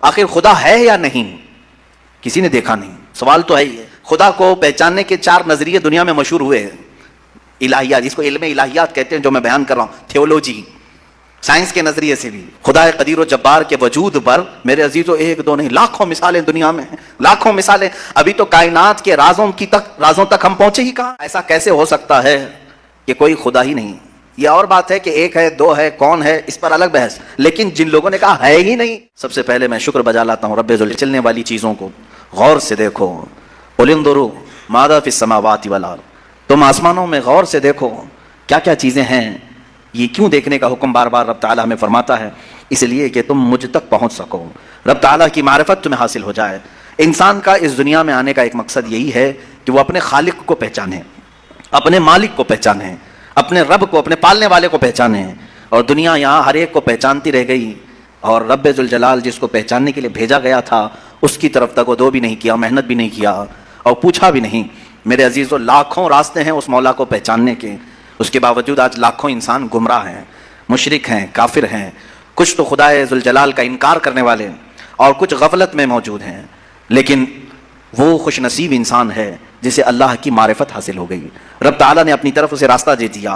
आखिर खुदा है या नहीं, किसी ने देखा नहीं। सवाल तो है ही है। खुदा को पहचानने के 4 नजरिए दुनिया में मशहूर हुए हैं। इलाहियात, जिसको इल्म इलाहियात कहते हैं, जो मैं बयान कर रहा हूं, थियोलॉजी, साइंस के नजरिए से भी खुदा कदीर और जब्बार के वजूद पर मेरे अजीजों 1 2 नहीं, लाखों मिसालें दुनिया में हैं, लाखों मिसालें। अभी तो कायनात के राजों तक हम पहुंचे ही कहां। ऐसा कैसे हो सकता है कि कोई खुदा ही नहीं। यह और बात है कि 1 है 2 है, कौन है, इस पर अलग बहस। लेकिन जिन लोगों ने कहा है ही नहीं, सबसे पहले मैं शुक्र बजा लाता हूं रब्बे जुल। चलने वाली चीजों को गौर से देखो। उलिंदुरु मादा फिस समावाति वल अर्द, तुम आसमानों में गौर से देखो क्या क्या चीजें हैं। ये क्यों देखने का हुक्म बार बार रब ताला हमें फरमाता है? इसलिए कि तुम मुझ तक पहुंच सको, रब ताला की मारिफत तुम्हें हासिल हो जाए। इंसान का इस दुनिया में आने का एक मकसद यही है कि वो अपने खालिक को पहचाने, अपने मालिक को पहचाने, अपने रब को, अपने पालने वाले को पहचाने। और दुनिया यहाँ हर एक को पहचानती रह गई, और रब्बे जुल जलाल जिसको पहचानने के लिए भेजा गया था उसकी तरफ तवज्जो भी नहीं किया, मेहनत भी नहीं किया और पूछा भी नहीं। मेरे अजीजों, लाखों रास्ते हैं उस मौला को पहचानने के, उसके बावजूद आज लाखों इंसान गुमराह हैं, मुशरिक हैं, काफिर हैं। कुछ तो खुदाए जुल जलाल का इनकार करने वाले और कुछ गफलत में मौजूद हैं। लेकिन वो खुशनसीब इंसान है जिसे अल्लाह की मारिफत हासिल हो गई। रब ताला ने अपनी तरफ उसे रास्ता दे दिया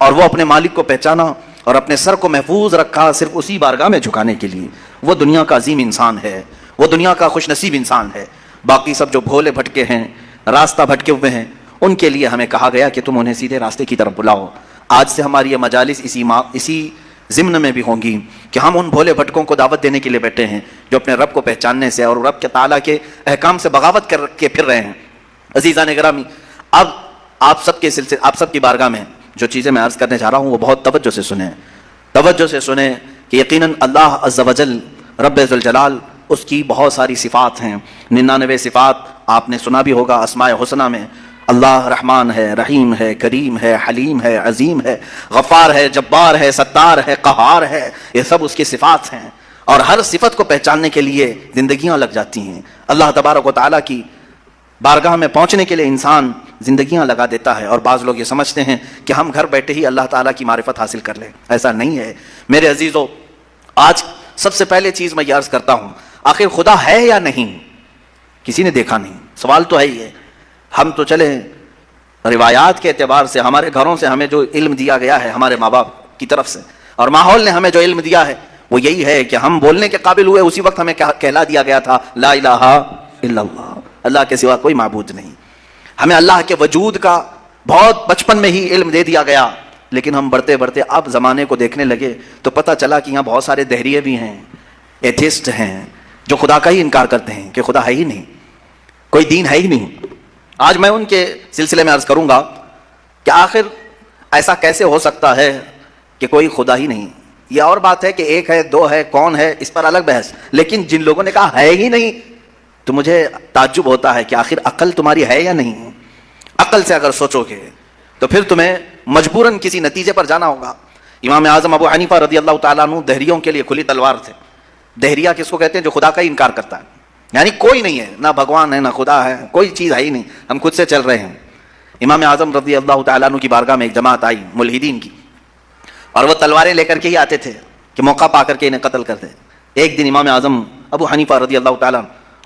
और वो अपने मालिक को पहचाना और अपने सर को महफूज रखा सिर्फ उसी बारगाह में झुकाने के लिए। वो दुनिया का अजीम इंसान है, वो दुनिया का खुशनसीब इंसान है। बाकी सब जो भोले भटके हैं, रास्ता भटके हुए हैं, उनके लिए हमें कहा गया कि तुम उन्हें सीधे रास्ते की तरफ बुलाओ। आज से हमारी ये मजालिस इसी ज़िम्न में भी होंगी कि हम उन भोले भटकों को दावत देने के लिए बैठे हैं जो अपने रब को पहचानने से और रब के ताला के अहकाम से बगावत करके फिर रहे हैं। अजीज़ान गिरामी, अब आप सबकी बारगाह में जो चीज़ें मैं अर्ज़ करने जा रहा हूँ वो बहुत तवज्जो से सुने कि यकीनन अल्लाह अज़्ज़ व जल रब्बे जुल जलाल, उसकी बहुत सारी सिफ़ात हैं। 99 सिफ़ात आपने सुना भी होगा अस्माए हुस्ना में। अल्लाह रहमान है, रहीम है, करीम है, हलीम है, अजीम है, गफ़ार है, जब्बार है, सत्तार है, क़हार है। ये सब उसकी सिफ़ात हैं और हर सिफत को पहचानने के लिए ज़िंदगियाँ लग जाती हैं। अल्लाह तबारक व तआला की बारगाह में पहुँचने के लिए इंसान ज़िंदगियाँ लगा देता है और बाज़ लोग ये समझते हैं कि हम घर बैठे ही अल्लाह ताला की मारिफत हासिल कर लें। ऐसा नहीं है मेरे अजीज़ों। आज सबसे पहले चीज़ मैं ये अर्ज़ करता हूँ, आखिर खुदा है या नहीं, किसी ने देखा नहीं। सवाल तो है ही है। हम तो चले रिवायात के एतबार से, हमारे घरों से हमें जो इल्म दिया गया है हमारे माँ बाप की तरफ से, और माहौल ने हमें जो इल्म दिया है वो यही है कि हम बोलने के काबिल हुए उसी वक्त हमें कहला दिया गया था ला इलाहा इल्लल्लाह, अल्लाह के सिवा कोई माबूद नहीं। हमें अल्लाह के वजूद का बहुत बचपन में ही इल्म दे दिया गया। लेकिन हम बढ़ते बढ़ते अब ज़माने को देखने लगे तो पता चला कि यहाँ बहुत सारे दहरिये भी हैं, एथिस्ट हैं, जो खुदा का ही इनकार करते हैं कि खुदा है ही नहीं, कोई दीन है ही नहीं। आज मैं उनके सिलसिले में अर्ज़ करूँगा कि आखिर ऐसा कैसे हो सकता है कि कोई खुदा ही नहीं। यह और बात है कि 1 है 2 है, कौन है, इस पर अलग बहस। लेकिन जिन लोगों ने कहा है ही नहीं, तो मुझे ताज्जुब होता है कि आखिर अक्ल तुम्हारी है या नहीं। अक्ल से अगर सोचोगे तो फिर तुम्हें मजबूरन किसी नतीजे पर जाना होगा। इमाम आज़म अबू हनीफा रज़ी अल्लाह तआला अन्हु दहरियों के लिए खुली तलवार थे। दहरिया किसको कहते हैं? जो खुदा का ही इनकार करता है, यानी कोई नहीं है, ना भगवान है ना खुदा है, कोई चीज़ है ही नहीं, हम खुद से चल रहे हैं। इमाम आज़म रज़ी अल्लाह तआला अन्हु की बारगाह में एक जमात आई मुल्हिदीन की, और वह तलवारें लेकर के ही आते थे कि मौका पा करके इन्हें कत्ल कर दे। एक दिन इमाम आज़म अबू हनीफा रज़ी अल्लाह तआला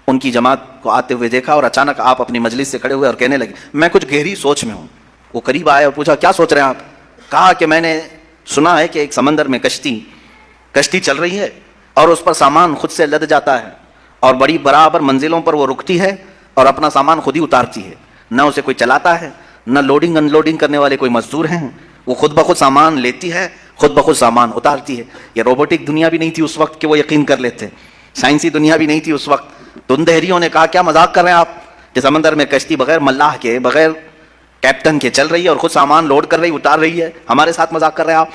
उनकी जमात को आते हुए देखा और अचानक आप अपनी मजलिस से खड़े हुए और कहने लगे मैं कुछ गहरी सोच में हूँ। वो करीब आए और पूछा क्या सोच रहे हैं आप? कहा कि मैंने सुना है कि एक समंदर में कश्ती चल रही है और उस पर सामान खुद से लद जाता है और बड़ी बराबर मंजिलों पर वो रुकती है और अपना सामान खुद ही उतारती है। न उसे कोई चलाता है, न लोडिंग अनलोडिंग करने वाले कोई मजदूर हैं। वो खुद ब खुद सामान लेती है, खुद ब खुद सामान उतारती है। ये रोबोटिक दुनिया भी नहीं थी उस वक्त कि वो यकीन कर लेते, साइंसी दुनिया भी नहीं थी उस वक्त। तो उन दहरियों ने कहा क्या मजाक कर रहे हैं आप कि समंदर में कश्ती बगैर मल्लाह के, बगैर कैप्टन के चल रही है और खुद सामान लोड कर रही, उतार रही है, हमारे साथ मजाक कर रहे हैं आप?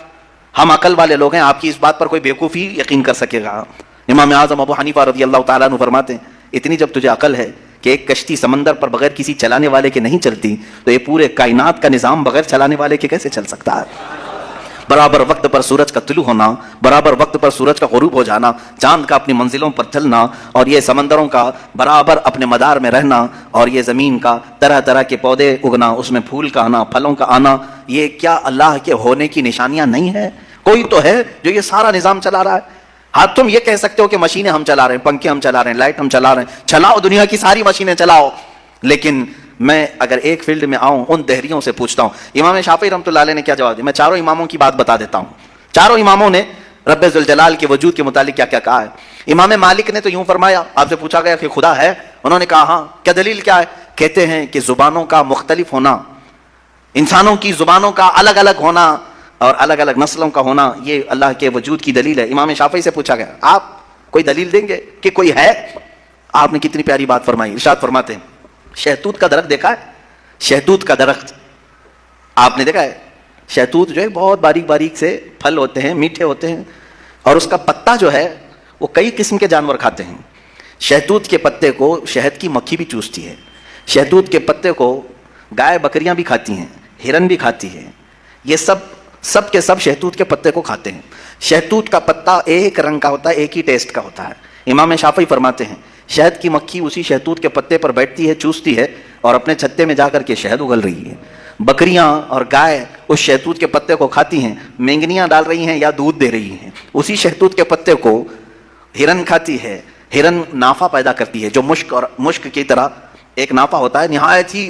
हम अकल वाले लोग हैं, आपकी इस बात पर कोई बेवकूफ़ी यकीन कर सकेगा? इमाम आज़म अबू हनीफा रज़ी अल्लाह तआला अन्हु फरमाते हैं इतनी जब तुझे अकल है कि एक कश्ती समंदर पर बगैर किसी चलाने वाले के नहीं चलती, तो ये पूरे कायनात का निज़ाम बगैर चलाने वाले के कैसे चल सकता है? बराबर वक्त पर सूरज का तुलू होना, बराबर वक्त पर सूरज का गुरूब हो जाना, चांद का अपनी मंजिलों पर चलना, और ये समंदरों का बराबर अपने मदार में रहना, और ये ज़मीन का तरह तरह के पौधे उगना, उसमें फूल का आना, फलों का आना, ये क्या अल्लाह के होने की निशानियां नहीं है? कोई तो है जो ये सारा निज़ाम चला रहा है। हाँ, तुम ये कह सकते हो कि मशीनें हम चला रहे हैं, पंखे हम चला रहे हैं, लाइट हम चला रहे हैं, चलाओ दुनिया की सारी मशीनें चलाओ, लेकिन मैं अगर एक फील्ड में आऊं, उन दहरियों से पूछता हूं। इमाम शाफी रहमतुल्लाह अलैह ने क्या जवाब दिया? मैं चारों इमामों की बात बता देता हूं। चारों इमामों ने रब्बे जुल जलाल के वजूद के मुतालिक क्या क्या कहा है। इमाम मालिक ने तो यूं फरमाया, आपसे पूछा गया कि खुदा है, उन्होंने कहा हाँ। क्या दलील क्या है? कहते हैं कि जुबानों का मुख्तलिफ होना, इंसानों की जुबानों का अलग अलग होना और अलग अलग नस्लों का होना, ये अल्लाह के वजूद की दलील है। इमाम शाफी से पूछा गया, आप कोई दलील देंगे कि कोई है? आपने कितनी प्यारी बात फरमाई। इरशाद फरमाते हैं, शहतूत का दरख्त देखा है? शहतूत का दरख्त आपने देखा है? शहतूत जो है बहुत बारीक बारीक से फल होते हैं, मीठे होते हैं, और उसका पत्ता जो है वो कई किस्म के जानवर खाते हैं। शहतूत के पत्ते को शहद की मक्खी भी चूसती है। शहतूत के पत्ते को गाय बकरियां भी खाती हैं, हिरन भी खाती है। ये सब के सब शहतूत के पत्ते को खाते हैं। शहतूत का पत्ता एक रंग का होता है, एक ही टेस्ट का होता है। इमाम शाफी फरमाते हैं, शहद की मक्खी उसी शहतूत के पत्ते पर बैठती है, चूसती है और अपने छत्ते में जाकर के शहद उगल रही है। बकरियां और गाय उस शहतूत के पत्ते को खाती हैं, मेंगनियां डाल रही हैं या दूध दे रही हैं। उसी शहतूत के पत्ते को हिरन खाती है। हिरन नाफा पैदा करती है, जो मुश्क की तरह एक नाफा होता है, निहायत ही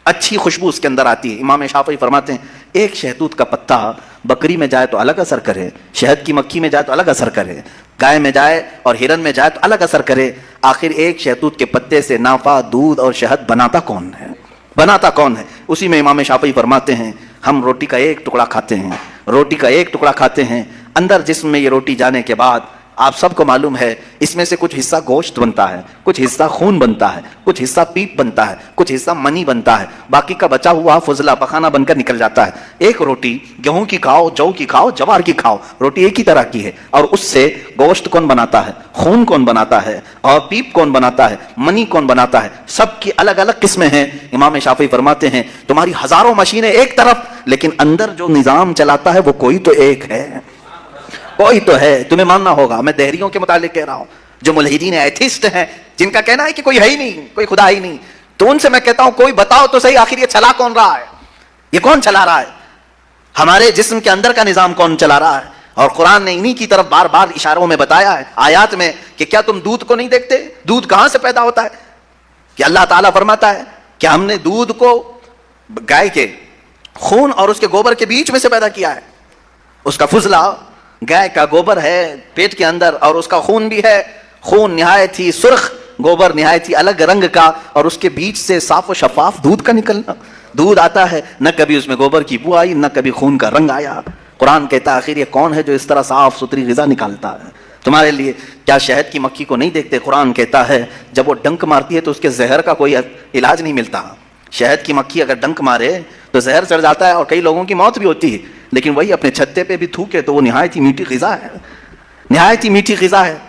अच्छी खुशबू उसके अंदर आती है। इमाम शाफी फरमाते हैं, एक शहतूत का पत्ता बकरी में जाए तो अलग असर करे, शहद की मक्खी में जाए तो अलग असर करे, गाय में जाए और हिरन में जाए तो अलग असर करे। आखिर एक शहतूत के पत्ते से नाफा, दूध और शहद बनाता कौन है? बनाता कौन है? उसी में इमाम शाफी फरमाते हैं, हम रोटी का एक टुकड़ा खाते हैं, रोटी का एक टुकड़ा खाते हैं, अंदर जिस्म में ये रोटी जाने के बाद आप सबको मालूम है इसमें से कुछ हिस्सा गोश्त बनता है, कुछ हिस्सा खून बनता है, कुछ हिस्सा पीप बनता है, कुछ हिस्सा मनी बनता है, बाकी का बचा हुआ फुजला पखाना बनकर निकल जाता है। एक रोटी गेहूं की खाओ, जौ की खाओ, जवार की खाओ, रोटी एक ही तरह की है, और उससे गोश्त कौन बनाता है, खून कौन बनाता है, और पीप कौन बनाता है, मनी कौन बनाता है, सबकी अलग अलग किस्में हैं। इमाम शाफी फरमाते हैं, तुम्हारी हजारों मशीनें एक तरफ, लेकिन अंदर जो निजाम चलाता है वो कोई तो एक है, कोई तो है। तुम्हें मानना होगा। मैं दहरियों के मुतालिक कह रहा हूं, जो मुल्हिदीन एथिस्ट हैं, जिनका कहना है कि कोई है ही नहीं, कोई खुदा ही नहीं, तो उनसे मैं कहता हूं, कोई बताओ तो सही, आखिर ये चला कौन रहा है? ये कौन चला रहा है? हमारे जिस्म के अंदर का निजाम कौन चला रहा है? और कुरान ने इन्हीं की तरफ बार बार इशारों में बताया है, आयात में, कि क्या तुम दूध को नहीं देखते? दूध कहां से पैदा होता है? कि अल्लाह ताला फरमाता है कि हमने दूध को गाय के खून और उसके गोबर के बीच में से पैदा किया है। उसका फुजला गाय का गोबर है पेट के अंदर, और उसका खून भी है, खून निहायत ही सुर्ख, गोबर निहायत ही अलग रंग का, और उसके बीच से साफ और शफाफ दूध का निकलना। दूध आता है, न कभी उसमें गोबर की बू आई, न कभी खून का रंग आया। कुरान कहता है, आखिर ये कौन है जो इस तरह साफ सुथरी ग़िज़ा निकालता है तुम्हारे लिए? क्या शहद की मक्खी को नहीं देखते? कुरान कहता है, जब वो डंक मारती है तो उसके जहर का कोई इलाज नहीं मिलता। शहद की मक्खी अगर डंक मारे तो जहर चढ़ जाता है और कई लोगों की मौत भी होती है, लेकिन वही अपने छत्ते पे भी थूके तो वो निहायत ही मीठी ग़िज़ा है, निहायत ही मीठी ग़िज़ा है।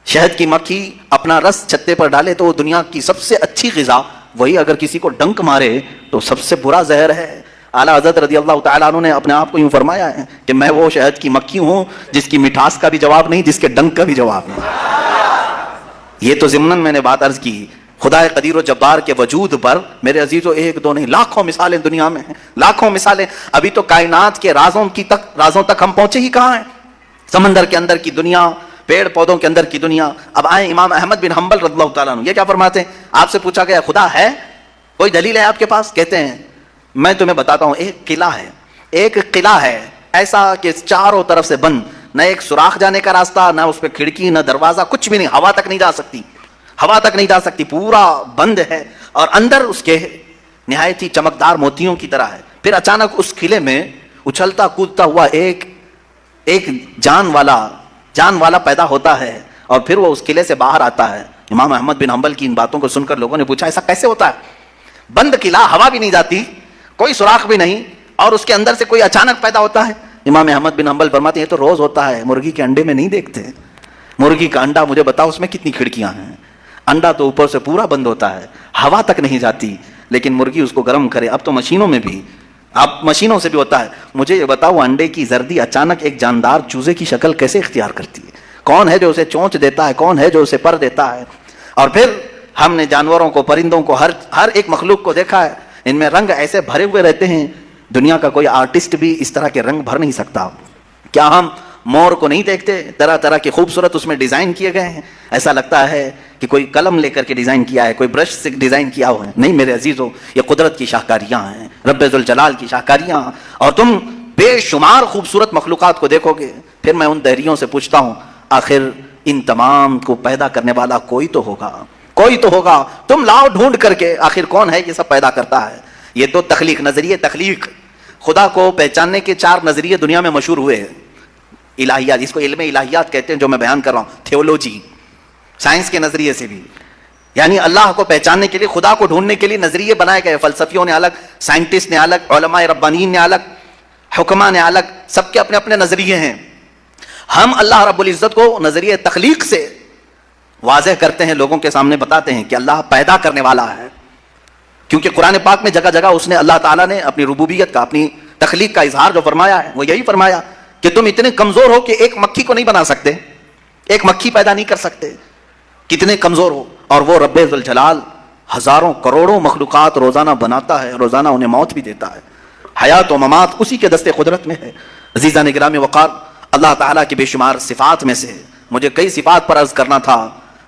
शहद की मक्खी अपना रस छत्ते पर डाले तो वो दुनिया की सबसे अच्छी ग़िज़ा, वही अगर किसी को डंक मारे तो सबसे बुरा जहर है। आला हज़रत रज़ी अल्लाह तआला अन्हु ने अपने आप को यूं फरमाया है कि मैं वो शहद की मक्खी हूं जिसकी मिठास का भी जवाब नहीं, जिसके डंक का भी जवाब नहीं। ये तो ज़िम्नन मैंने बात अर्ज की। खुदा कदीर जब्बार के वजूद पर मेरे अजीजों एक दो नहीं लाखों मिसालें दुनिया में हैं, लाखों मिसालें। अभी तो कायनात के राजों तक हम पहुंचे ही कहां हैं? समंदर के अंदर की दुनिया, पेड़ पौधों के अंदर की दुनिया। अब आए इमाम अहमद बिन हंबल रज़ियल्लाहु ताला अन्हु, ये क्या फरमाते हैं? आपसे पूछा गया, खुदा है, कोई दलील है आपके पास? कहते हैं, मैं तुम्हें बताता हूं, एक किला है, एक किला है ऐसा कि चारों तरफ से बंद, न एक सुराख जाने का रास्ता, न उस पर खिड़की, न दरवाजा, कुछ भी नहीं, हवा तक नहीं जा सकती, हवा तक नहीं जा सकती, पूरा बंद है, और अंदर उसके निहायत ही चमकदार मोतियों की तरह है। फिर अचानक उस किले में उछलता कूदता हुआ एक जान वाला पैदा होता है, और फिर वो उस किले से बाहर आता है। इमाम अहमद बिन हंबल की इन बातों को सुनकर लोगों ने पूछा, ऐसा कैसे होता है? बंद किला, हवा भी नहीं जाती, कोई सुराख भी नहीं, और उसके अंदर से कोई अचानक पैदा होता है। इमाम अहमद बिन हंबल फरमाते हैं, तो रोज होता है, मुर्गी के अंडे में नहीं देखते? मुर्गी का अंडा, मुझे बताओ उसमें कितनी खिड़कियां हैं? अंडा तो ऊपर से पूरा बंद होता है, हवा तक नहीं जाती, लेकिन मुर्गी उसको गर्म करे। अब तो मशीनों में भी, अब मशीनों से भी होता है। मुझे ये बताओ, अंडे की जर्दी अचानक एक जानदार चूजे की शक्ल कैसे इख्तियार करती है? कौन है जो उसे चोंच देता है? कौन है जो उसे पर देता है? और फिर हमने जानवरों को, परिंदों को, हर एक मखलूक को देखा है, इनमें रंग ऐसे भरे हुए रहते हैं, दुनिया का कोई आर्टिस्ट भी इस तरह के रंग भर नहीं सकता। क्या हम मोर को नहीं देखते, तरह तरह के खूबसूरत उसमें डिजाइन किए गए हैं, ऐसा लगता है कि कोई कलम लेकर के डिजाइन किया है, कोई ब्रश से डिजाइन किया हुआ है। नहीं मेरे अजीजों, ये कुदरत की शाहकारियां हैं, रब्बे जुल जलाल की शाहकारियां। और तुम बेशुमार खूबसूरत मखलूकात को देखोगे, फिर मैं उन दहरियों से पूछता हूं, आखिर इन तमाम को पैदा करने वाला कोई तो होगा, कोई तो होगा। तुम लाओ ढूंढ करके, आखिर कौन है ये सब पैदा करता है। ये तो तखलीक, नजरिए तखलीक, खुदा को पहचानने के 4 नजरिए दुनिया में मशहूर हुए हैं। इलाहियात, जिसको इल्म इलाहियात कहते हैं, जो मैं बयान कर रहा हूं, थियोलॉजी, साइंस के नजरिए से भी, यानी अल्लाह को पहचानने के लिए, खुदा को ढूंढने के लिए नजरिए बनाए गए। फलसफियों ने अलग, साइंटिस्ट ने अलग, उलमाए रब्बानीन ने अलग, हुक्मा ने अलग, सबके अपने अपने नजरिए हैं। हम अल्लाह रब्बुल इज्जत को नजरिए तखलीक से वाज़ेह करते हैं, लोगों के सामने बताते हैं कि अल्लाह पैदा करने वाला है। क्योंकि कुरान पाक में जगह जगह उसने, अल्लाह ताला ने अपनी रुबूबियत का, अपनी तखलीक का इजहार जो फरमाया है, वो यही फरमाया कि तुम इतने कमजोर हो कि एक मक्खी को नहीं बना सकते, एक मक्खी पैदा नहीं कर सकते, कितने कमजोर हो। और वो रब्बे जुल जलाल हजारों करोड़ों मखलूकात रोजाना बनाता है, रोजाना उन्हें मौत भी देता है। हयात व ममात उसी के दस्ते कुदरत में है। अजीज़ा ने गिरामी वक़ार, अल्लाह ताला की बेशुमार सिफ़ात में से मुझे कई सिफ़ात पर अर्ज़ करना था।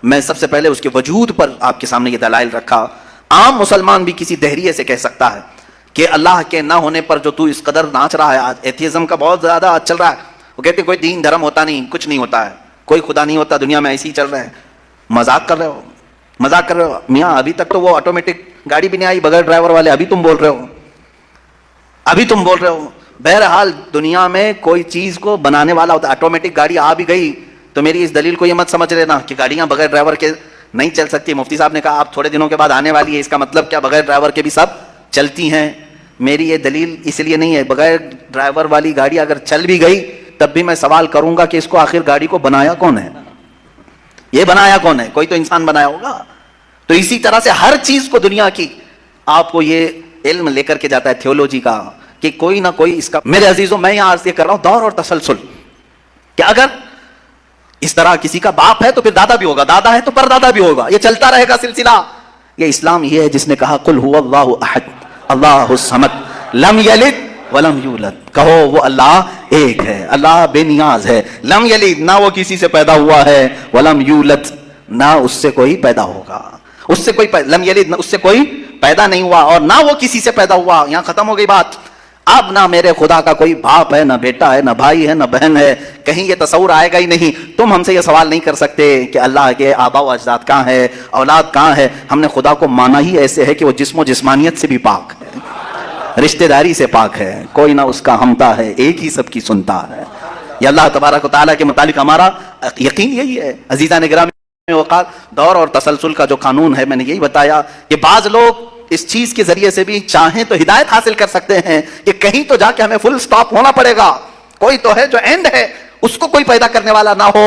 मैं सबसे पहले उसके वजूद पर आपके सामने ये दलाइल रखा। आम मुसलमान भी किसी दहरिए से कह सकता है कि अल्लाह के ना होने पर जो तू इस कदर नाच रहा है, आज एथियज्म का बहुत ज़्यादा चल रहा है। वो कहते कोई दीन धर्म होता नहीं, कुछ नहीं होता है, कोई खुदा नहीं होता, दुनिया में ऐसे ही चल रहा है। मजाक कर रहे हो, मजाक कर रहे हो मियाँ। अभी तक तो वो ऑटोमेटिक गाड़ी भी नहीं आई बगैर ड्राइवर वाले, अभी तुम बोल रहे हो, अभी तुम बोल रहे हो। बहरहाल दुनिया में कोई चीज को बनाने वाला होता, ऑटोमेटिक गाड़ी आ भी गई तो मेरी इस दलील को ये मत समझ लेना कि गाड़ियां बगैर ड्राइवर के नहीं चल सकती। मुफ्ती साहब ने कहा आप थोड़े दिनों के बाद आने वाली है, इसका मतलब क्या बगैर ड्राइवर के भी सब चलती हैं। मेरी ये दलील इसलिए नहीं है, बगैर ड्राइवर वाली गाड़ी अगर चल भी गई तब भी मैं सवाल करूंगा कि इसको आखिर गाड़ी को बनाया कौन है, ये बनाया कौन है, कोई तो इंसान बनाया होगा। तो इसी तरह से हर चीज को दुनिया की आपको ये इल्म लेकर के जाता है थियोलॉजी का कि कोई ना कोई इसका। मेरे अजीजों, मैं यहां अर्ज कर रहा हूं दौर और तसलसल कि अगर इस तरह किसी का बाप है तो फिर दादा भी होगा, दादा है तो परदादा भी होगा, ये चलता रहेगा सिलसिला। ये इस्लाम ये है जिसने कहा कुल हुवल्लाहु अहद अल्लाहुस समद लम यलिद वलम यूलद। कहो वो अल्लाह एक है, अल्लाह बेनियाज है। लम यलिद, ना वो किसी से पैदा हुआ है, वलम यूलद, ना उससे कोई पैदा होगा, उससे कोई लम यलिद, उससे कोई पैदा नहीं हुआ और ना वो किसी से पैदा हुआ। यहां खत्म हो गई बात। अब ना मेरे खुदा का कोई बाप है, ना बेटा है, ना भाई है, ना बहन है, कहीं ये तस्वुर आएगा ही नहीं। तुम हमसे ये सवाल नहीं कर सकते कि अल्लाह के आबा व अजदाद कहाँ है, औलाद कहाँ है। हमने खुदा को माना ही ऐसे है कि वो जिस्म जिस्मानियत से भी पाक है, रिश्तेदारी से पाक है, कोई ना उसका हमता है, एक ही सबकी सुनता है। ये अल्लाह तबारक व तआला के मुतालिक हमारा यकीन यही है। अजीज़ा ने गिरामी वक़ार, दौर और तसलसल का जो कानून है, मैंने यही बताया कि बाज़ लोग इस चीज के जरिए से भी चाहें तो हिदायत हासिल कर सकते हैं कि कहीं तो जाके हमें फुल स्टॉप होना पड़ेगा, कोई तो है जो एंड है, उसको कोई पैदा करने वाला ना हो,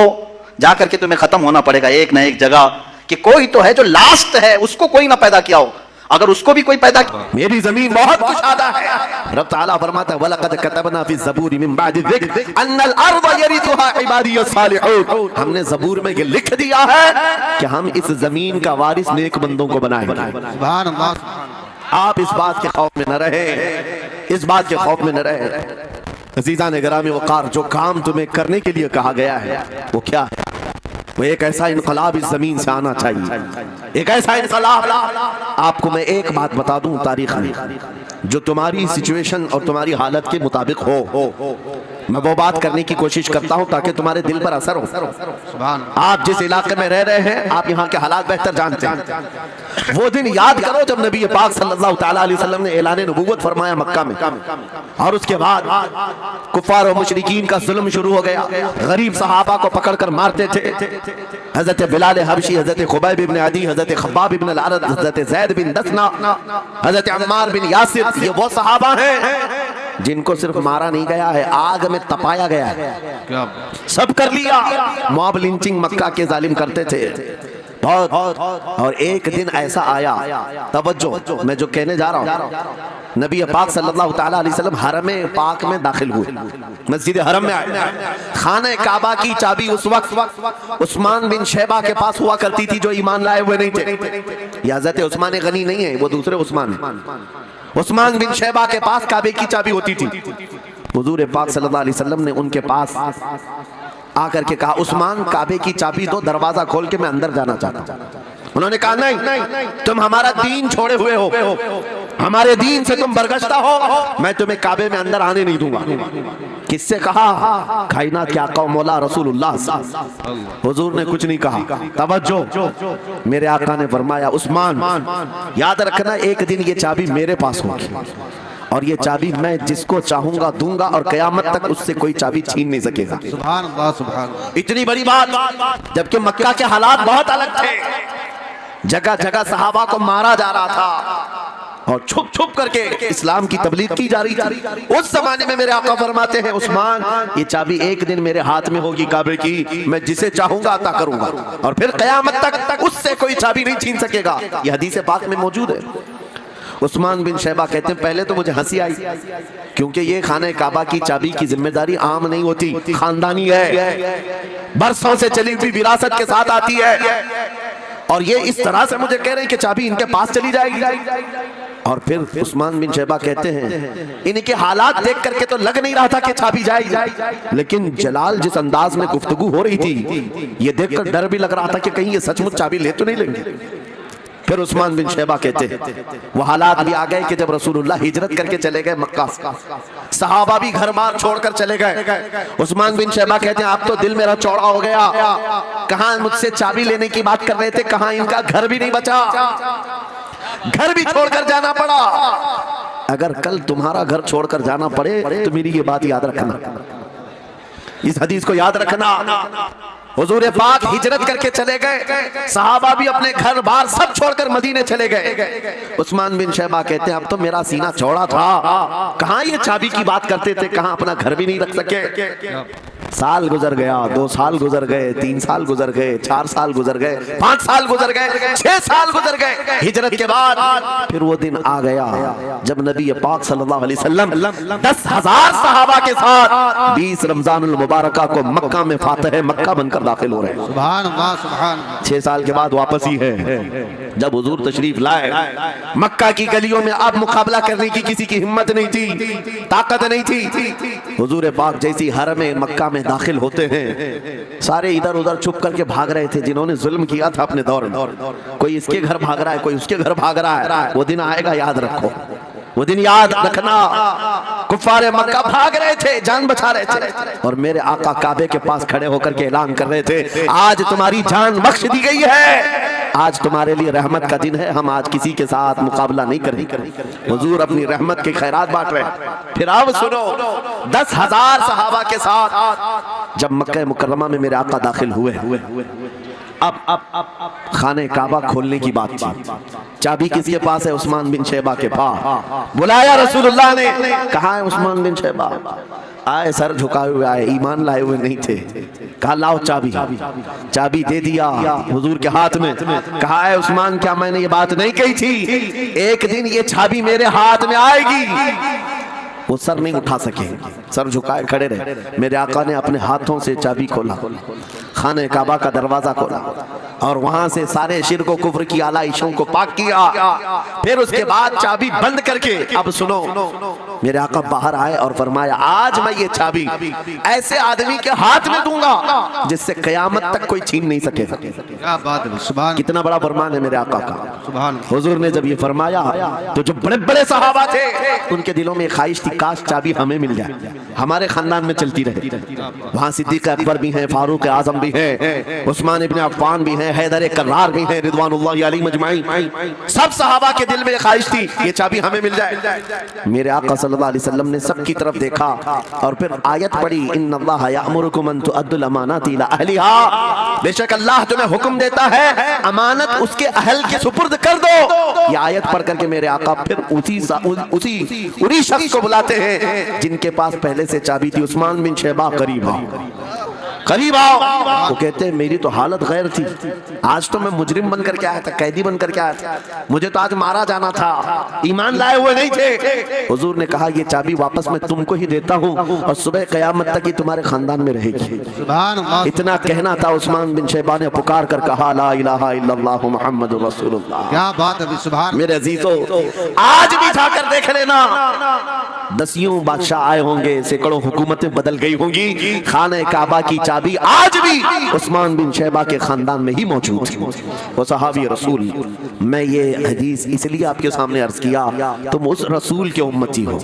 जाकर के तुम्हें खत्म होना पड़ेगा एक ना एक जगह कि कोई तो है जो लास्ट है, उसको कोई ना पैदा किया हो। अगर उसको भी कोई पैदा, मेरी जमीन बहुत कुशादा है। रब ताला फरमाता है वलक़द कतबना फी ज़बूर मिन बअदि ज़िक्र अन्नल अर्ज़ यरिथुहा इबादी सालिहून। हमने ज़बूर में ये लिख दिया है कि हम इस जमीन का वारिस नेक बंदों को बनाएंगे। सुभान अल्लाह। आप इस बात के खौफ में न रहे, इस बात के खौफ में न रहे। अज़ीज़ान गिरामी वक़ार, जो काम तुम्हें करने के लिए कहा गया है वो क्या है? वो एक ऐसा इनकलाब इस जमीन से आना चाहिए, एक ऐसा इनकलाब। आपको मैं एक बात बता दूं तारीख में, जो तुम्हारी सिचुएशन और तुम्हारी हालत के मुताबिक हो, मैं वो बात करने की कोशिश करता हूं ताकि तुम्हारे दिल पर असर हो। आप जिस इलाके में रह रहे हैं, आप यहाँ के हालात बेहतर जानते हैं। वो दिन याद करो जब नबी पाक सल्लल्लाहु तआला अलैहि वसल्लम ने ऐलान नबूवत फरमाया मक्का में, और उसके बाद कुफार और मुशरिकीन का जुल्म शुरू हो गया। गरीब सहाबा को पकड़कर मारते थे। हजरत बिलाल हबशी, हजरत खुबैब इब्न अदी, हजरत खब्बाब इब्न अल-अरद, हजरत ज़ैद बिन दसना, हजरत अम्मार बिन यासिर, ये वो सहाबा हैं जिनको सिर्फ मारा नहीं गया है, आग में तपाया गया है। सब कर लिया। मॉब लिंचिंग मक्का के जालिम करते थे बहुत। और एक दिन ऐसा आया, तवज्जो, मैं जो कहने जा रहा हूँ, नबी पाक सल्लल्लाहु तआला अलैहि वसल्लम हरम पाक में दाखिल हुए, मस्जिद हरम में आए। खाने काबा की चाबी उस वक्त उस्मान बिन शैबा के पास हुआ करती थी, जो ईमान लाए हुए नहीं थे। हज़रत उस्मान गनी नहीं है, वो दूसरे उस्मान है। उस्मान बिन शैबा के पास काबे की चाबी होती थी। हुजूर पाक सल्लल्लाहु अलैहि वसल्लम ने उनके पास आकर के कहा, उस्मान काबे की चाबी दो, दरवाजा खोल के मैं अंदर जाना चाहता हूं। उन्होंने कहा नहीं, तुम हमारा दीन छोड़े हुए हो, हमारे दीन से तुम बरगश्ता हो, मैं तुम्हें काबे में अंदर आने नहीं दूंगा। किससे कहा? कायनात के आका मौला रसूलुल्लाह। हुजूर ने कुछ नहीं कहा। तवज्जो, मेरे आका ने फरमाया, उस्मान याद रखना, एक दिन ये चाबी मेरे पास होगी और ये चाबी मैं जिसको चाहूंगा दूंगा और कयामत तक उससे कोई चाबी छीन नहीं सकेगा। सुभान अल्लाह, सुभान अल्लाह। इतनी बड़ी बात, जबकि मक्का के हालात बहुत अलग थे, जगह जगह सहाबा को मारा जा रहा था और छुप छुप करके इस्लाम की तबलीग की जा रही थी। उस जमाने में मेरे आका फरमाते हैं, उस्मान ये चाबी एक दिन मेरे हाथ में होगी काबे की, मैं जिसे चाहूंगा अता करूंगा और फिर कयामत तक उससे कोई चाबी नहीं छीन सकेगा। यह हदीस पाक में मौजूद है। उस्मान बिन शैबा कहते हैं, पहले तो मुझे हंसी आई, क्योंकि ये खाने काबा की चाबी की जिम्मेदारी आम नहीं होती, खानदानी है, बरसों से चली हुई विरासत के साथ आती है और ये इस तरह से मुझे कह रहे हैं कि चाबी इनके पास चली जाएगी। और फिर उस्मान बिन शैबा कहते हैं, इनके हालात देख करके तो लग नहीं रहा था कि चाबी जाएगी, लेकिन जलाल जिस अंदाज में गुफ्तगू हो रही थी, ये देखकर डर भी लग रहा था कि कहीं ये सचमुच चाबी ले तो नहीं लेंगे। फिर उस्मान बिन शैबा कहते हैं, वो हालात भी आ गए कि जब रसूलुल्लाह हिजरत करके चले गए मक्का, सहाबा भी घर बार छोड़कर चले गए। उस्मान बिन शैबा कहते हैं, आप तो दिल मेरा चौड़ा हो गया, कहां मुझसे चाबी लेने की बात कर रहे थे, कहां इनका घर भी नहीं बचा, घर भी छोड़कर जाना पड़ा। अगर कल तुम्हारा घर छोड़कर जाना पड़े तो मेरी ये बात याद रखना, इस हदीस को याद रखना। हुजूर पाक हिजरत करके चले गए, सहाबा भी अपने घर बार सब छोड़कर मदीने चले गए। उस्मान बिन शैबा कहते हैं, अब तो मेरा सीना चौड़ा था, कहां ये चाबी की बात करते थे, कहां अपना घर भी नहीं रख सके। साल गुजर गया, 2 साल गुजर गए, 3 साल गुजर गए, 4 साल गुजर गए, 5 साल गुजर गए, 6 साल गुजर गए। हिजरत के बाद फिर वो दिन आ गया जब नबी पाक सल्लल्लाहु अलैहि वसल्लम 10,000 सहाबा के साथ 20 रमजानुल मुबारका को मक्का में फातिह मक्का बनकर दाखिल हो रहे हैं। सुभान अल्लाह, सुभान अल्लाह। 6 साल के बाद वापस ही है जब हुजूर तशरीफ लाए। मक्का की गलियों में अब मुकाबला करने की किसी की हिम्मत नहीं थी, ताकत नहीं थी। हुजूर पाक जैसी हरम मक्का में दाखिल होते हैं, सारे इधर उधर छुप करके भाग रहे थे जिन्होंने जुल्म किया था अपने दौर में। कोई इसके घर भाग रहा है, कोई उसके घर भाग रहा है। वो दिन आएगा, याद रखो, वो दिन याद रखना। कुफारे मक्का भाग रहे थे, जान बचा रहे थे और मेरे आका काबे के पास खड़े होकर के ऐलान कर रहे थे, आज तुम्हारी जान बख्श दी गई है, आज तुम्हारे लिए रहमत का दिन है, हम आज किसी के साथ मुकाबला नहीं करेंगे। हुजूर अपनी रहमत के खैरात बांट रहे हैं। फिर अब सुनो, 10,000 सहाबा के साथ जब मक्का मुकर्रमा में मेरे आका दाखिल हुए, अब खाने काबा खोलने की बात थी। चाबी किसके पास है? उस्मान बिन शैबा के पास। बुलाया रसूलुल्लाह ने, कहा है उस्मान बिन शैबा? आए, सर झुकाए हुए आए, ईमान लाए हुए नहीं थे। कहा लाओ चाबी। चाबी दे दिया हुजूर के हाथ में। कहा है उस्मान, क्या मैंने ये बात नहीं कही थी, एक दिन ये चाबी मेरे हाथ में आएगी? वो सर नहीं उठा सके, सर झुकाए खड़े रहे। मेरे आका ने अपने हाथों से चाबी खोला, खाने काबा का दरवाजा खोला और वहां से सारे शिर्क और कुफ्र की आलाइशों को पाक किया। फिर उसके बाद चाबी बंद करके, अब सुनो, मेरे आका बाहर आए और फरमाया, आज मैं ये चाबी ऐसे आदमी के हाथ में दूंगा जिससे कयामत तक कोई छीन नहीं सके। क्या बात है, सुभान। कितना बड़ा फरमान है मेरे आका का। सुभान। हुजूर ने जब ये फरमाया तो जो बड़े बड़े सहाबा थे उनके दिलों में ख्वाहिश थी, काश चाबी हमें मिल जाए, हमारे खानदान में चलती रहे। वहां सिद्दीक अकबर भी हैं, फारूक आजम भी हैं, उस्मान इब्न अफ़्फ़ान भी हैं, हैदर कर्रार भी हैं, रिज़वानुल्लाहि अलैहिम अजमाइन। सब सहाबा के दिल में ख्वाहिश थी ये चाबी हमें मिल जाए। मेरे आका सल्लल्लाहु अलैहि वसल्लम ने सबकी तरफ देखा और फिर आयत पढ़ी, इन्नल्लाह यअमुरुकुम अन तुअद्दुल अमानाति इला अहलिहा, बेशक अल्लाह तुम्हें हुक्म देता है अमानत उसके अहल के सुपुर्द कर दो। ये आयत पढ़ करके मेरे आका फिर उसी शख्स को बुलाते हैं जिनके पास पहले से चाबी थी। उस्मान बिन शैबा करीब है, करीब आओ। वो कहते हैं मेरी तो हालत गैर थी, आज तो मैं मुजरिम बनकर के आया था, कैदी बनकर के आया था, मुझे तो आज मारा जाना था, ईमान लाए हुए नहीं थे। हुजूर ने कहा ये चाबी वापस मैं तुमको ही देता हूँ और सुबह कयामत तक ही तुम्हारे खानदान में रहेगी। सुभान अल्लाह। इतना कहना था, उस्मान बिन शैबा ने पुकार कर कहा ला इलाहा इल्लल्लाह मुहम्मदुर रसूलुल्लाह। क्या बात है, सुभान। मेरे अजीजों, आज भी जाकर देख लेना, दसियों बादशाह आए होंगे, सैकड़ों हुकूमतें बदल गई होंगी, खाने काबा की चाबी आज भी उस्मान बिन शैबा के खानदान में ही मौजूद थी। वो सहाबी रसूल, मैं ये हदीस इसलिए आपके सामने अर्ज किया, तुम उस रसूल के उम्मती हो,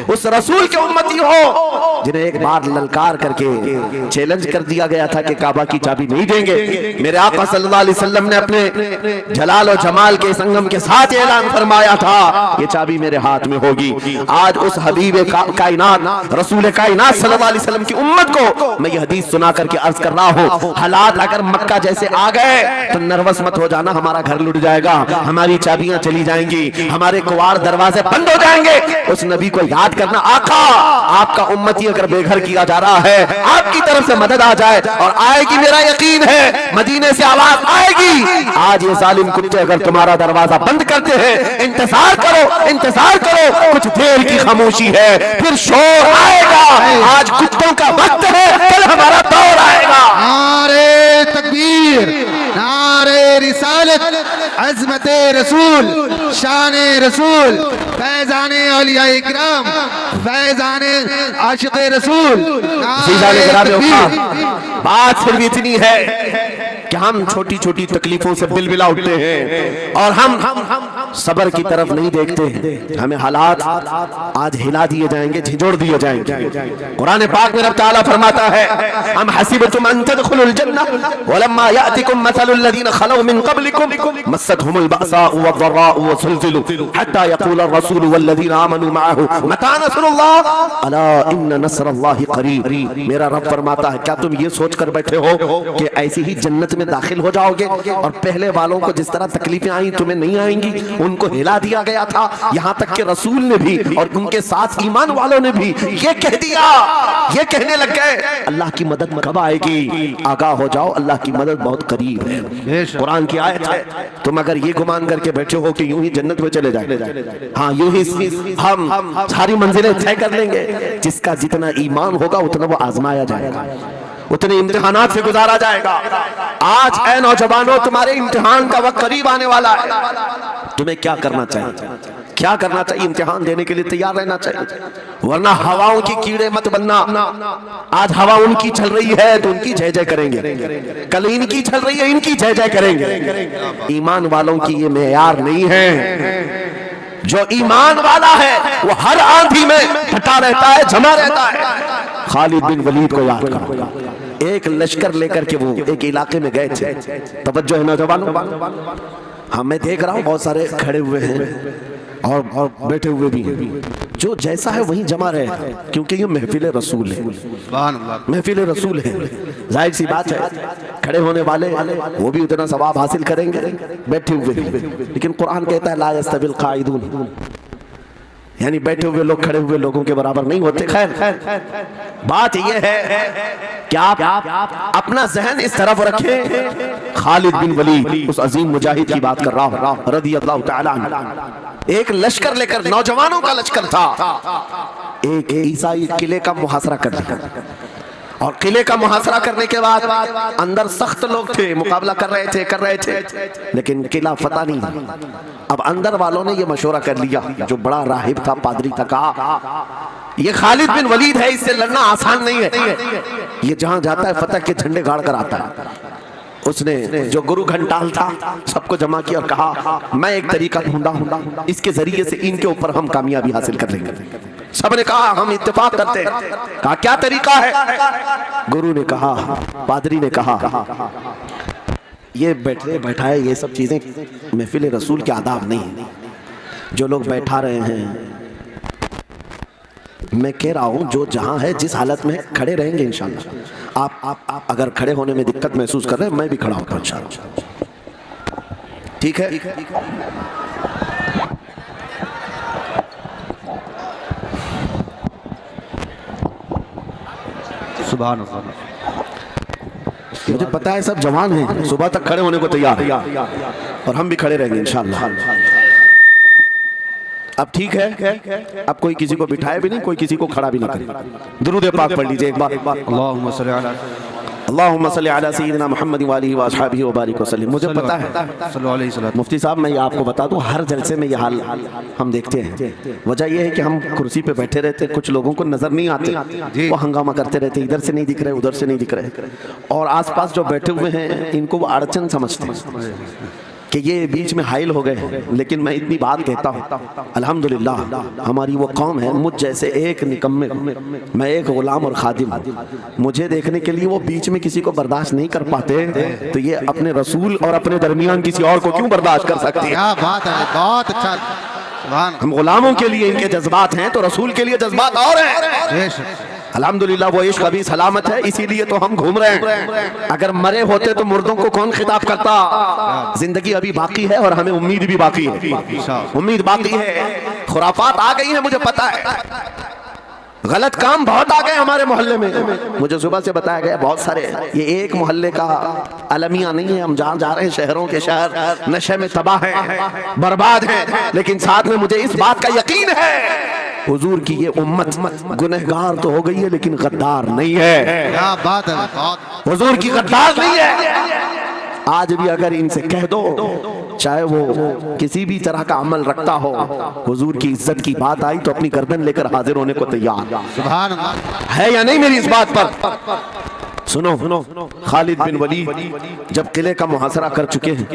उस रसूल के उम्मती हो जिन्हें एक बार ललकार करके चैलेंज कर दिया गया था कि काबा की चाबी नहीं देंगे। मेरे आका सल्लल्लाहु अलैहि वसल्लम ने अपने जलाल और जमाल के संगम के साथ ऐलान फरमाया था ये चाबी मेरे हाथ में होगी। आज उस हबीब कायनात रसूल कायनात सल्लल्लाहु अलैहि वसल्लम की उम्मत को मैं ये हदीस सुना करके अर्ज कर रहा हूँ, हालात अगर मक्का जैसे आ गए तो नर्वस मत हो जाना, हमारा घर लुट जाएगा, हमारी चाबियां चली जाएंगी, हमारे कुवाड़ दरवाजे बंद हो जाएंगे। उस नबी को याद करना, आका आपका उम्मती अगर बेघर किया जा रहा है, आपकी तरफ से मदद आ जाए और आएगी, मेरा यकीन है मदीने से आवाज आएगी। आज ये जालिम कुत्ते अगर तुम्हारा दरवाजा बंद करते हैं, इंतजार करो, इंतजार करो, कुछ देर की खामोशी है, फिर शोर आएगा। आज कुत्तों का वक्त है, कल हमारा दौर आएगा। नारे तकबीर, नारे रिसालत, अज़मते रसूल, शाने रसूल, फैज़ाने औलिया इकराम, फैज़ाने आशिक़े रसूल। बात सिर्फ इतनी है कि हम छोटी छोटी तकलीफों से बिलबिला उठते हैं और हम सबर की तरफ नहीं देखते हैं। हमें हालात आज हिला दिए जाएंगे, झिझोड़ दिए जाएंगे। कुरान पाक में रब ताला फरमाता है, हम हसीबतुम अन तदखुलुल जन्नह वलम्मा यातिकुम मसलुल लदीन खलौ मिन क़ब्लिकुम मस्सतहुमुल बअसाउ वद्दर्राउ वज़ुलज़िलू हत्ता यक़ूल अर्रसूल वल्लज़ीन आमनू मअहू मता नस्रुल्लाह अला इन्न नस्रल्लाहि क़रीब। मेरा रब फरमाता है, क्या तुम ये सोचकर बैठे हो कि ऐसी ही जन्नत में दाखिल हो जाओगे और पहले वालों को जिस तरह तकलीफें आई तुम्हें नहीं आएंगी? उनको हिला दिया गया था, यहाँ तक कि रसूल ने भी और उनके साथ ईमान वालों ने भी ये कह दिया, ये कहने लग गए अल्लाह की मदद कब आएगी? आगाह हो जाओ, अल्लाह की मदद बहुत करीब है। कुरान की आयत है, तुम अगर ये गुमान करके बैठे हो कि यूं ही जन्नत में चले जाए, हाँ यूं ही हम सारी मंजिलें तय कर लेंगे, जिसका जितना ईमान होगा उतना वो आजमाया जाएगा, उतने इम्तिहानात से गुजारा जाएगा। आज ऐ नौजवानों, तुम्हारे इम्तिहान का वक्त करीब आने वाला है। तुम्हें क्या करना चाहिए? क्या करना चाहिए? इम्तिहान देने के लिए तैयार रहना चाहिए, वरना हवाओं की कीड़े मत बनना। आज हवा उनकी चल रही है तो उनकी जय जय करेंगे, कल इनकी चल रही है इनकी जय जय करेंगे। ईमान वालों की ये मेयार नहीं है। जो ईमान वाला है वो हर आंधी में डटा रहता है, जमा रहता है। खालिद बिन वलीद को याद करो, एक लश्कर लेकर के वो एक इलाके में गए थे। तवज्जो है नौजवानों, हाँ मैं देख रहा हूँ बहुत सारे खड़े हुए हैं और बैठे हुए भी हैं, जो जैसा है वहीं जमा रहे हैं, क्योंकि ये महफिल रसूल है, महफिल रसूल है। जाहिर सी बात है खड़े होने वाले वो भी उतना सवाब हासिल करेंगे बैठे हुए, लेकिन कुरान कहता है ला यस्तविल काइदून, यानी बैठे हुए लोग खड़े हुए लोगों के बराबर नहीं होते। खैर बात यह है कि आप अपना जहन इस तरफ रखें। खालिद बिन वलीद, उस अजीम मुजाहिद की बात कर रहा हूं रज़ी अल्लाह तआला अन्हु, एक लश्कर लेकर, नौजवानों का लश्कर था, एक ईसाई किले का मुहासरा कर दिया और किले का मुहासरा करने के बाद अंदर सख्त लोग थे, मुकाबला कर रहे थे, लेकिन किला फतह नहीं। अब अंदर वालों ने ये मशवरा कर लिया, जो बड़ा राहिब था, पादरी था, कहा ये खालिद बिन वलीद है, इससे लड़ना आसान नहीं है, ये जहां जाता है फतह के झंडे गाड़ कर आता है। उसने जो गुरु घंटाल था सबको जमा किया और कहा मैं एक तरीका ढूंढा हूं, इसके जरिए से इनके ऊपर हम कामयाबी हासिल कर लेंगे। सबने कहा हम इत्तेफाक करते हैं। कहा क्या तरीका है? गुरु ने कहा, पादरी ने कहा ये बैठाए ये सब चीजें महफिल रसूल के आदाब नहीं। जो लोग बैठा रहे हैं, मैं कह रहा हूं जो जहां है जिस हालत में खड़े रहेंगे इंशाल्लाह। आप अगर खड़े होने में दिक्कत महसूस कर रहे हैं, मैं भी खड़ा होता हूं इंशाल्लाह, ठीक है? सुभान अल्लाह। मुझे पता है सब जवान हैं, सुबह तक खड़े होने को तैयार हैं और हम भी खड़े रहेंगे इंशाअल्लाह। अब ठीक है, अब कोई किसी को बिठाए भी नहीं, कोई किसी को खड़ा भी नहीं करे। दुरूद पाक पढ़ लीजिए एक बार। अल्लाहुम्मा सल्ली अला अल्लाहुम्मा सल्ली अला सय्यिदिना मुहम्मद व आलिहि व अस्हाबिहि व बारिक वसल्लम। मुझे पता है सल्लल्लाहु अलैहि वसल्लम। मुफ्ती साहब, मैं ये आपको बता दूं, हर जलसे में ये हाल हम देखते हैं। वजह यह है कि हम कुर्सी पे बैठे रहते, कुछ लोगों को नजर नहीं आते, वो हंगामा करते रहते, इधर से नहीं दिख रहे, उधर से नहीं दिख रहे, और आसपास जो बैठे हुए हैं इनको वो अड़चन समझते हैं कि ये बीच में हाइल हो गए। लेकिन मैं इतनी बात कहता हूँ, अल्हम्दुलिल्लाह हमारी वो कौम है, मुझ जैसे एक निकम्मे, मैं एक गुलाम और खादिम, मुझे देखने के लिए वो बीच में किसी को बर्दाश्त नहीं कर पाते, तो ये अपने रसूल और अपने दरमियान किसी और को क्यों बर्दाश्त कर सकते हैं? क्या बात है, बहुत अच्छा। हम गुलामों के लिए इनके जज्बात हैं तो रसूल के लिए जज्बात और हैं। अल्हम्दुलिल्लाह वो इश्क अभी सलामत है, इसीलिए तो हम घूम रहे हैं। अगर मरे होते तो मुर्दों को कौन खिताब करता? जिंदगी अभी बाकी है और हमें उम्मीद भी बाकी है, उम्मीद बाकी है। खुराफात आ गई है, मुझे पता है, गलत काम बहुत आ गए हमारे मोहल्ले में। मुझे सुबह से बताया गया बहुत सारे, ये एक मोहल्ले का अलमिया नहीं है, हम जहाँ जा रहे हैं शहरों के शहर नशे में तबाह हैं, बर्बाद हैं, लेकिन साथ में मुझे इस बात का यकीन है हुजूर की ये उम्मत गुनहगार तो हो गई है लेकिन गद्दार नहीं है। क्या बात है, बहुत। हुजूर की गद्दार नहीं है। आज भी अगर इनसे कह दो, चाहे वो किसी भी तरह का अमल रखता हो, हुजूर की इज्जत की बात आई तो अपनी गर्दन लेकर हाजिर होने को तैयार। सुभान अल्लाह। है या नहीं मेरी इस बात पर? सुनो, खालिद बिन वलीद जब किले का मुहासरा कर चुके हैं,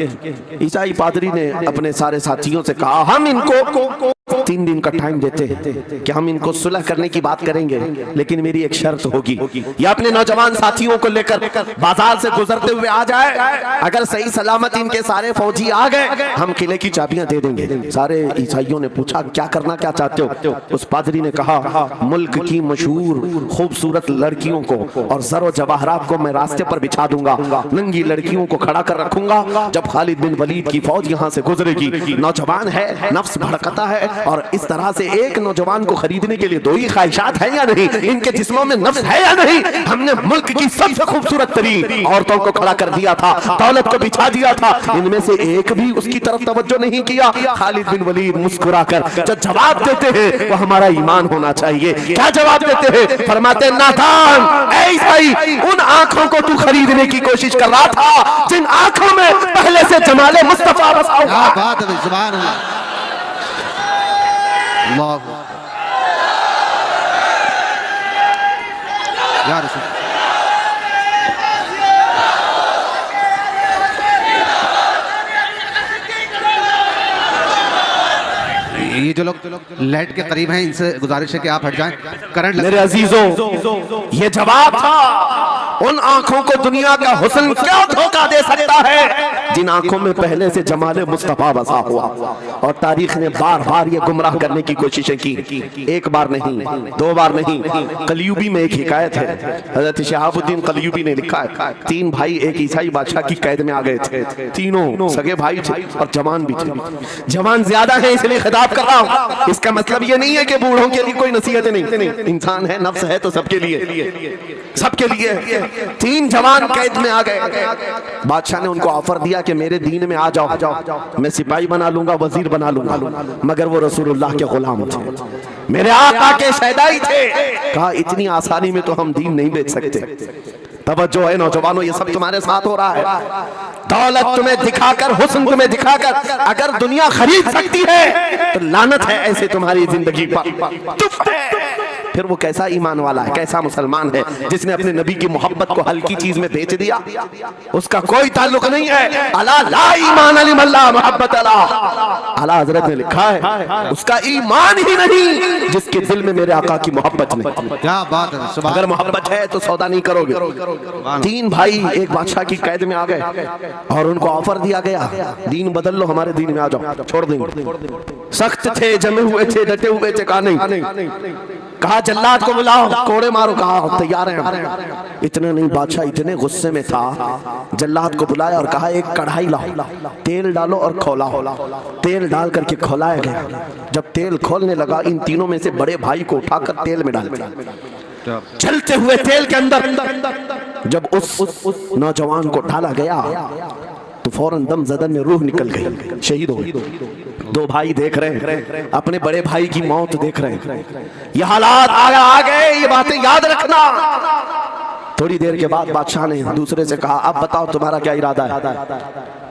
ईसाई पादरी ने अपने सारे साथियों से कहा, हम इनको 3 दिन का टाइम देते हैं कि हम इनको सुलह करने की बात करेंगे, लेकिन मेरी एक शर्त होगी, या अपने नौजवान साथियों को लेकर बाजार से गुजरते हुए आ जाए, अगर सही सलामत इनके सारे फौजी आ गए हम किले की चाबियां दे देंगे। सारे ईसाइयों ने पूछा, क्या करना क्या चाहते हो? उस पादरी ने कहा, मुल्क की मशहूर खूबसूरत लड़कियों को और जरो जवाहरात को मैं रास्ते पर बिछा दूंगा, नंगी लड़कियों को खड़ा कर रखूंगा। जब खालिद बिन वलीद की फौज यहाँ से गुजरेगी, नौजवान है, नफ्स भड़कता है, और इस तरह से एक नौजवान को खरीदने के लिए 2 ही ख्वाहिशात है या नहीं? इनके जिस्मों में नफ्स है या नहीं? हमने मुल्क की सबसे खूबसूरत तरीन औरतों को खड़ा कर दिया था, दौलत को बिछा दिया था, इनमें से एक भी उसकी तरफ तवज्जो नहीं किया। खालिद बिन वलीद मुस्कुराकर जो जवाब देते हैं वो हमारा ईमान होना चाहिए। क्या जवाब देते हैं? फरमाते, नादान, ऐसा ही उन आंखों को तू खरीदने की कोशिश कर रहा था जिन आंखों में पहले से जमाले मुस्तफा बसा हुआ। क्या बात है, सुभान अल्लाह। या रसूल। ये जो लोग लाइट के करीब हैं, इनसे गुजारिश है कि आप हट जाएं, करंट मेरे अजीजों, ये जवाब था उन आंखों को दुनिया का हुस्न क्या धोखा दे सकता है जिन आंखों में पहले से जमाले मुस्तफा बसा हुआ। और तारीख ने बार बार ये गुमराह करने की कोशिशें की, एक बार नहीं, 2 बार नहीं। कलयुबी में एक हिकायत है, हजरत शहाबुद्दीन कलयुबी ने लिखा है, 3 भाई एक ईसाई बादशाह की कैद में आ गए थे, तीनों सगे भाई थे और जवान भी थे। जवान ज्यादा है इसलिए खिताब कर रहा हूं, इसका मतलब ये नहीं है कि बूढ़ों के लिए कोई नसीहत नहीं, इंसान है, नफ्स है, तो सबके लिए, सबके लिए। 3 जवान कैद में आ गए। बादशाह ने उनको ऑफर दिया कि मेरे दीन में आ जाओ, मैं सिपाही बना लूंगा, वजीर बना लूंगा, मगर वो रसूलुल्लाह के गुलाम थे, मेरे आका के शहदाई थे। कहा, इतनी आसानी में तो हम दीन नहीं बेच सकते। तवज्जो है नौजवानों, ये सब तुम्हारे साथ हो रहा है। दौलत तुम्हें दिखाकर, हुस्न तुम्हें दिखाकर अगर दुनिया खरीद सकती है तो लानत है ऐसे तुम्हारी जिंदगी पर। फिर वो कैसा ईमान वाला है, कैसा मुसलमान है जिसने अपने नबी की मोहब्बत को हल्की चीज में बेच दिया? उसका कोई ताल्लुक नहीं है। अला ला ईमान अली मल्ला मोहब्बत अला, आला हजरत ने लिखा है, उसका ईमान ही नहीं जिसके दिल में मेरे आका की मोहब्बत नहीं। क्या बात है, अगर मोहब्बत है तो सौदा नहीं करोगे। 3 भाई एक बादशाह की कैद में आ गए और उनको ऑफर दिया गया, दीन बदल लो, हमारे दीन में आ जाओ, छोड़ देंगे। सख्त थे, जमे हुए थे, डटे हुए थे, कहा नहीं। कहा जल्लाद को बुलाओ, कोड़े मारो, कहा तैयार हैं। इतने नहीं, बादशाह इतने गुस्से में था, जल्लाद को बुलाया और कहा एक कढ़ाई लाओ, तेल डालो और खौलाओ। तेल डाल करके खौलाया गया। जब तेल खोलने लगा, इन तीनों में से बड़े भाई को उठाकर तेल में डाल दिया। जलते हुए तेल के अंदर जब उस नौजवान को डाला गया तो फौरन दम जदन में रूह निकल गई, शहीद हो गई। दो भाई देख रहे हैं, अपने बड़े भाई की मौत देख रहे हैं। ये हालात आ गए, ये बातें याद रखना। थोड़ी देर के बाद बादशाह ने दूसरे से कहा, अब बताओ तुम्हारा क्या इरादा है।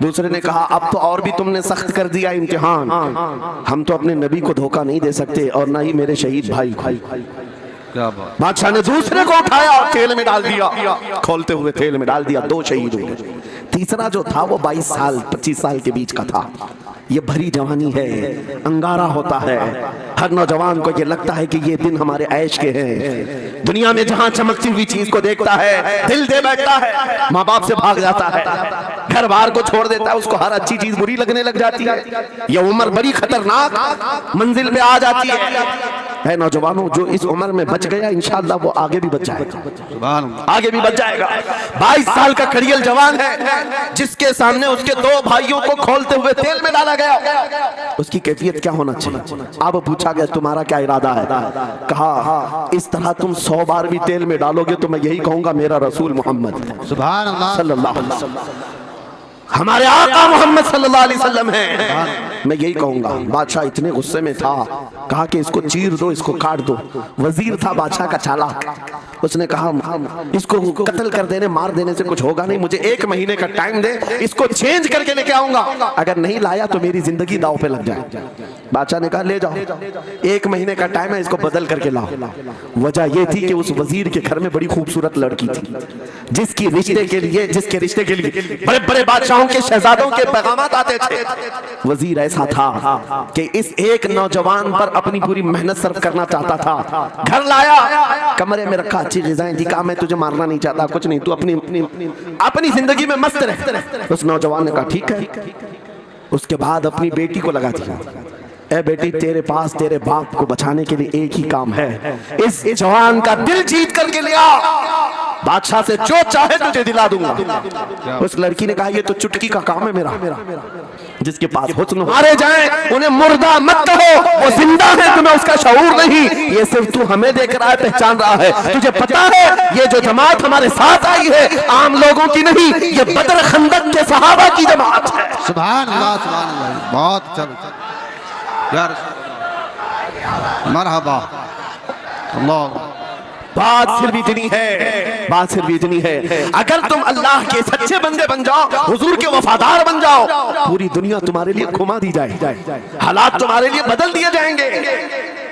दूसरे ने कहा, अब तो और भी तुमने सख्त कर दिया इम्तिहान, हम तो अपने नबी को धोखा नहीं दे सकते और ना ही मेरे शहीद भाई को। बादशाह ने दूसरे को उठाया, तेल में डाल दिया, खोलते हुए तेल में डाल दिया, दो शहीद हुए। तीसरा जो था वो 22 साल 25 साल के बीच का था। ये भरी जवानी है, अंगारा होता है। हर नौजवान को ये लगता है कि ये दिन हमारे ऐश के हैं। दुनिया में जहां चमकती हुई चीज को देखता है दिल दे बैठता है, माँ बाप से भाग जाता है, घर बार को छोड़ देता है, उसको हर अच्छी चीज बुरी लगने लग जाती है। ये उम्र बड़ी खतरनाक मंजिल पे आ जाती है नौजवानों, जो इस उम्र में बच गया इंशाअल्लाह वो आगे भी बच जाएगा, आगे भी बच जाएगा। 22 साल का खड़ियल जवान है जिसके सामने उसके दो भाइयों को खोलते हुए तेल में डाला गया, उसकी कैफियत क्या होना चाहिए। अब पूछा गया तुम्हारा क्या इरादा है, कहा इस तरह तुम 100 बार भी तेल में डालोगे तो मैं यही कहूंगा मेरा रसूल मोहम्मद सुभान अल्लाह सल्लल्लाहु अलैहि वसल्लम हमारे आका मोहम्मद सल्लल्लाहु अलैहि वसल्लम है, मैं यही कहूंगा। बादशाह इतने गुस्से में था, कहा कि इसको चीर दो, इसको काट दो। वजीर था बादशाह का चालाक, उसने कहा इसको कत्ल कर देने मार देने से कुछ होगा नहीं, मुझे 1 महीने का टाइम दे, इसको चेंज करके लेके आऊंगा, अगर नहीं लाया तो मेरी जिंदगी दांव पे लग जाए। बादशाह ने कहा ले जाओ, 1 महीने का टाइम है, इसको बदल करके लाओ। वजह यह थी कि उस वजीर के घर में बड़ी खूबसूरत लड़की थी, जिसके रिश्ते के लिए बड़े बड़े बादशाहों के शहजादों के पैगामात आते थे। वजीर ऐसा था कि इस एक नौजवान पर अपनी पूरी मेहनत सर्फ करना चाहता था। घर लाया, कमरे में रखा, अच्छी ग़िज़ाएं दी, कहा मैं तुझे मारना नहीं चाहता, कुछ नहीं, तू अपनी जिंदगी में मस्त रह। उस नौजवान ने कहा ठीक है। उसके बाद अपनी बेटी को लगा दिया, ए बेटी तेरे पास तेरे बाप को बचाने के लिए एक ही काम है, इस जवान का दिल जीत करके लिया, बादशाह से जो चाहे तुझे दिला दूंगा। उस लड़की ने कहा ये तो चुटकी का काम है मेरा, जिसके पास हुस्न मारे जाए उन्हें मुर्दा मत कहो, वो जिंदा है, तुम्हें उसका शऊर नहीं, ये सिर्फ तू हमें देख रहा है, पहचान रहा है। तुझे पता है ये जो जमात हमारे साथ आई है आम लोगों की नहीं, ये बदर खंदक के सहाबा की जमात है। सुभान अल्लाह सुभान अल्लाह, बहुत अच्छा यार, मरहबा। अल्लाह बात सिर्फ इतनी है, बात सिर्फ इतनी है, अगर तुम अल्लाह के सच्चे बंदे बन जाओ, हुजूर के वफादार बन जाओ, पूरी दुनिया तुम्हारे लिए घुमा दी जाए, हालात तुम्हारे लिए बदल दिए जाएंगे।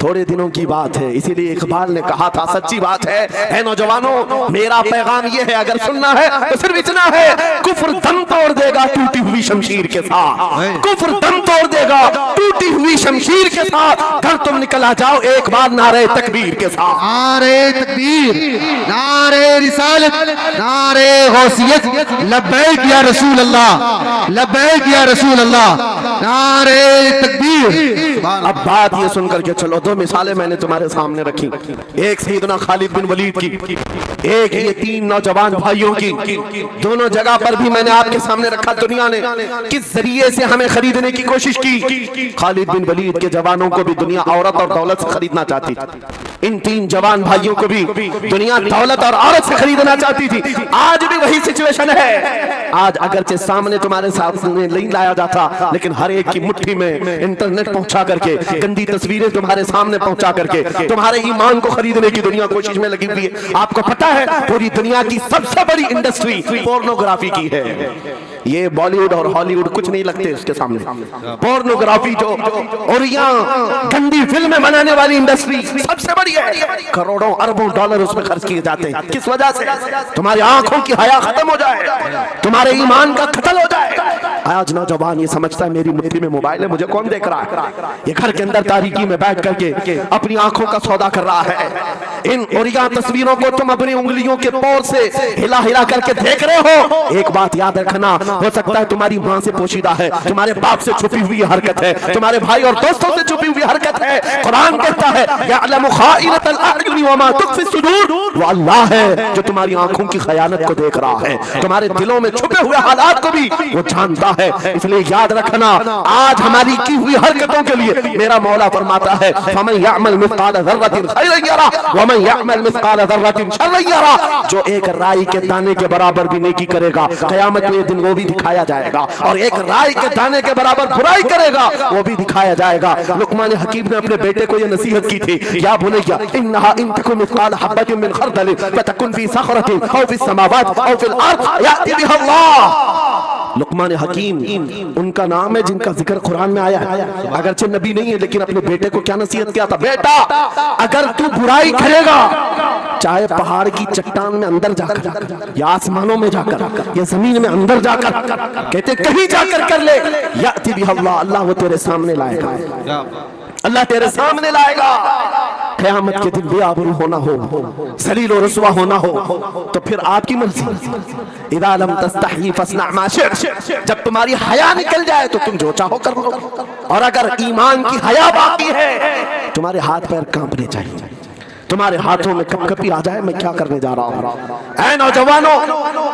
थोड़े दिनों की बात है, इसीलिए इकबाल ने कहा था, सच्ची बात है नौजवानों, मेरा पैगाम ये है, अगर सुनना है तो सिर्फ इतना है, कुफ्र दम तोड़ देगा टूटी हुई शमशीर के साथ, कुफ्र दम तोड़ देगा टूटी हुई शमशीर के साथ। घर तुम निकल आ जाओ एक बार नारे तकबीर के साथ, नारे तकबीर, नारे रिसालत, नारे गौसियत, लब्बैक या रसूल अल्लाह, लब्बैक या रसूल अल्लाह, नारे तकबीर। अब बात ये सुनकर के चलो, 2 मिसालें मैंने तुम्हारे सामने रखी, एक सैयदना खालिद बिन वलीद की, एक ये 3 नौजवान भाइयों की। दोनों जगह पर भी मैंने आपके सामने रखा दुनिया ने किस जरिए से हमें खरीदने की कोशिश की। खालिद बिन वलीद के जवानों को भी दुनिया औरत और दौलत से खरीदना चाहती थी, इन 3 जवान भाइयों को भी दुनिया दौलत और औरत से खरीदना चाहती थी। आज भी वही सिचुएशन है। आज अगरचे सामने तुम्हारे सामने नहीं लाया जाता, लेकिन हर एक की मुट्ठी में इंटरनेट पहुंचा करके, गंदी तस्वीरें तुम्हारे सामने पहुंचा करके तुम्हारे ईमान को खरीदने की दुनिया कोशिश में लगी हुई है। आपको पता है पूरी दुनिया की सबसे बड़ी इंडस्ट्री पोर्नोग्राफी की है। ये बॉलीवुड और हॉलीवुड कुछ नहीं लगते उसके सामने। पोर्नोग्राफी जो और यहाँ गंदी फिल्में बनाने वाली इंडस्ट्री सबसे बड़ी है, करोड़ों अरबों डॉलर उसमें खर्च किए जाते हैं। किस वजह से? तुम्हारी आंखों की हया खत्म हो जाए, तुम्हारे ईमान का कत्ल हो जाए। आज नौजवान ये समझता है मेरी मुट्ठी में मोबाइल है, मुझे कौन देख रहा है। ये घर के अंदर तारीकी में बैठ करके अपनी आंखों का सौदा कर रहा है। इन ओरिया तस्वीरों को तुम अपनी उंगलियों के पोर से हिला हिला करके देख रहे हो। एक बात याद रखना, हो सकता है तुम्हारी माँ से पोशीदा है, तुम्हारे बाप से छुपी हुई हरकत है, तुम्हारे भाई और दोस्तों से छुपी हुई हरकत है। कुरान कहता है यअलमु खाइनतल अयुनि व मा तुख्फी सुदूर, वो अल्लाह है जो तुम्हारी आंखों की खयानत को देख रहा है, तुम्हारे दिलों में छुपे हुए हालात को भी वो जानता है। इसलिए याद रखना, आज हमारी की हुई हरकतों के लिए मेरा मौला फरमाता है फमन यअमल मिस्काल ज़र्रतिन खैरन यरा व वमन यअमल मिस्काल ज़र्रतिन शर्रन यरा, जो एक राई के दाने के बराबर भी नेकी करेगा क़यामत के दिन वो भी दिखाया जाएगा, और एक राई के दाने के बराबर बुराई करेगा वो भी दिखाया जाएगा। लुक़मान हकीम ने अपने बेटे को ये नसीहत की थी, या बुनय्या इन्नहा इन तकुन मिस्काल हब्बतिन मिन खर्दलिन फतकुन फी सखरतिन औ फी समावात औ फिल अर्द याति बिहा अल्लाह। लुक़मान हकीम उनका नाम है जिनका जिक्र कुरान में आया है, अगरचे नबी नहीं है, लेकिन अपने बेटे को क्या नसीहत किया था, बेटा अगर तू बुराई करेगा चाहे पहाड़ की चट्टान में अंदर जाकर या आसमानों में जाकर या जमीन में अंदर जाकर, कहते कहीं जाकर कर ले, याति बिहा अल्लाह, अल्लाह वो तेरे सामने लाएगा, अल्लाह तेरे सामने लाएगा। क़यामत के दिन बेआबरू होना हो, सलील और रसवा होना हो, तो फिर आपकी मर्जी। इज़ा लम तस्तही फस्ना मा शि'त, जब तुम्हारी हया निकल जाए तो तुम जो चाहो कर लो, और अगर ईमान की हया बाकी है तुम्हारे हाथ पैर कांपने चाहिए, तुम्हारे हाथों में कपकपी आ जाए मैं क्या करने जा रहा हूं। ऐ नौजवानों,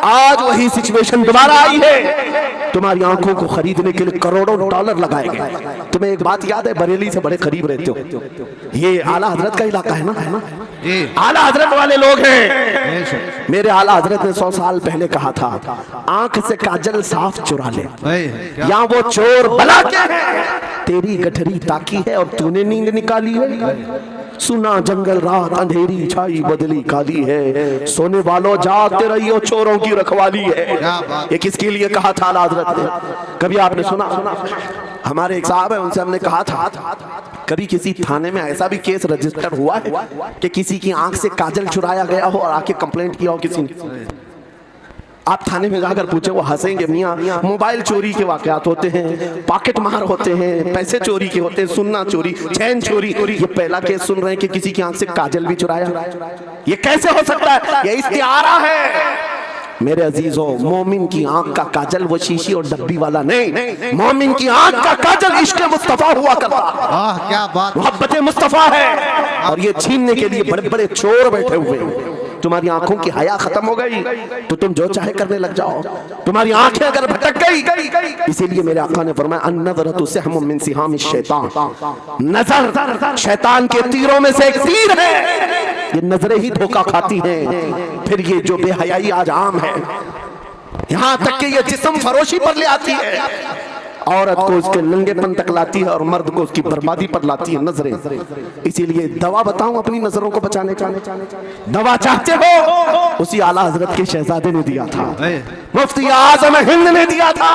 आज वही सिचुएशन दोबारा आई है, तुम्हारी आंखों को खरीदने के लिए करोड़ों डॉलर लगाए गए। तुम्हें एक बात याद है, बरेली से बड़े करीब रहते हो, ये आला हजरत का इलाका है ना, आला हजरत वाले लोग हैं। मेरे आला हजरत ने 100 साल पहले कहा था, आंख से काजल साफ चुरा ले, या वो चोर बला के है, तेरी गठरी ताकी है और तूने नींद निकाली है। सुना जंगल रात अंधेरी छाई बदली काली है, सोने वालों जागते रहियो चोरों की रखवाली है। ये किसके लिए कहा था आला हजरत ने? कभी आपने सुना? हमारे एक साहब है, उनसे हमने कहा था, कभी किसी थाने में ऐसा भी केस रजिस्टर हुआ है कि किसी की आंख से काजल चुराया गया हो और आके कंप्लेंट किया हो किसी ने? आप थाने में जाकर पूछे, वो हंसेंगे। मियाँ, मोबाइल चोरी के वाकयात होते हैं, पॉकेट मार होते हैं, पैसे चोरी के होते हैं, सुन्ना चोरी, चैन चोरी, ये पहला केस सुन रहे हैं कि किसी की आंख से काजल भी चुराया। ये कैसे हो सकता है? ये इस्तिआरा है। मेरे अजीजों, मोमिन की आंख का काजल वो शीशी और डब्बी वाला नहीं, मोमिन की आंख का काजल इश्क मुस्तफा हुआ करता। क्या बात, मोहब्बत मुस्तफा है। और ये छीनने के लिए बड़े बड़े चोर बैठे हुए हैं। तुम्हारी आंखों की हया खत्म हो गई तो तुम जो चाहे करने लग जाओ। तुम्हारी आंखें अगर भटक गई, इसीलिए मेरे आका ने फरमाया अन्नज़रतु सहमुम मिन सिहामिश शैतान, नजर शैतान के तीरों में से एक तीर है। ये नजरें ही धोखा खाती हैं। फिर ये जो बेहयाई आज आम है, यहाँ तक कि ये जिस्म फरोशी पर ले आती है, औरत को उसके नंगेपन तक लाती है और मर्द को उसकी बर्बादी पर लाती है नजरें। इसीलिए दवा बताऊं अपनी नजरों को बचाने का? दवा चाहते हो? उसी आला हजरत के शहजादे ने दिया था, मुफ्ती आज़म हिंद ने दिया था।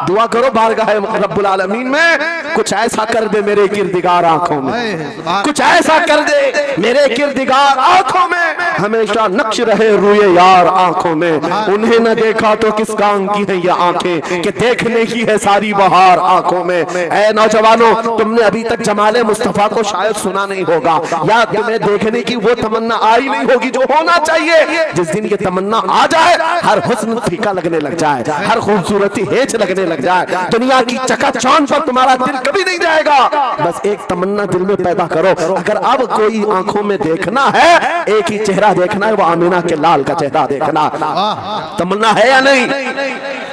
दुआ करो बारगाह रब्बुल आलमीन में कुछ ऐसा कर दे मेरे किरदिगार आंखों में, कुछ ऐसा कर दे मेरे किरदिगार आंखों में, हमेशा नक्श रहे रूए यार आंखों में। उन्हें न देखा तो किस काम की है ये आंखें कि देखने की है सारी बहार आंखों में। ऐ नौजवानों, तुमने अभी तक जमाले मुस्तफा को शायद सुना नहीं होगा, या तुम्हें देखने की वो तमन्ना आई नहीं होगी जो होना चाहिए। जिस दिन ये तमन्ना आ जाए, हर हुस्न फीका लगने लग जाए, हर खूबसूरती हेच लगने लग जाए, दुनिया की चकाचौंध पर तुम्हारा दिल कभी नहीं जाएगा। बस एक तमन्ना दिल में पैदा करो, अगर अब कोई आंखों में देखना है, एक ही चेहरा देखना है, वो आमीना के लाल का चेहरा देखना। तमन्ना है या नहीं?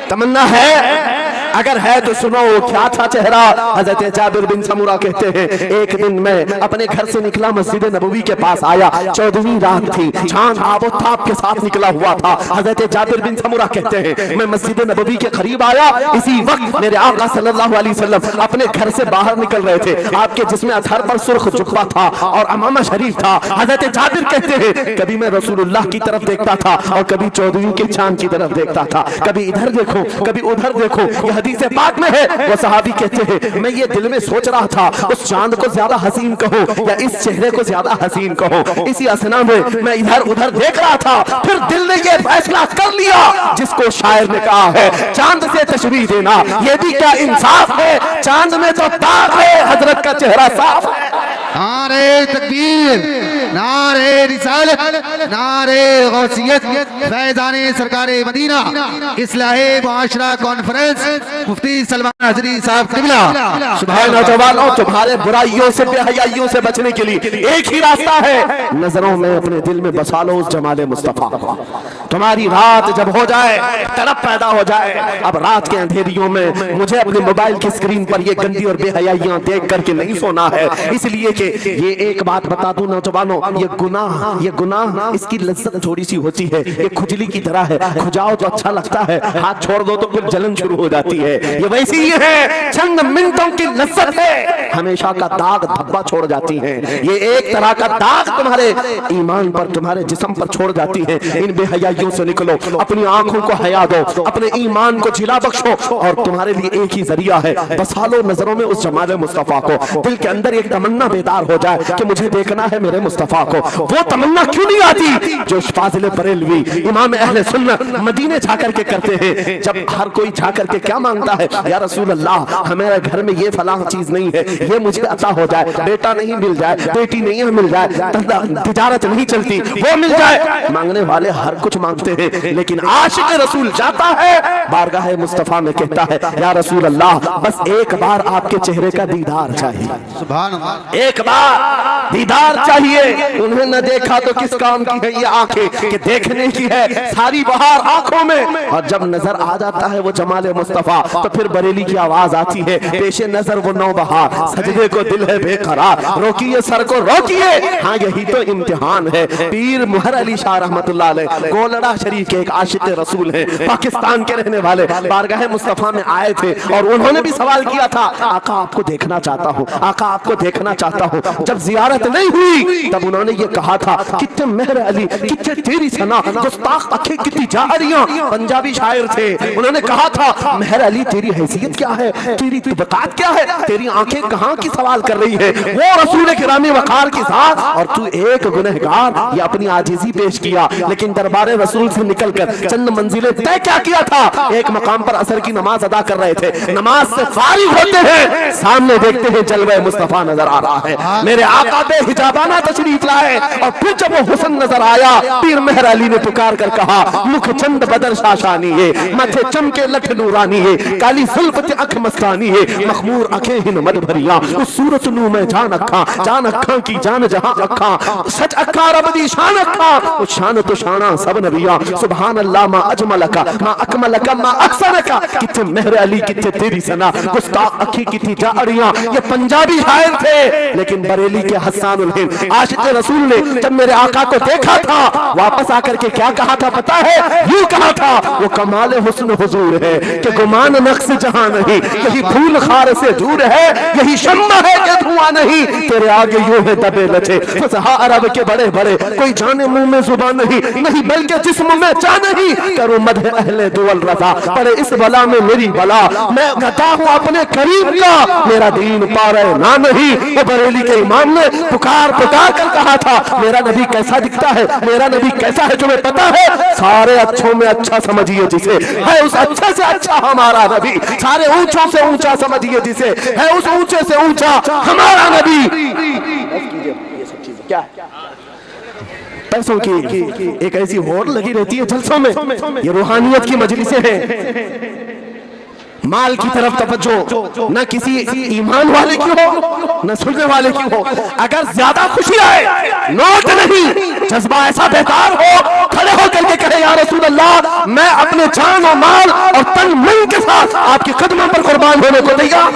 तमन्ना है? अगर है तो सुनो क्या था चेहरा। हजरत जाबिर बिन समूरा कहते हैं, एक दिन मैं अपने घर से निकला, मस्जिद नबवी के पास आया, 14वीं रात थी, चांद आबोताब के साथ निकला हुआ था। हजरत जाबिर बिन समूरा कहते हैं, मैं मस्जिद नबवी के करीब आया, इसी वक्त मेरे आका सल्लल्लाहु अलैहि वसल्लम अपने घर से बाहर निकल रहे थे। आपके जिस्म अतहर पर सुर्ख जुब्बा था और अमामा शरीफ था। हजरत जाबिर कहते हैं, कभी मैं रसूलुल्लाह की तरफ देखता था और कभी 14वीं के चांद की तरफ देखता था, कभी इधर देखो कभी उधर देखो। यह हदीस पाक में है। वो सहाबी कहते हैं, मैं ये दिल में सोच रहा था, उस चांद को ज्यादा हसीन कहो या इस चेहरे को ज्यादा हसीन कहो। इसी असना में मैं इधर उधर देख रहा था, फिर दिल ने ये फैसला कर लिया जिसको शायर ने कहा है, चांद से तशबीह देना ये भी क्या इंसाफ है, चांद में तो दाग है, हजरत का चेहरा साफ है। नारे तकबीर, नारे रिसालत, नारे गौसियत, फैज़ाने सरकारे मदीना, इस्लाहे मुआशरा कॉन्फ्रेंस, मुफ्ती सलमान हजरी साहब किबला। सुभान नौजवानों, तुम्हारे बुराइयों से बेहयाइयों से बचने के लिए एक ही रास्ता है, नजरों में अपने दिल में बसा लो उस जमाले मुस्तफा को। तुम्हारी रात जब हो जाए, तड़प पैदा हो जाए, अब रात के अंधेरियों में मुझे अपने मोबाइल की स्क्रीन पर ये गंदी और बेहयाइयां देख करके नहीं सोना है, इसलिए के। ये एक बात बता दूं नौजवानों, ये गुनाह इसकी लज्जत थोड़ी सी होती है, ये खुजली की तरह है, खुजाओ तो अच्छा लगता है, हाथ छोड़ दो तो फिर जलन शुरू हो जाती है। ये वैसी ही है, चंद मिनटों की लज्जत है, हमेशा का दाग धब्बा छोड़ जाती है। ये एक तरह का दाग तुम्हारे ईमान पर, तुम्हारे जिस्म पर छोड़ जाती है। इन बेहयाइयों से निकलो, अपनी आंखों को हया दो, अपने ईमान को जिला बख्शो, और तुम्हारे लिए एक ही जरिया है, बसा लो नजरों में उस जमाल मुस्तफा को। दिल के अंदर एक तमन्ना बेदार हो जाए कि मुझे देखना है मेरे मुस्तफा को। वो तमन्ना क्यों नहीं आती जो फाजिल बरेलवी इमाम अहले सुन्नत मदीने जाकर के करते हैं। जब हर कोई जाकर के क्या मांगता है, या रसूल अल्लाह हमारे घर में ये फलां चीज नहीं है, ये मुझे अता हो जाए, बेटा नहीं मिल जाए, बेटी नहीं मिल जाए, तिजारत नहीं चलती, वो मिल जाए। मांगने वाले हर कुछ मांगते हैं, लेकिन आशिक रसूल जाता है बारगाह मुस्तफा में, कहता है या रसूल अल्लाह बस एक बार आपके चेहरे का दीदार चाहिए, सुभान अल्लाह, एक बार दीदार चाहिए। उन्हें न देखा तो किस काम की है ये आंखें कि देखने की है सारी बहार आंखों में। और जब नजर आ जाता है वो जमाले मुस्तफा, तो फिर बरेली की आवाज आती है, पेशे नजर वो नौबहार, सजदे को दिल है बेकरार, रोकिए सर को रोकिए। हाँ यही तो इम्तिहान है। पीर मुहर अली शाह रहमतुल्लाह अलैह गोलड़ा शरीफ के एक आशिक रसूल है, पाकिस्तान के रहने वाले, बारगाह मुस्तफा में आए थे और उन्होंने भी सवाल किया था, आका आपको देखना चाहता हूँ, आका आपको देखना चाहता हूँ। जब जियारत नहीं हुई तब उन्होंने ये कहा था, कितने मेहर अली, कितने तेरी सना, गुस्ताख आंखें कितनी जारियां। पंजाबी शायर थे, उन्होंने कहा था मेहर अली तेरी हैसियत क्या है, तेरी तबकात क्या है, तेरी आंखें कहाँ की सवाल कर रही है। वो रसूल किरामी वकार की साथ और तू एक गुनहगार। ये अपनी आजिज़ी पेश किया, लेकिन दरबारे रसूल से निकलकर चंद मंजिलें तय क्या किया था। एक मकाम पर असर की नमाज अदा कर रहे थे, नमाज से फारिग होते हैं, सामने देखते हैं जलवे मुस्तफा नजर आ रहा है, मेरे आका बे हिजाबाना तशरीफ लाए। और फिर जब वो हुस्न नजर आया, पीर मेहर अली ने पुकार कर कहा, मुख चंद बदर शाशानी है, माथे चमके लठ नूरानी है, काली जुल्फ अख मस्तानी है, मखमूर अखे हिन मद भरिया, उस सूरत नू मैं जान अखा की जान जहां अखा, सच अखा रब दी शान अखा, उस शान तो शाना सब नबिया। सुभान अल्लाह मा अजमलका मा अकमलका मा अहसनका, कितने मेहर अली कितने तेरी सना, गुस्ताख अखी कितनी जाड़ियां। ये पंजाबी शायर थे, लेकिन बरेली के हस्सानुल हिंद आशिक रसूल ने जब मेरे आका को देखा था, वापस आकर के क्या कहा था पता है, यूं कहा था, वो कमाल हुस्न हुजूर है कि गुमान नक्श जहां नहीं, यही फूल खार से दूर है, यही शम्मा है कि धुआं नहीं, तेरे आगे यूं है दबे लचे फसहा अरब के बड़े बड़े, कोई जाने मुंह में जुबान नहीं बल्कि जिस्म में जान नहीं, करूं मदह अहले दुअल रजा, पड़े इस बला में मेरी बला, मैं गता हूं अपने करीब का, मेरा दीन पारे ना नहीं। वो बरेली के इमाम ने पुकार पुकार कर कहा था, मेरा नबी कैसा दिखता है, मेरा नबी कैसा है तुम्हें पता है, सारे अच्छों में अच्छा समझिए जिसे, है उस अच्छे से अच्छा हमारा नबी, सारे ऊंचों से ऊंचा समझिए जिसे, है उस ऊंचे से ऊंचा हमारा नबी। क्या पैसों की एक ऐसी होड़ लगी रहती है जलसों में, ये रूहानियत की मजलिसें हैं। माल की तरफ तवज्जो न किसी ईमान वाले की हो न सुनने वाले की हो। अगर ज्यादा खुशी आए, नोट नहीं, जज्बा ऐसा बेकार हो, खड़े होकर के कहे या रसूल अल्लाह मैं अपने जान और माल और तन मन के साथ आपके कदमों पर कुर्बान होने को तैयार।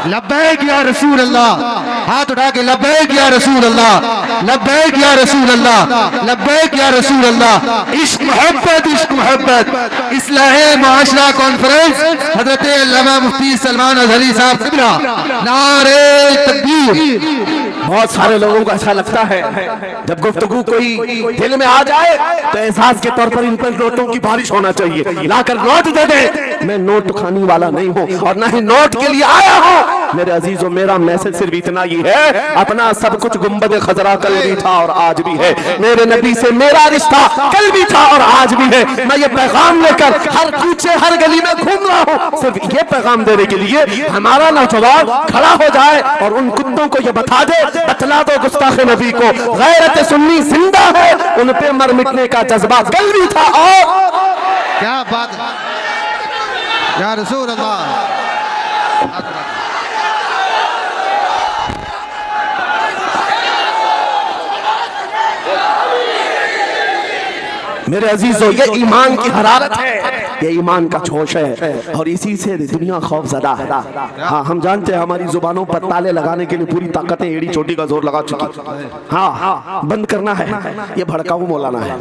लब्बैक या रसूल अल्लाह, हाथ उठा के लब्बैक या रसूल अल्लाह, लब्बैक या रसूल अल्लाह, लब्बैक या रसूल अल्लाह। इश्क मोहब्बत इस्लाह मुआशरा कॉन्फ्रेंस हजरत अल्लामा मुफ्ती सलमान अजहरी साहब किबला, नारे तकबीर। बहुत सारे लोगों को ऐसा लगता है जब गुफ्तगू कोई दिल में आ जाए तो एहसास के तौर पर इन पर नोटों की बारिश होना चाहिए, लाकर नोट दे दे। मैं नोट खाने वाला नहीं हूँ और ना ही नोट के लिए आया हूँ। मेरे अजीजों, मेरा मैसेज सिर्फ इतना ही है, अपना सब कुछ गुंबद खजरा कल भी था और आज भी है, मेरे नबी से मेरा रिश्ता कल भी था और आज भी है। मैं ये पैगाम लेकर हर कूचे हर गली में घूम रहा हूँ, सिर्फ ये पैगाम देने के लिए हमारा नौजवान खड़ा हो जाए और उन कुत्तों को ये बतला दो गुस्ताख नबी को, गैरत सुन्नी जिंदा है, उन पे मर मिटने का जज्बा कल भी था। और क्या बात या रसूल अल्लाह। मेरे अजीजों, ये ईमान की हरारत है, ये ईमान का जोश है, और इसी से दुनिया खौफजदा है। हाँ, हम जानते हैं हमारी जुबानों पर ताले लगाने के लिए पूरी ताकतें एड़ी चोटी का जोर लगा चुकी। हाँ, बंद करना है, ये भड़काऊ मौलाना है,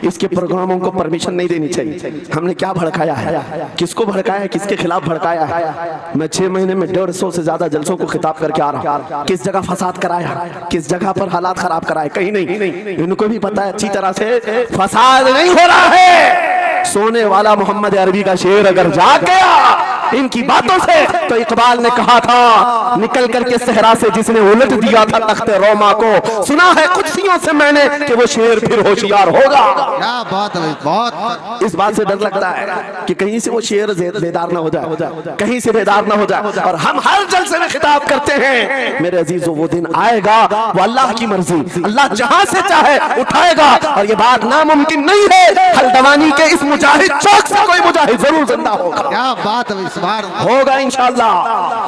इसके प्रोग्रामों को परमिशन नहीं देनी चाहिए। हमने क्या भड़काया है, किसको भड़काया है, किसके खिलाफ भड़काया है? मैं 6 महीने में 150 से ज्यादा जलसों को खिताब करके आ रहा हूँ। किस जगह फसाद कराया, किस जगह पर हालात खराब कराए? कहीं नहीं। इनको भी पता है अच्छी तरह से फसाद नहीं हो रहा है। सोने वाला मोहम्मद अरबी का शेर अगर जाग गया इनकी बातों से, तो इकबाल ने कहा था, निकल करके सहरा से जिसने उलट दिया था तख्ते रोमा को, सुना है कुर्सियों से मैंने कि वो शेर फिर होशियार होगा। क्या बात है, बहुत। इस बात से डर लगता है कि कहीं से वो शेर बेदार ना हो जाए, कहीं से बेदार ना हो जाए। और हम हर जलसे में खिताब करते हैं, मेरे अजीजों, वो दिन आएगा, वो अल्लाह की मर्जी, अल्लाह जहां से चाहे उठाएगा, और ये बात नामुमकिन नहीं है। हल्द्वानी के इस मुजाहिद चौक से कोई मुजाहिद जरूर जिंदा होगा। क्या बात है, होगा इंशाअल्लाह।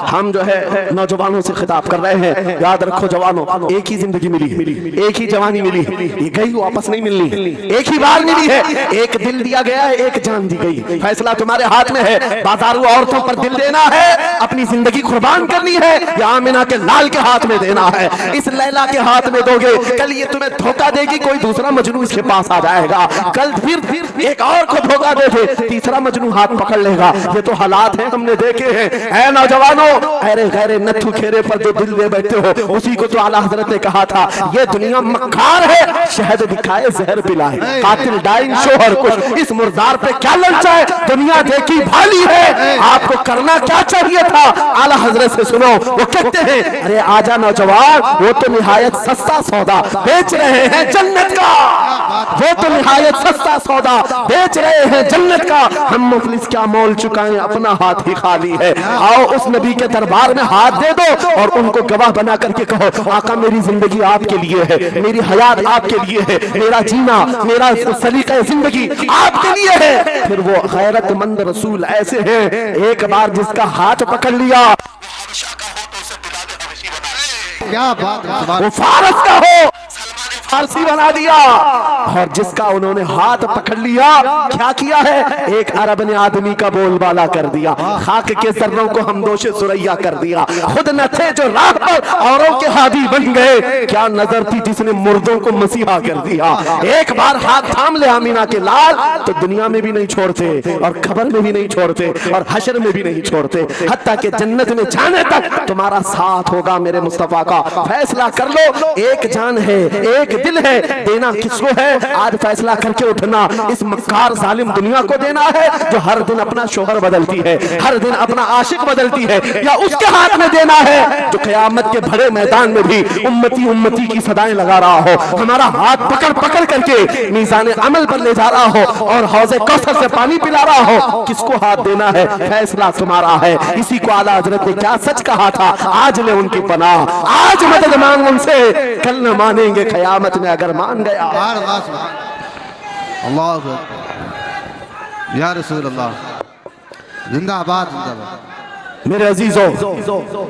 हम जो है नौजवानों से खिताब कर रहे हैं, याद रखो जवानों, एक ही जिंदगी मिली है, एक ही जवानी मिली है, ये गई वापस नहीं मिलनी, एक ही बार मिली है। एक दिल दिया गया है, एक जान दी गई, फैसला तुम्हारे हाथ में है। बाजारू औरतों पर दिल देना है, अपनी जिंदगी कुर्बान करनी है, या आमिना के लाल के हाथ में देना है। इस लैला के हाथ में दोगे, कल ये तुम्हें धोखा देगी, कोई दूसरा मजनू इसके पास आ जाएगा, कल फिर एक और को धोखा दे, तीसरा मजनू हाथ पकड़ लेगा। ये तो हालात है, हमने देखे हैं। ऐ नौजवानों, अरे गैरे नत्थु खेरे पर जो दिल दे बैठे हो, उसी को तो आला हजरत ने कहा था, ये दुनिया मक्कार है, शहद दिखाए जहर पिलाए, कातिल डाइन शोहर कुछ, इस मुर्दार पे क्या ललचाए, दुनिया देखी भाली है, आपको करना क्या चाहिए था? आला हजरत से सुनो, वो कहते हैं, अरे आजा नौजवान, वो तो निहायत सस्ता सौदा बेच रहे हैं जन्नत का, वो तो निहायत सस्ता सौदा बेच रहे हैं जन्नत का, हम मुफलिस क्या मोल चुकाएं, अपना हाथ ही खाली है। आओ उस नबी के दरबार में हाथ दे दो और उनको गवाह बना करके कहो, आका मेरी जिंदगी आपके लिए है, मेरी हयात आपके लिए है, मेरा जीना, मेरा सलीका जिंदगी आपके लिए है। फिर वो गैरतमंद रसूल ऐसे हैं, एक बार जिसका हाथ पकड़ लिया, क्या बात है, वो फारस का हो, फारसी बना दिया, और जिसका उन्होंने हाथ पकड़ लिया, क्या किया है? एक अरब ने आदमी का बोलबाला कर दिया, खाक के जर्रों को हमदोशे सुरैया कर दिया, खुद न थे जो राह पर औरों के हादी बन गए, क्या नजर थी जिसने मुर्दों को मसीहा कर दिया। एक बार हाथ थाम ले आमीना के लाल, तो दुनिया में भी नहीं छोड़ते, और खबर में भी नहीं छोड़ते, और हशर में भी नहीं छोड़ते, हत्ता के जन्नत में जाने तक तुम्हारा साथ होगा। मेरे मुस्तफा का फैसला कर लो, एक जान है, एक दिल है, देना किसको है? आज फैसला करके उठना, इस मक्कार जालिम दुनिया को देना है, जो हर दिन अपना शोहर बदलती है, हर दिन अपना आशिक बदलती है, या उसके हाथ में देना है जो क़यामत के भरे मैदान में भी उम्मती उम्मती की सदाएं लगा रहा हो, हमारा हाथ पकड़ पकड़ करके मीज़ान अमल पर ले जा रहा हो, और हौज़े कौसर से पानी पिला रहा हो। किसको हाथ देना है? फैसला तुम्हारा है। इसी को आला हज़रत ने क्या सच कहा था, आज ले उनकी पनाह, आज मदद मांग उनसे, कल न मानेंगे क़यामत में अगर मान गया। अल्लाह या रसूल अल्लाह, जिंदाबाद जिंदाबाद। मेरे अजीजों,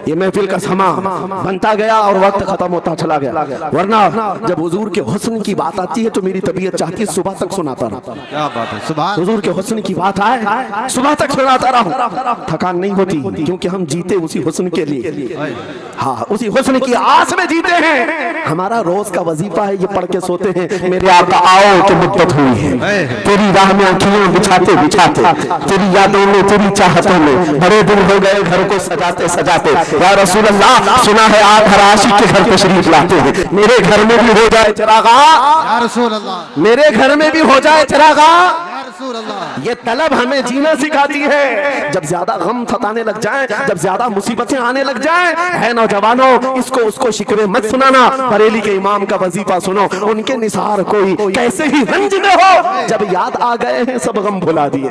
ये महफिल का समा बनता गया और वक्त खत्म होता चला गया, वरना जब हुजूर के हुस्न की बात आती है तो मेरी तबीयत चाहती है सुबह तक सुनाता रहता। क्या बात है, सुभान। हुजूर के हुस्न की बात आए, सुबह तक सुनाता रहूं, थकान नहीं होती, क्योंकि हम जीते उसी हुस्न के लिए। हाँ, उसी हुस्न की आस में जीते हैं। हमारा रोज का वजीफा है, ये पढ़ के सोते हैं, मेरे आका आओ कि मुद्दत हुई है, तेरी राह में आँखियों बिछाते बिछाते, तेरी यादों में, तेरी चाहतों में बड़े दिन हो गए घर को सजाते सजाते। या रसूल अल्लाह, सुना है आप हर आशिक के घर तशरीफ लाते हैं, मेरे घर में भी हो जाए चिरागा, या रसूल अल्लाह, मेरे घर में भी हो जाए चिरागा। या रसूल अल्लाह, ये तलब हमें जीना सिखाती है। जब ज्यादा गम सताने लग जाए, जब ज्यादा मुसीबतें आने लग जाए, है नौजवानों, इसको उसको शिकवे मत सुनाना, बरेली के इमाम का वजीफा सुनो, उनके निसार कोई कैसे ही रंज में हो, जब याद आ गए हैं सब गम भुला दिए।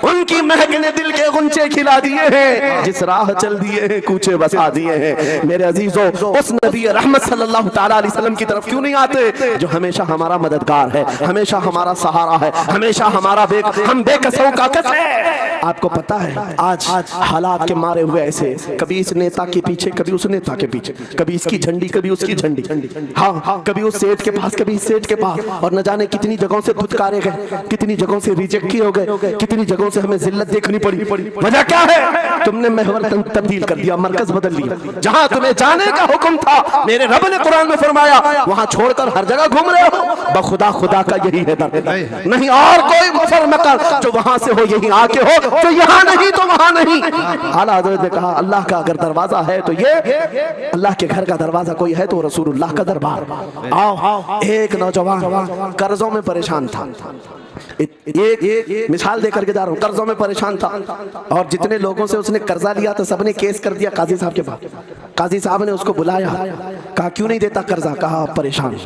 उनकी महक ने दिल के गुंचे खिला दिए हैं, जिस राह चल दिए हैं कूचे बसा दिए हैं। मेरे अजीजों, उस नबी रहमत सल्लल्लाहु ताला अलैहि वसल्लम की तरफ क्यों नहीं आते जो हमेशा हमारा मददगार है, हमेशा हमारा सहारा है, हमेशा हमारा हम बेकसों का कस है। आपको पता है आज हालात के मारे हुए ऐसे, कभी इस नेता के पीछे, कभी उस नेता के पीछे, कभी इसकी झंडी, कभी उसकी झंडी, हाँ, कभी उस सेठ के पास, कभी इस सेठ के पास, और न जाने कितनी जगहों से धुतकारे गए, कितनी जगहों से रिजेक्ट हो गए, कितनी जगहों से हमें जिल्लत देखनी पड़ी। वजह क्या है? तुमने महवर तब्दील कर दिया, मरकज बदल लिया। जहां तुम्हें जाने का हुक्म था, मेरे रब ने कुरान में फरमाया, वहां छोड़कर हर जगह घूम रहे हो। बखुदा खुदा का यही है दर, नहीं और कोई मुफर मकर जो वहां से हो यही आके हो, तो यहाँ नहीं तो वहां नहीं। आला हज़रत ने कहा, अल्लाह का अगर दरवाजा है तो ये अल्लाह के घर का दरवाजा कोई है तो रसूलुल्लाह का दरबार। आओ, एक नौजवान कर्जों में परेशान था, एक मिसाल देकर के जा रहा हूं, कर्जों में परेशान था और जितने लोगों से उसने कर्जा लिया तो सबने केस कर दिया काजी साहब के पास। काजी साहब ने उसको बुलाया, कहा क्यों नहीं देता कर्जा? कहा परेशान,